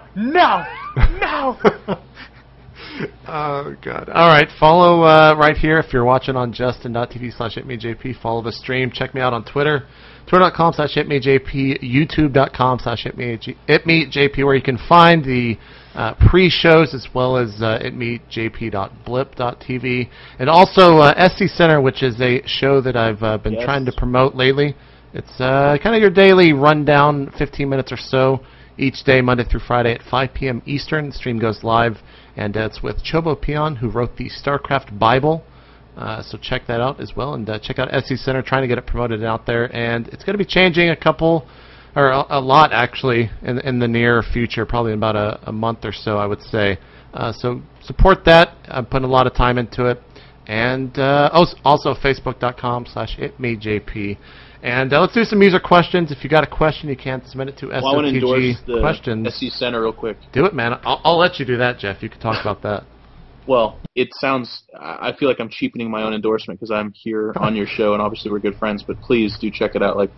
Oh God! All right, follow right here if you're watching on justin.tv/itmejp. Follow the stream. Check me out on Twitter, twitter.com/itmejp, youtube.com/itmejp, where you can find the pre-shows as well as itmejp.blip.tv, and also SC Center, which is a show that I've been trying to promote lately. It's kind of your daily rundown, 15 minutes or so each day, Monday through Friday at 5 p.m. Eastern. The stream goes live, and it's with Chobo Peon, who wrote the StarCraft Bible. So check that out as well, and check out SC Center, trying to get it promoted out there. And it's going to be changing a lot actually in the near future, probably in about a month or so, I would say. So support that. I'm putting a lot of time into it. And also facebook.com/itmejp. And let's do some user questions. If you got a question, you can submit it to SOTG I want to endorse the questions. SC Center real quick. Do it, man. I'll let you do that, Jeff. You can talk about that. Well, it sounds. I feel like I'm cheapening my own endorsement because I'm here on your show, and obviously we're good friends. But please do check it out. Like,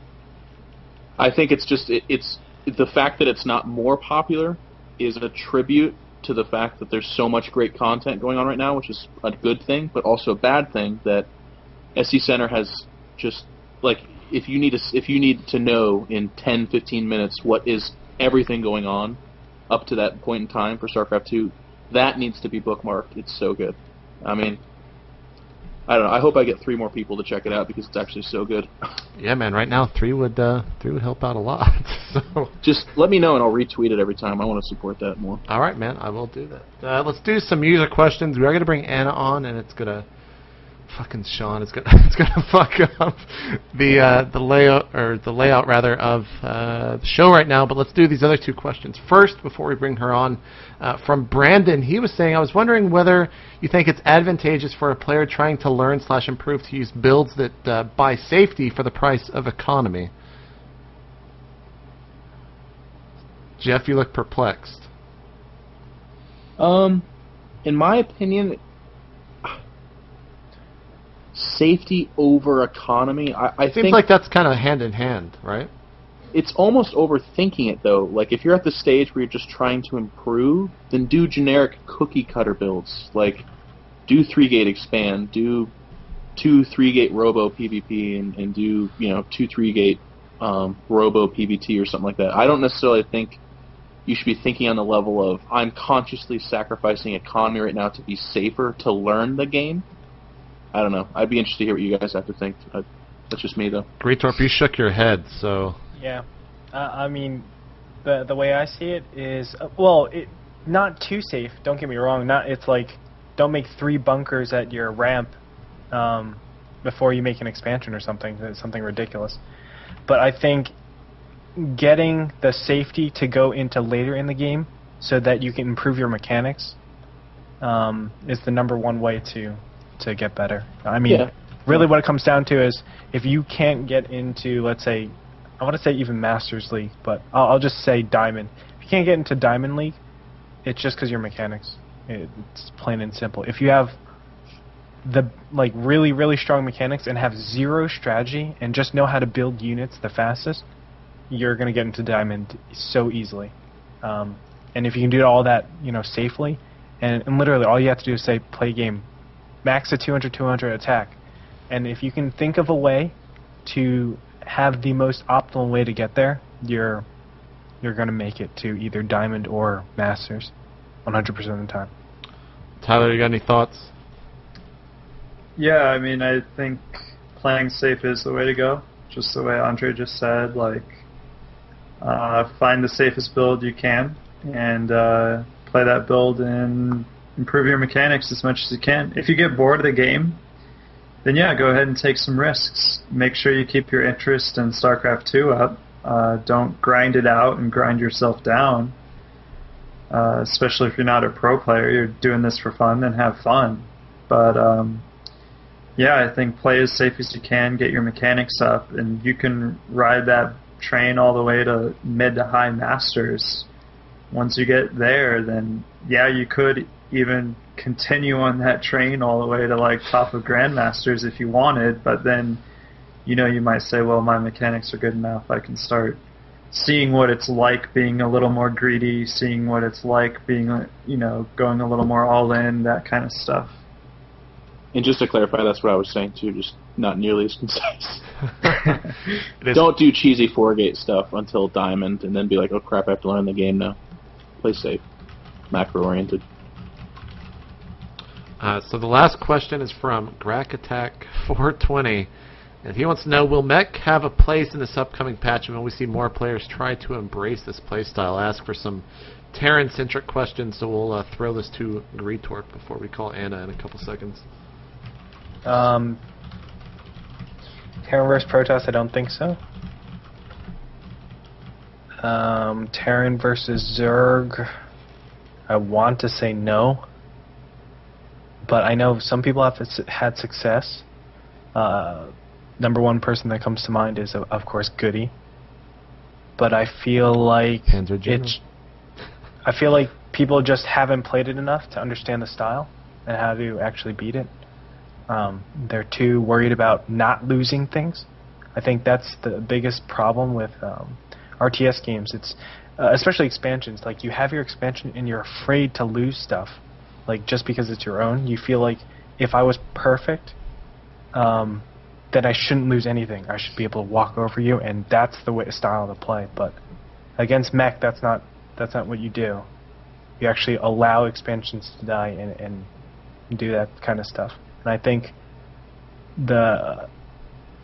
I think it's just it's the fact that it's not more popular is a tribute to the fact that there's so much great content going on right now, which is a good thing, but also a bad thing that SC Center has just like. If you need to know in 10, 15 minutes what is everything going on up to that point in time for StarCraft 2, that needs to be bookmarked. It's so good. I mean, I don't know. I hope I get 3 more people to check it out because it's actually so good. Yeah, man. Right now, 3 would help out a lot. So just let me know and I'll retweet it every time. I want to support that more. All right, man. I will do that. Let's do some user questions. We are going to bring Anna on, and it's gonna fucking Sean. It's gonna fuck up the layout rather of the show right now. But let's do these other 2 questions first before we bring her on. From Brandon, he was saying, I was wondering whether you think it's advantageous for a player trying to learn / improve to use builds that buy safety for the price of economy. Jeff, you look perplexed. In my opinion, safety over economy. I Seems think like that's kind of hand in hand, right? It's almost overthinking it, though. Like, if you're at the stage where you're just trying to improve, then do generic cookie-cutter builds. Like, do 3-gate expand, do 2 3-gate robo PvP, and do, 2 3-gate robo PvT or something like that. I don't necessarily think you should be thinking on the level of, I'm consciously sacrificing economy right now to be safer to learn the game. I don't know. I'd be interested to hear what you guys have to think. That's just me, though. Gretorp, you shook your head, so... Yeah, I mean, the way I see it is, not too safe. Don't get me wrong. It's like, don't make 3 bunkers at your ramp before you make an expansion or something. That's something ridiculous. But I think getting the safety to go into later in the game so that you can improve your mechanics is the #1 way to get better. I mean, really, what it comes down to is if you can't get into, let's say, I want to say even Masters League, but I'll just say Diamond. If you can't get into Diamond League, it's just because your mechanics. It's plain and simple. If you have the really, really strong mechanics and have 0 strategy and just know how to build units the fastest, you're going to get into Diamond so easily. And if you can do all that, safely, and literally all you have to do is say, play game, max a 200 attack. And if you can think of a way to have the most optimal way to get there, you're going to make it to either Diamond or Masters 100% of the time. Tyler, you got any thoughts? Yeah, I mean, I think playing safe is the way to go. Just the way Andre just said, find the safest build you can and play that build and improve your mechanics as much as you can. If you get bored of the game, then yeah, go ahead and take some risks. Make sure you keep your interest in StarCraft 2 up. Don't grind it out and grind yourself down. Especially if you're not a pro player, you're doing this for fun, then have fun. But yeah, I think play as safe as you can, get your mechanics up, and you can ride that train all the way to mid to high Masters. Once you get there, then yeah, you could even continue on that train all the way to top of Grandmasters if you wanted, but then you might say, well, my mechanics are good enough, I can start seeing what it's like being a little more greedy, seeing what it's like being going a little more all in, that kind of stuff. And just to clarify, that's what I was saying too, just not nearly as concise. Don't do cheesy 4-gate stuff until Diamond and then be like, oh crap, I have to learn the game now. Play safe, macro oriented. So the last question is from Grack Attack 420, and he wants to know, will mech have a place in this upcoming patch, and will we see more players try to embrace this playstyle? I ask for some Terran-centric questions, so we'll throw this to Gretorp before we call Anna in a couple seconds. Terran vs. Protoss, I don't think so. Terran vs. Zerg, I want to say no. But I know some people have had success. #1 person that comes to mind is, of course, Goody. But I feel like people just haven't played it enough to understand the style and how to actually beat it. They're too worried about not losing things. I think that's the biggest problem with RTS games. It's especially expansions. Like, you have your expansion and you're afraid to lose stuff. Just because it's your own, you feel like if I was perfect, then I shouldn't lose anything. I should be able to walk over you, and that's the style to play. But against mech, that's not what you do. You actually allow expansions to die and and do that kind of stuff. And I think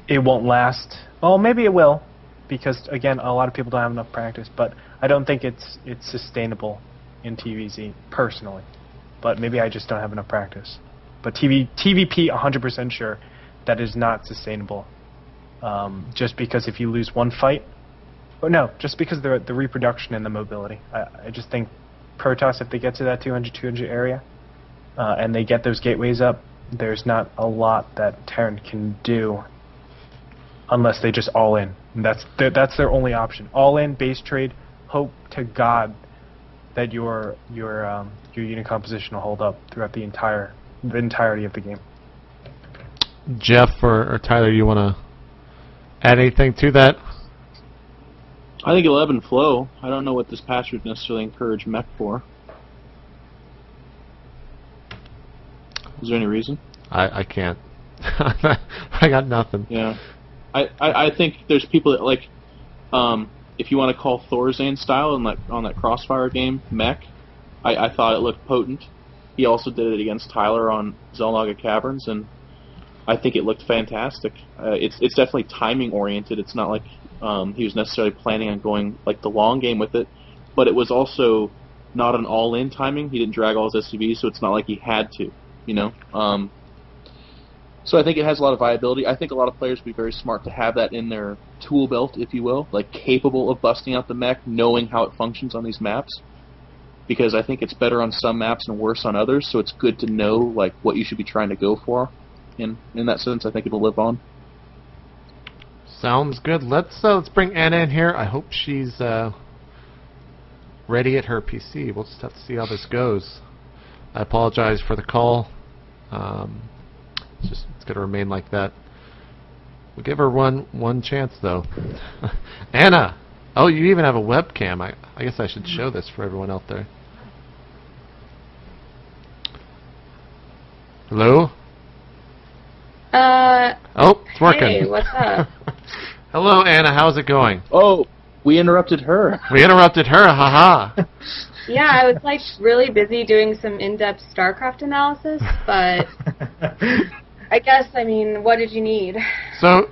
it won't last. Well, maybe it will, because again, a lot of people don't have enough practice. But I don't think it's sustainable in TVZ personally. But maybe I just don't have enough practice. But TVP, 100% sure that is not sustainable. Just because if you lose one fight, or no, just because the reproduction and the mobility. I just think Protoss, if they get to that 200 area, and they get those gateways up, there's not a lot that Terran can do unless they just all in. And that's their only option. All in, base trade, hope to God that your unit composition will hold up throughout the entirety of the game. Jeff or Tyler, you want to add anything to that? I think 11 flow. I don't know what this patch would necessarily encourage mech for. Is there any reason? I can't. I got nothing. Yeah. I think there's people that like, if you want to call Thorzane style on that Crossfire game mech, I thought it looked potent. He also did it against Tyler on Xel'Naga Caverns, and I think it looked fantastic. It's definitely timing oriented. It's not like he was necessarily planning on going like the long game with it, but it was also not an all-in timing. He didn't drag all his SCVs, so it's not like he had to, you know. So I think it has a lot of viability. I think a lot of players would be very smart to have that in their tool belt, if you will, like capable of busting out the mech, knowing how it functions on these maps. Because I think it's better on some maps and worse on others, so it's good to know like what you should be trying to go for. In that sense, I think it'll live on. Sounds good. Let's bring Anna in here. I hope she's ready at her PC. We'll just have to see how this goes. I apologize for the call. It's going to remain like that. We'll give her one chance though. Anna. Oh, you even have a webcam. I guess I should show this for everyone out there. Hello? Oh, it's working. Hey, what's up? Hello, Anna. How's it going? Oh, we interrupted her. We interrupted her. Haha. Yeah, I was like really busy doing some in-depth StarCraft analysis, but I guess, I mean, what did you need? So,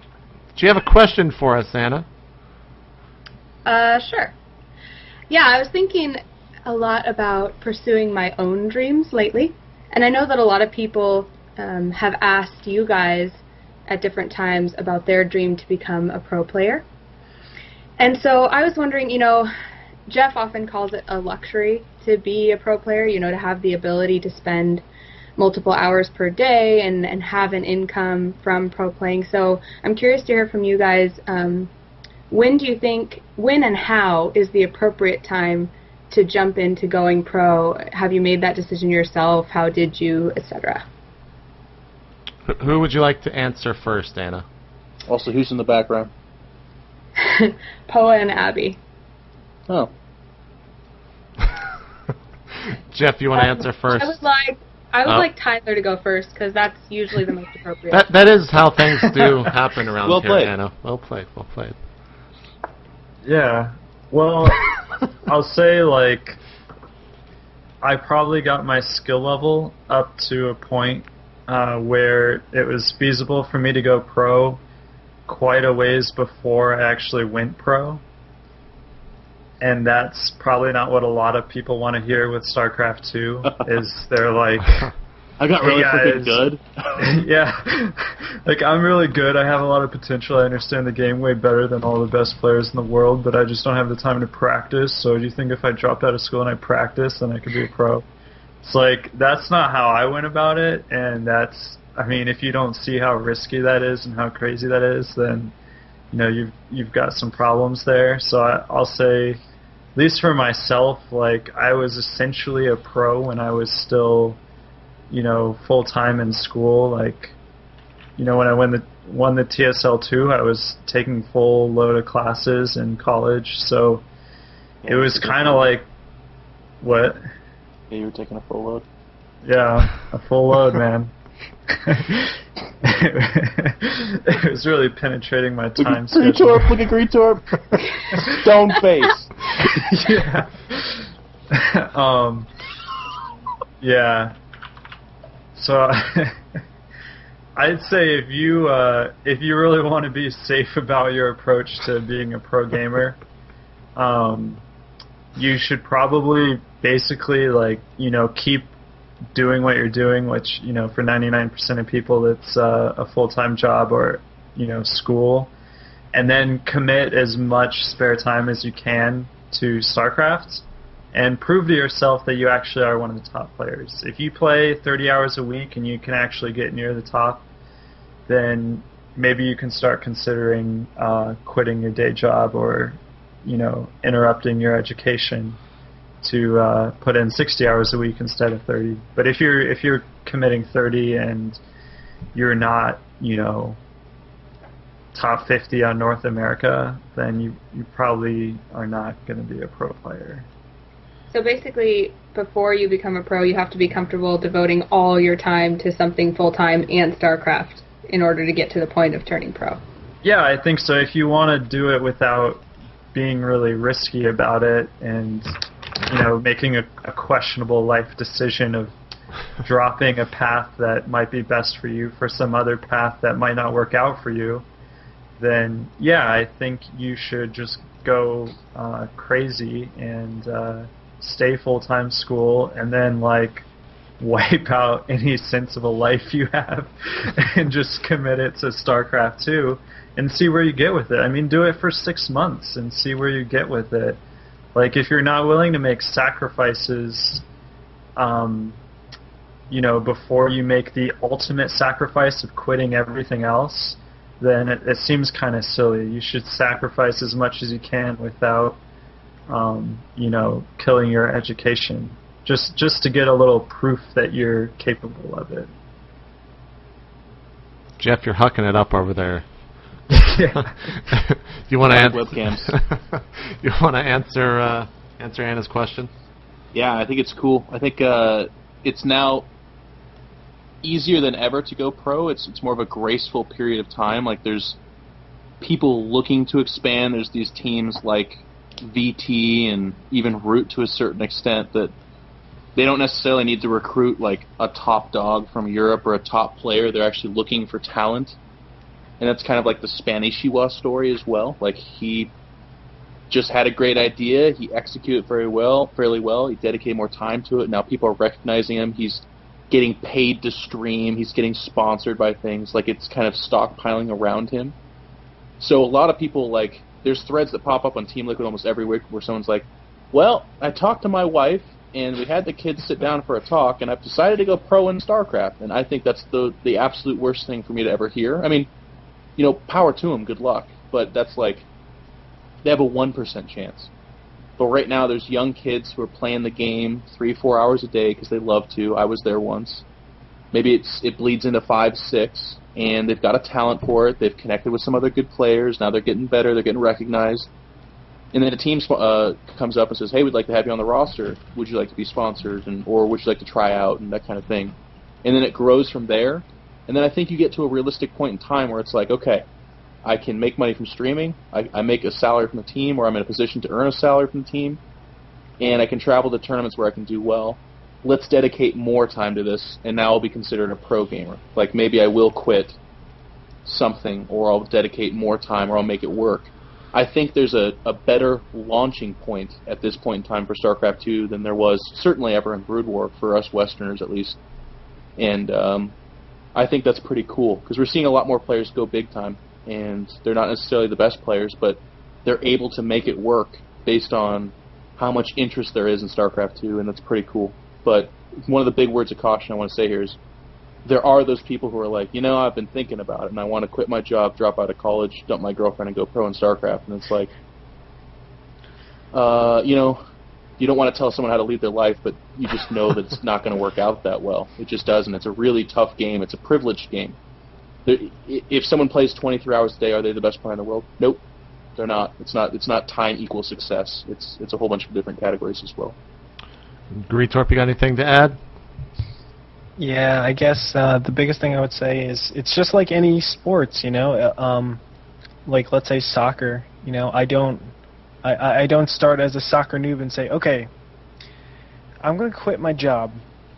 do you have a question for us, Anna? Sure. Yeah, I was thinking a lot about pursuing my own dreams lately, and I know that a lot of people have asked you guys at different times about their dream to become a pro player. And so I was wondering, you know, Jeff often calls it a luxury to be a pro player, you know, to have the ability to spend multiple hours per day and have an income from pro playing. So I'm curious to hear from you guys, when do you think, when and how is the appropriate time to jump into going pro? Have you made that decision yourself? How did you, etc.? Who would you like to answer first, Anna? Also, who's in the background? Poa and Abby. Oh. Jeff, you want to answer first? I would like Tyler to go first, because that's usually the most appropriate. That is how things do happen around well here, played. Anna. Well played, well played. Yeah. Well, I'll say, like, I probably got my skill level up to a point where it was feasible for me to go pro quite a ways before I actually went pro. And that's probably not what a lot of people want to hear with StarCraft 2, is they're like, I got really freaking good. Yeah. Like, I'm really good. I have a lot of potential. I understand the game way better than all the best players in the world, but I just don't have the time to practice. So do you think if I dropped out of school and I practiced, then I could be a pro? It's like, that's not how I went about it, and that's, I mean, if you don't see how risky that is and how crazy that is, then, you know, you've got some problems there. So I'll say, at least for myself, like, I was essentially a pro when I was still, you know, full-time in school. Like, you know, when I won the TSL2, I was taking full load of classes in college, so it was kind of like, what? Yeah, you were taking a full load. Yeah, a full load, man. It was really penetrating my time schedule. Gretorp, look at Gretorp. Stone face. Yeah. Yeah. So I'd say if you really want to be safe about your approach to being a pro gamer, you should probably basically keep doing what you're doing, which for 99% of people it's a full-time job or school, and then commit as much spare time as you can to StarCraft and prove to yourself that you actually are one of the top players. If you play 30 hours a week and you can actually get near the top, then maybe you can start considering quitting your day job or interrupting your education to put in 60 hours a week instead of 30. But if you're committing 30 and you're not top 50 on North America, then you probably are not going to be a pro player. So basically, before you become a pro, you have to be comfortable devoting all your time to something full-time and StarCraft in order to get to the point of turning pro. Yeah, I think so. If you want to do it without being really risky about it and making a questionable life decision of dropping a path that might be best for you for some other path that might not work out for you, then yeah, I think you should just go crazy and stay full-time school and then wipe out any sense of a life you have and just commit it to StarCraft 2 and see where you get with it. I mean, do it for 6 months and see where you get with it. If you're not willing to make sacrifices before you make the ultimate sacrifice of quitting everything else, then it seems kind of silly. You should sacrifice as much as you can without, killing your education, just to get a little proof that you're capable of it. Jeff, you're hucking it up over there. Yeah. You want to webcams? You want to answer Anna's question? Yeah, I think it's cool. I think it's now easier than ever to go pro. It's more of a graceful period of time. There's people looking to expand. There's these teams like VT and even Root to a certain extent that they don't necessarily need to recruit a top dog from Europe or a top player. They're actually looking for talent. And that's kind of like the Spanishiwa story as well. He just had a great idea. He executed fairly well. He dedicated more time to it. Now people are recognizing him. He's getting paid to stream. He's getting sponsored by things. It's kind of stockpiling around him. So a lot of people, there's threads that pop up on Team Liquid almost every week where someone's like, well, I talked to my wife, and we had the kids sit down for a talk, and I've decided to go pro in StarCraft. And I think that's the absolute worst thing for me to ever hear. I mean, power to them, good luck. But that's they have a 1% chance. But right now there's young kids who are playing the game 3-4 hours a day because they love to. I was there once. Maybe it bleeds into 5-6, and they've got a talent for it. They've connected with some other good players. Now they're getting better. They're getting recognized. And then a team comes up and says, hey, we'd like to have you on the roster. Would you like to be sponsored? Or would you like to try out? And that kind of thing. And then it grows from there. And then I think you get to a realistic point in time where it's okay, I can make money from streaming, I make a salary from the team, or I'm in a position to earn a salary from the team, and I can travel to tournaments where I can do well. Let's dedicate more time to this, and now I'll be considered a pro gamer. Maybe I will quit something, or I'll dedicate more time, or I'll make it work. I think there's a better launching point at this point in time for StarCraft 2 than there was certainly ever in Brood War, for us Westerners at least. And I think that's pretty cool, because we're seeing a lot more players go big time, and they're not necessarily the best players, but they're able to make it work based on how much interest there is in StarCraft 2, and that's pretty cool. But one of the big words of caution I want to say here is there are those people who are I've been thinking about it, and I want to quit my job, drop out of college, dump my girlfriend, and go pro in StarCraft. And it's you don't want to tell someone how to lead their life, but you just know that it's not going to work out that well. It just doesn't. It's a really tough game. It's a privileged game. If someone plays 23 hours a day, are they the best player in the world? Nope, they're not. It's not time equals success. It's a whole bunch of different categories as well. Gretorp, you got anything to add? Yeah, I guess the biggest thing I would say is it's just like any sports, let's say soccer. I don't start as a soccer noob and say, okay, I'm going to quit my job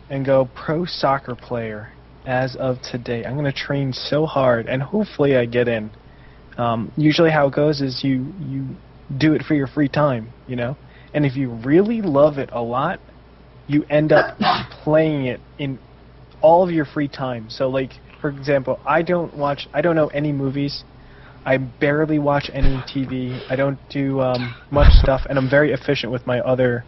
and go pro soccer player as of today. I'm going to train so hard, and hopefully I get in. Usually how it goes is you do it for your free time, you know? And if you really love it a lot, you end up playing it in all of your free time. So, like, for example, I don't know any movies. I barely watch any TV. I don't do much stuff, and I'm very efficient with my other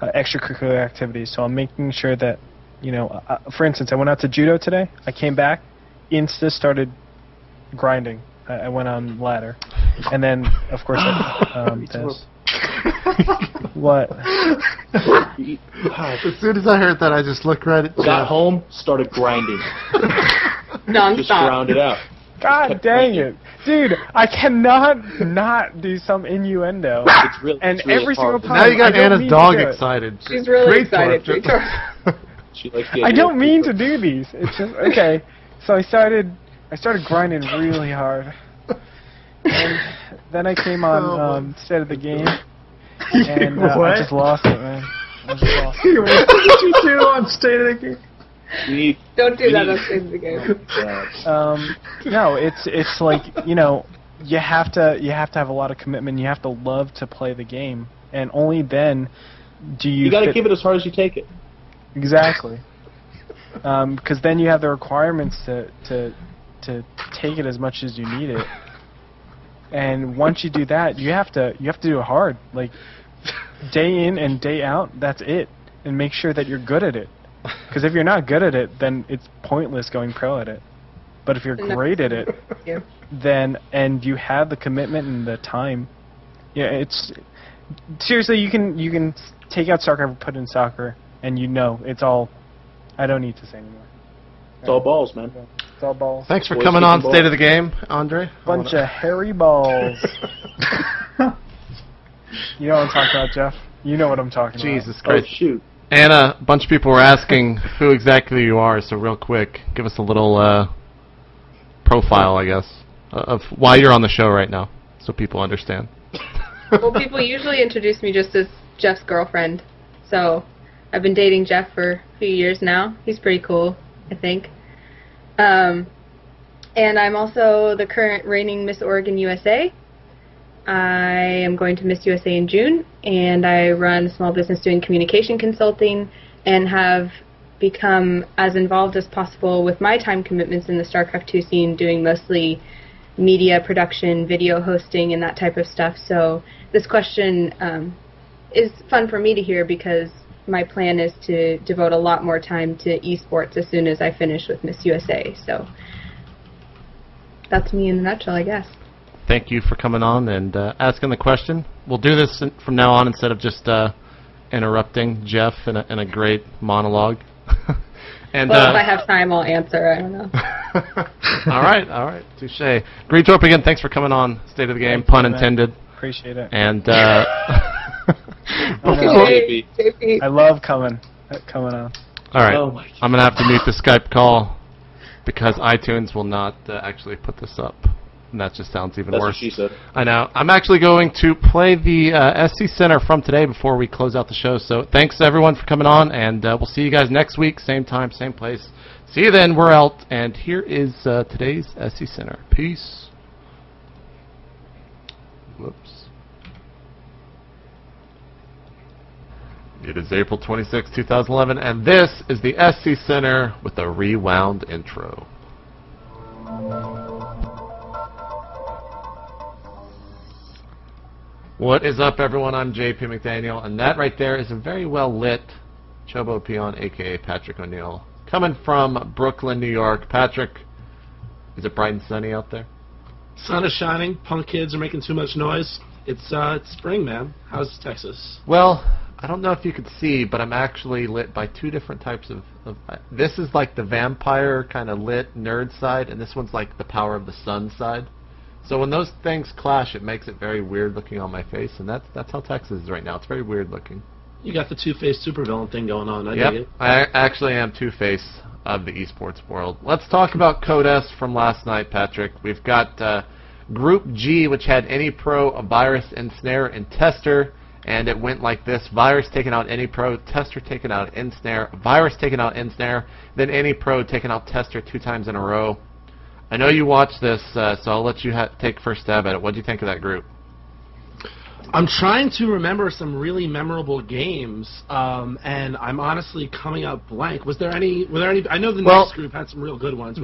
extracurricular activities. So I'm making sure that, you know, for instance, I went out to judo today. I came back, started grinding. I went on ladder, and then of course this. What? As soon as I heard that, I just looked right at Jeff. Got home, started grinding. Non-stop. Just ground it out. God dang it. Dude, I cannot not do some innuendo. It's really, and it's really every hard. single time. Now you got I don't Anna's mean dog to do it. excited. She's really excited. Gretorp. She likes the I idea don't of mean Gretorp. to do these. It's just okay. So I started grinding really hard, and then I came on State of the Game, and I just lost it, man. I just lost it. What did you do on State of the Game? Don't do that on State of the Game. No, it's like, you know, you have to have a lot of commitment. You have to love to play the game, and only then do you. You got to give it as hard as you take it. Exactly. Because then you have the requirements to take it as much as you need it, and once you do that, you have to do it hard, like day in and day out. That's it, and make sure that you're good at it. Because if you're not good at it, then it's pointless going pro at it. But if you're great at it, then and you have the commitment and the time, yeah, it's seriously you can take out soccer and put in soccer, and you know it's all. I don't need to say anymore. It's all balls, man. It's all balls. Thanks for Boys coming on kicking State balls. of the Game, Andre. Bunch of hairy balls. You know what I'm talking about, Jeff? You know what I'm talking Jesus Oh, Christ. shoot. Anna, a bunch of people were asking who exactly you are, so real quick, give us a little profile, I guess, of why you're on the show right now, so people understand. Well, people usually introduce me just as Jeff's girlfriend. So I've been dating Jeff for a few years now. He's pretty cool, I think. And I'm also the current reigning Miss Oregon USA. I am going to Miss USA in June, and I run a small business doing communication consulting and have become as involved as possible with my time commitments in the StarCraft 2 scene, doing mostly media production, video hosting, and that type of stuff. So this question is fun for me to hear because my plan is to devote a lot more time to esports as soon as I finish with Miss USA. So that's me in a nutshell, I guess. Thank you for coming on and asking the question. We'll do this from now on instead of just interrupting Jeff in a great monologue. And well, if I have time, I'll answer. I don't know. all right. Touche. Gretorp again, thanks for coming on State of the Game, pun intended. Appreciate it. And JP. I love coming on. all right, Oh my God. I'm going to have to mute the Skype call because iTunes will not actually put this up. And that just sounds even That's worse. what she said. I know. I'm actually going to play the SC Center from today before we close out the show. So thanks everyone for coming on, and we'll see you guys next week, same time, same place. See you then. We're out, and here is today's SC Center. Peace. Whoops. It is April 26, 2011, and this is the SC Center with a rewound intro. What is up, everyone? I'm JP McDaniel, and that right there is a very well lit Chobo Peon, aka Patrick O'Neill, coming from Brooklyn, New York. Patrick, is it bright and sunny out there? Sun is shining. Punk kids are making too much noise. It's spring, man. How's Texas? Well, I don't know if you could see, but I'm actually lit by two different types of this is like the vampire kind of lit nerd side, and this one's like the power of the sun side. So when those things clash, it makes it very weird looking on my face, and that's how Texas is right now. It's very weird looking. You got the two-faced supervillain thing going on. I dig it. I actually am Two-Face of the esports world. Let's talk about Code S from last night, Patrick. We've got Group G, which had Any Pro, a Virus, Ensnare, and Tester, And it went like this: Virus taking out Any Pro, Tester taking out Ensnare, Virus taking out Ensnare, then Any Pro taking out Tester 2 times in a row. I know you watched this, so I'll let you take first stab at it. What do you think of that group? I'm trying to remember some really memorable games, and I'm honestly coming up blank. Were there any? I know the next group had some real good ones.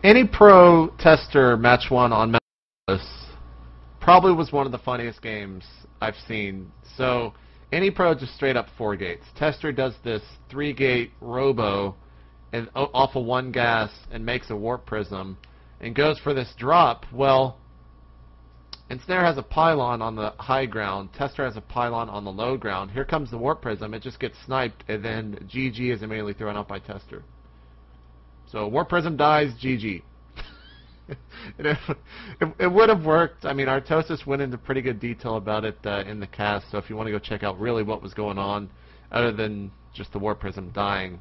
Any Pro Tester match 1 on Memphis probably was one of the funniest games I've seen. So Any Pro just straight up 4 gates. Tester does this 3-gate robo and off of 1 gas and makes a warp prism and goes for this drop. Well, Ensnare has a pylon on the high ground. Tester has a pylon on the low ground. Here comes the warp prism. It just gets sniped, and then GG is immediately thrown out by Tester. So warp prism dies, GG. It would have worked. I mean, Artosis went into pretty good detail about it in the cast, so if you want to go check out really what was going on, other than just the warp prism dying,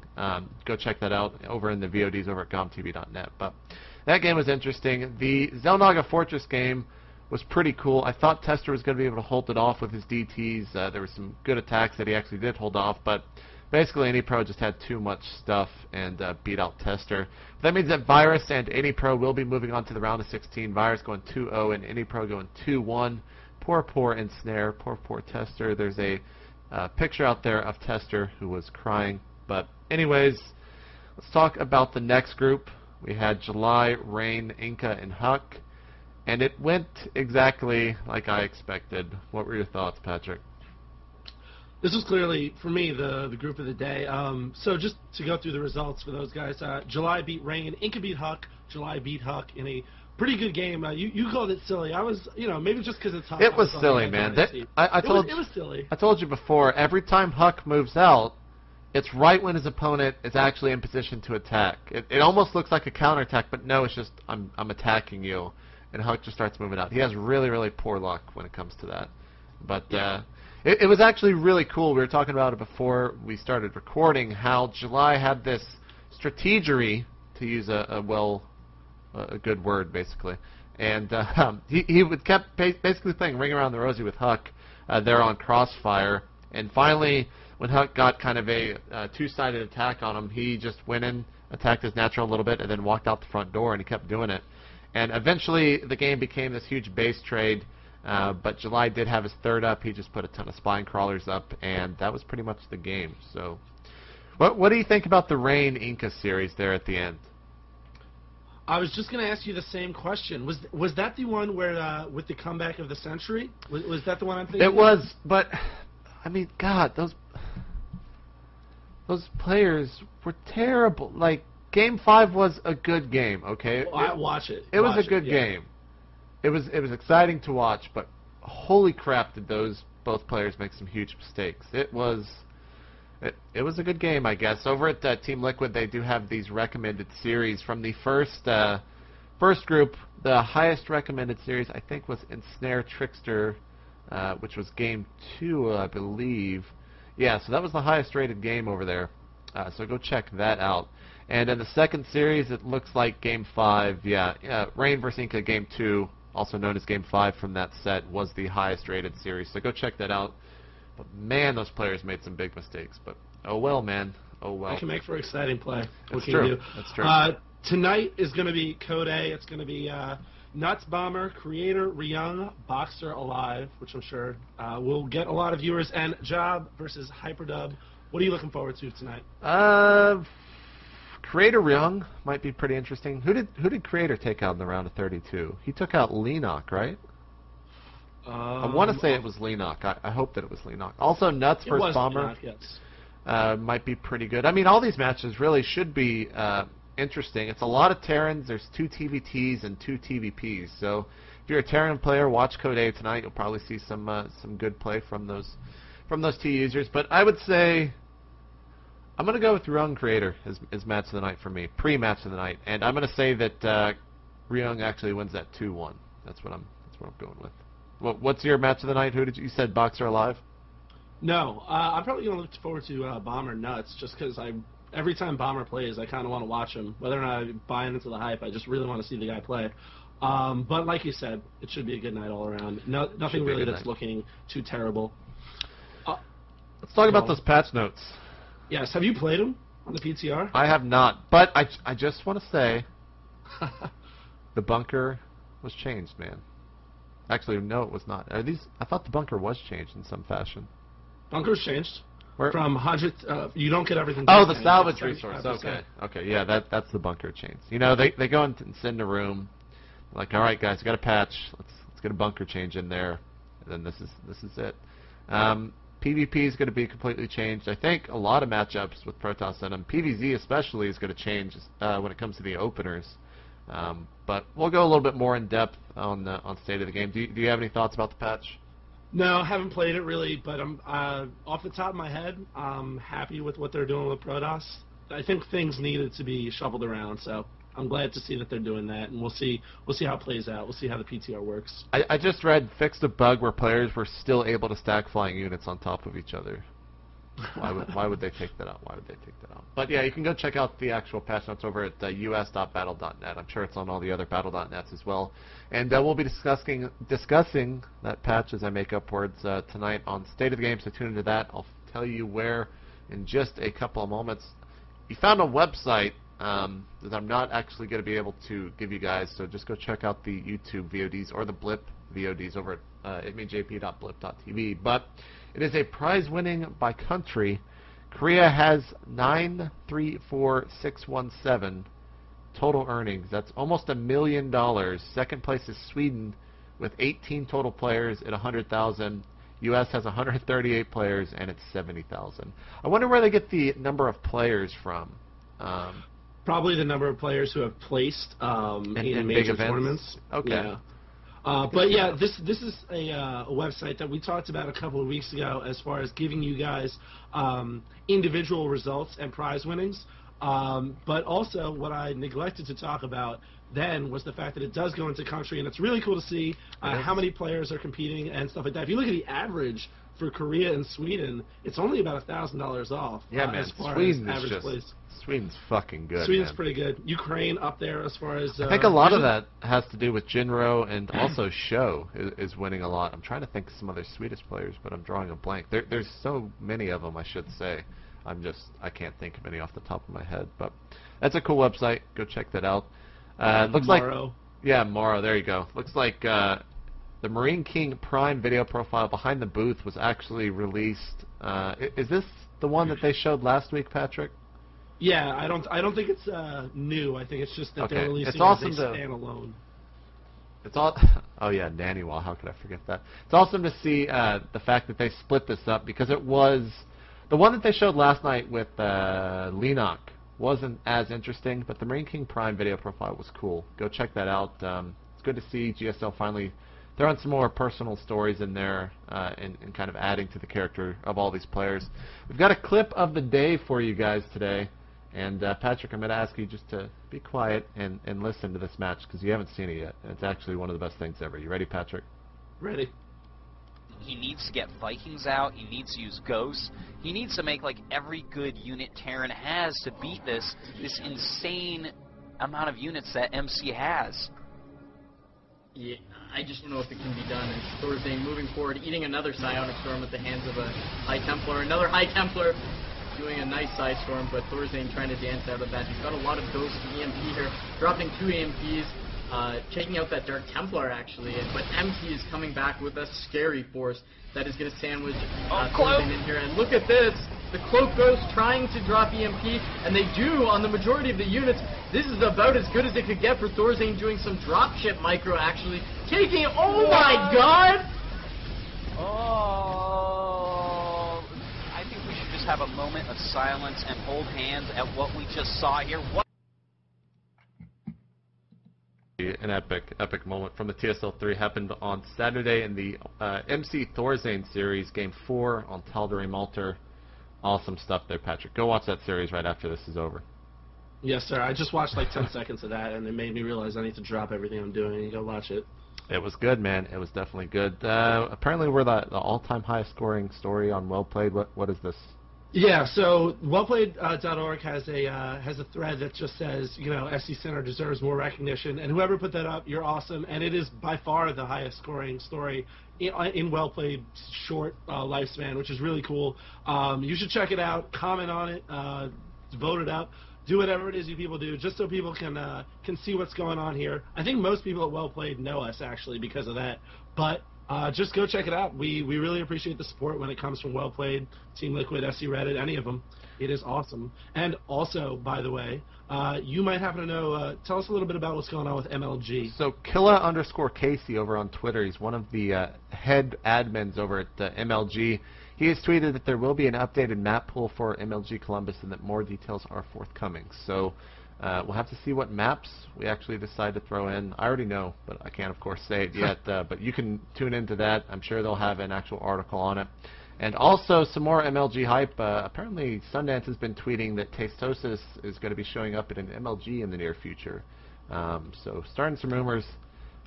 go check that out over in the VODs over at gomtv.net. But that game was interesting. The Xel'Naga Fortress game was pretty cool. I thought Tester was going to be able to hold it off with his DTs. There were some good attacks that he actually did hold off, but basically Any Pro just had too much stuff and beat out Tester. That means that Virus and Any Pro will be moving on to the round of 16. Virus going 2-0 and Any Pro going 2-1. Poor Ensnare, poor Tester. There's a picture out there of Tester who was crying. But anyways, let's talk about the next group. We had July, Rain, Inca, and Huck. And it went exactly like I expected. What were your thoughts, Patrick? This was clearly, for me, the group of the day. So just to go through the results for those guys, July beat Rain, Inca beat Huck, July beat Huck in a pretty good game. You called it silly. I was, maybe just because it's Huck. It was silly, man. It was silly. I told you before, every time Huck moves out, it's right when his opponent is actually in position to attack. It almost looks like a counterattack, but no, it's just, I'm attacking you. And Huck just starts moving out. He has really, really poor luck when it comes to that. But it was actually really cool. We were talking about it before we started recording, how July had this strategery, to use a good word, basically. And he kept basically playing Ring Around the Rosie with Huck there on Crossfire. And finally, when Huck got kind of a two-sided attack on him, he just went in, attacked his natural a little bit, and then walked out the front door, and he kept doing it. And eventually, the game became this huge base trade, but July did have his third up. He just put a ton of spine crawlers up, and that was pretty much the game. So, what do you think about the Rain Inca series there at the end? I was just going to ask you the same question. Was that the one where with the comeback of the century? Was that the one I'm thinking? It was, but I mean, God, those players were terrible. Like, Game 5 was a good game, okay? Well, I watch it. It was a good game. It was exciting to watch, but holy crap, did both players make some huge mistakes. It was a good game, I guess. Over at Team Liquid, they do have these recommended series from the first group. The highest recommended series, I think, was Ensnare Trickster, which was Game 2, I believe. Yeah, so that was the highest rated game over there. So go check that out. And in the second series, it looks like Game 5, Rain vs. Inca Game 2, also known as Game 5 from that set, was the highest rated series. So go check that out. But man, those players made some big mistakes. But oh well, man. Oh well. It can make for exciting play. That's true. That's true. Tonight is going to be Code A. It's going to be Nuts Bomber, Creator, Ryung, Boxer Alive, which I'm sure will get a lot of viewers, and Job versus Hyperdub. What are you looking forward to tonight? Creator Ryung might be pretty interesting. Who did Creator take out in the round of 32? He took out Lenok, right? I want to say it was Lenok. I hope that it was Lenok. Also, Nuts versus Bomber might be pretty good. I mean, all these matches really should be interesting. It's a lot of Terrans. There's 2 TVTs and 2 TVPs. So if you're a Terran player, watch Code A tonight. You'll probably see some good play from those 2 users. But I would say I'm going to go with Ryung Creator as match of the night for me, pre-match of the night, and I'm going to say that Ryung actually wins that 2-1. That's what I'm going with. What's your match of the night? Who did you said Boxer Alive? No, I'm probably going to look forward to Bomber Nuts, just because every time Bomber plays, I kind of want to watch him. Whether or not I'm buying into the hype, I just really want to see the guy play. But like you said, it should be a good night all around. Nothing really that's looking too terrible. Let's talk about those patch notes. Yes, have you played them on the PTR? I have not, but I just want to say the bunker was changed, man. Actually, no, it was not. I thought the bunker was changed in some fashion. Bunker's changed. Where? From 100, you don't get everything. Oh, back the now. salvage You get resource. 75%. Okay, yeah, that's the bunker change. You know, they go and sit in a room, like, all right, guys, we got a patch. Let's get a bunker change in there, and then this is it. PvP is going to be completely changed. I think a lot of matchups with Protoss in them, PvZ especially, is going to change when it comes to the openers. But we'll go a little bit more in depth on state of the game. Do you have any thoughts about the patch? No, I haven't played it really, but I'm off the top of my head, I'm happy with what they're doing with Protoss. I think things needed to be shuffled around, so I'm glad to see that they're doing that, and we'll see how it plays out. We'll see how the PTR works. I just read fixed a bug where players were still able to stack flying units on top of each other. Why would they take that out? Why would they take that out? But yeah, you can go check out the actual patch notes over at us.battle.net. I'm sure it's on all the other battle.nets as well. And we'll be discussing that patch as I make upwards tonight on State of the Game, so tune into that. I'll tell you where in just a couple of moments. You found a website that I'm not actually going to be able to give you guys, so just go check out the YouTube VODs or the Blip VODs over at itmejp.blip.tv. But it is a prize winning by country. Korea has 934,617 total earnings. That's almost $1 million. Second place is Sweden with 18 total players at 100,000. U.S. has 138 players and it's 70,000. I wonder where they get the number of players from. Probably the number of players who have placed in major tournaments. Okay. Yeah. But yeah, this is a website that we talked about a couple of weeks ago as far as giving you guys individual results and prize winnings. But also what I neglected to talk about then was the fact that it does go into country, and it's really cool to see how many players are competing and stuff like that. If you look at the average for Korea and Sweden, it's only about $1,000 off. Yeah, man. As far Sweden as is average plays. Sweden's fucking good. Sweden's man. pretty good. Ukraine up there as far as. I think a lot of that has to do with Jinro and also Show is winning a lot. I'm trying to think of some other Swedish players, but I'm drawing a blank. There's so many of them, I should say. I can't think of any off the top of my head. But that's a cool website. Go check that out. Looks Morrow. like. Yeah, Morrow. There you go. Looks like the Marine King Prime video profile behind the booth was actually released. Is this the one that they showed last week, Patrick? Yeah, I don't think it's new. I think it's just that they're releasing it's awesome it as a standalone. It's all. Oh yeah, Nanny Wall. How could I forget that? It's awesome to see the fact that they split this up, because it was the one that they showed last night with Lenok wasn't as interesting, but the Marine King Prime video profile was cool. Go check that out. It's good to see GSL finally throwing some more personal stories in there and kind of adding to the character of all these players. We've got a clip of the day for you guys today. And Patrick, I'm going to ask you just to be quiet and listen to this match, because you haven't seen it yet. And it's actually one of the best things ever. You ready, Patrick? Ready. He needs to get Vikings out. He needs to use Ghosts. He needs to make like every good unit Terran has to beat this insane amount of units that MC has. Yeah, I just don't know if it can be done. And Thursday moving forward, eating another Psionic Storm at the hands of a High Templar. Another High Templar doing a nice Psi Storm, but Thursday trying to dance out of that. He's got a lot of Ghosts of EMP here, dropping 2 EMPs, taking out that Dark Templar actually. But MC is coming back with a scary force that is going to sandwich Thursday in here. And look at this! The Cloak Ghost trying to drop EMP, and they do on the majority of the units. This is about as good as it could get for Thorzane, doing some dropship micro actually. Taking, oh my god! Oh, I think we should just have a moment of silence and hold hands at what we just saw here. What? An epic moment from the TSL3 happened on Saturday in the MC Thorzane series, Game 4 on Tal'Darim Malter. Awesome stuff there, Patrick. Go watch that series right after this is over. Yes, sir. I just watched like 10 seconds of that, and it made me realize I need to drop everything I'm doing and go watch it. It was good, man. It was definitely good. Apparently, we're the all-time highest scoring story on Well Played. What is this? Yeah, so wellplayed.org has a thread that just says, you know, FC Center deserves more recognition, and whoever put that up, you're awesome, and it is by far the highest scoring story in Well Played short lifespan, which is really cool. You should check it out, comment on it, vote it up, do whatever it is you people do, just so people can see what's going on here. I think most people at Well Played know us, actually, because of that. But just go check it out. We really appreciate the support when it comes from Well Played, Team Liquid, SC Reddit, any of them. It is awesome. And also, by the way, you might happen to know, tell us a little bit about what's going on with MLG. So Killa_Casey over on Twitter, he's one of the head admins over at MLG. He has tweeted that there will be an updated map pool for MLG Columbus and that more details are forthcoming. So we'll have to see what maps we actually decide to throw in. I already know, but I can't, of course, say it yet. But you can tune into that. I'm sure they'll have an actual article on it. And also some more MLG hype. Apparently Sundance has been tweeting that Tastosis is going to be showing up at an MLG in the near future. So starting some rumors,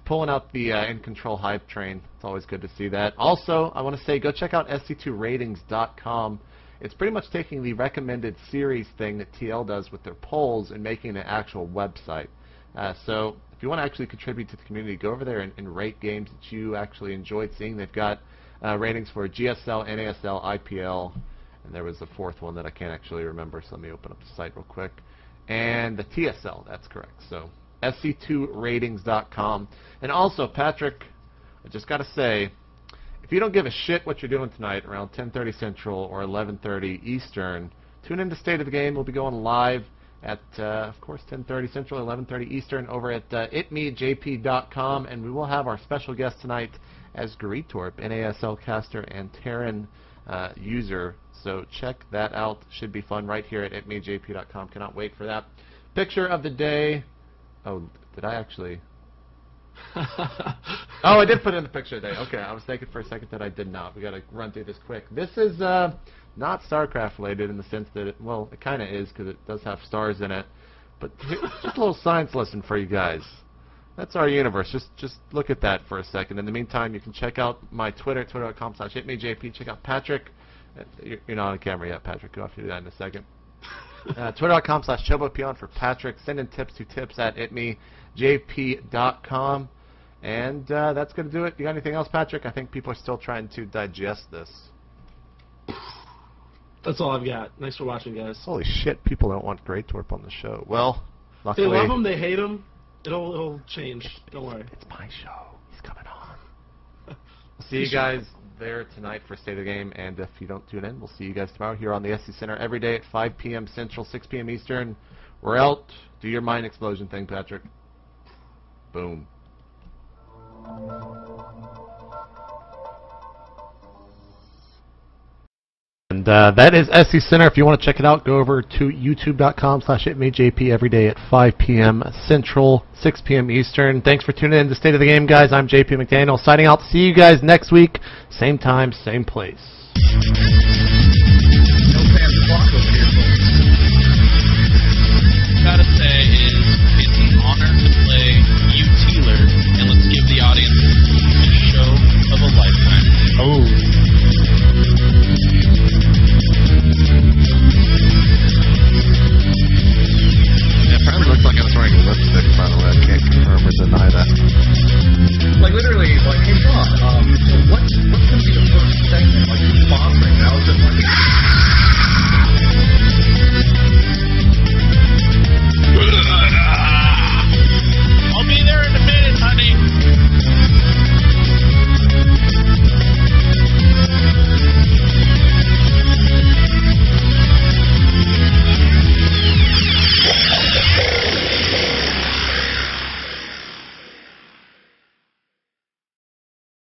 pulling out the iNcotroL hype train. It's always good to see that. Also, I want to say go check out sc2ratings.com. It's pretty much taking the recommended series thing that TL does with their polls and making an actual website. So if you want to actually contribute to the community, go over there and rate games that you actually enjoyed seeing. They've got ratings for GSL, NASL, IPL, and there was a fourth one that I can't actually remember, so let me open up the site real quick. And the TSL, that's correct. So sc2ratings.com. And also, Patrick, I just got to say, if you don't give a shit what you're doing tonight around 10:30 Central or 11:30 Eastern, tune into State of the Game. We'll be going live at, of course, 10:30 Central, 11:30 Eastern over at itmejp.com, and we will have our special guest tonight as Gretorp, NASL caster and Terran user. So check that out. Should be fun right here at itmejp.com. Cannot wait for that. Picture of the day. Oh, did I actually? Oh, I did put in the picture today. Okay, I was thinking for a second that I did not. We got to run through this quick. This is not StarCraft related in the sense that it kind of is because it does have stars in it. But just a little science lesson for you guys. That's our universe. Just look at that for a second. In the meantime, you can check out my Twitter, twitter.com/itmejp. Check out Patrick. You're not on camera yet, Patrick. You'll have to do that in a second. Twitter.com/ChoboPeon for Patrick. Send in tips to tips@itmejp.com. And that's going to do it. You got anything else, Patrick? I think people are still trying to digest this. That's all I've got. Thanks for watching, guys. Holy shit, people don't want Gretorp on the show. Well, luckily... They love him, they hate him. It'll change. Don't worry. It's my show. He's coming on. We'll see you guys there tonight for State of the Game, and if you don't tune in, we'll see you guys tomorrow here on the SC Center every day at 5 p.m. Central, 6 p.m. Eastern. We're out. Do your mind explosion thing, Patrick. Boom. And that is SC Center. If you want to check it out, go over to youtube.com/itmejp every day at 5 p.m. Central, 6 p.m. Eastern. Thanks for tuning in to State of the Game, guys. I'm JP McDaniel, signing out. See you guys next week. Same time, same place. No fans block over here.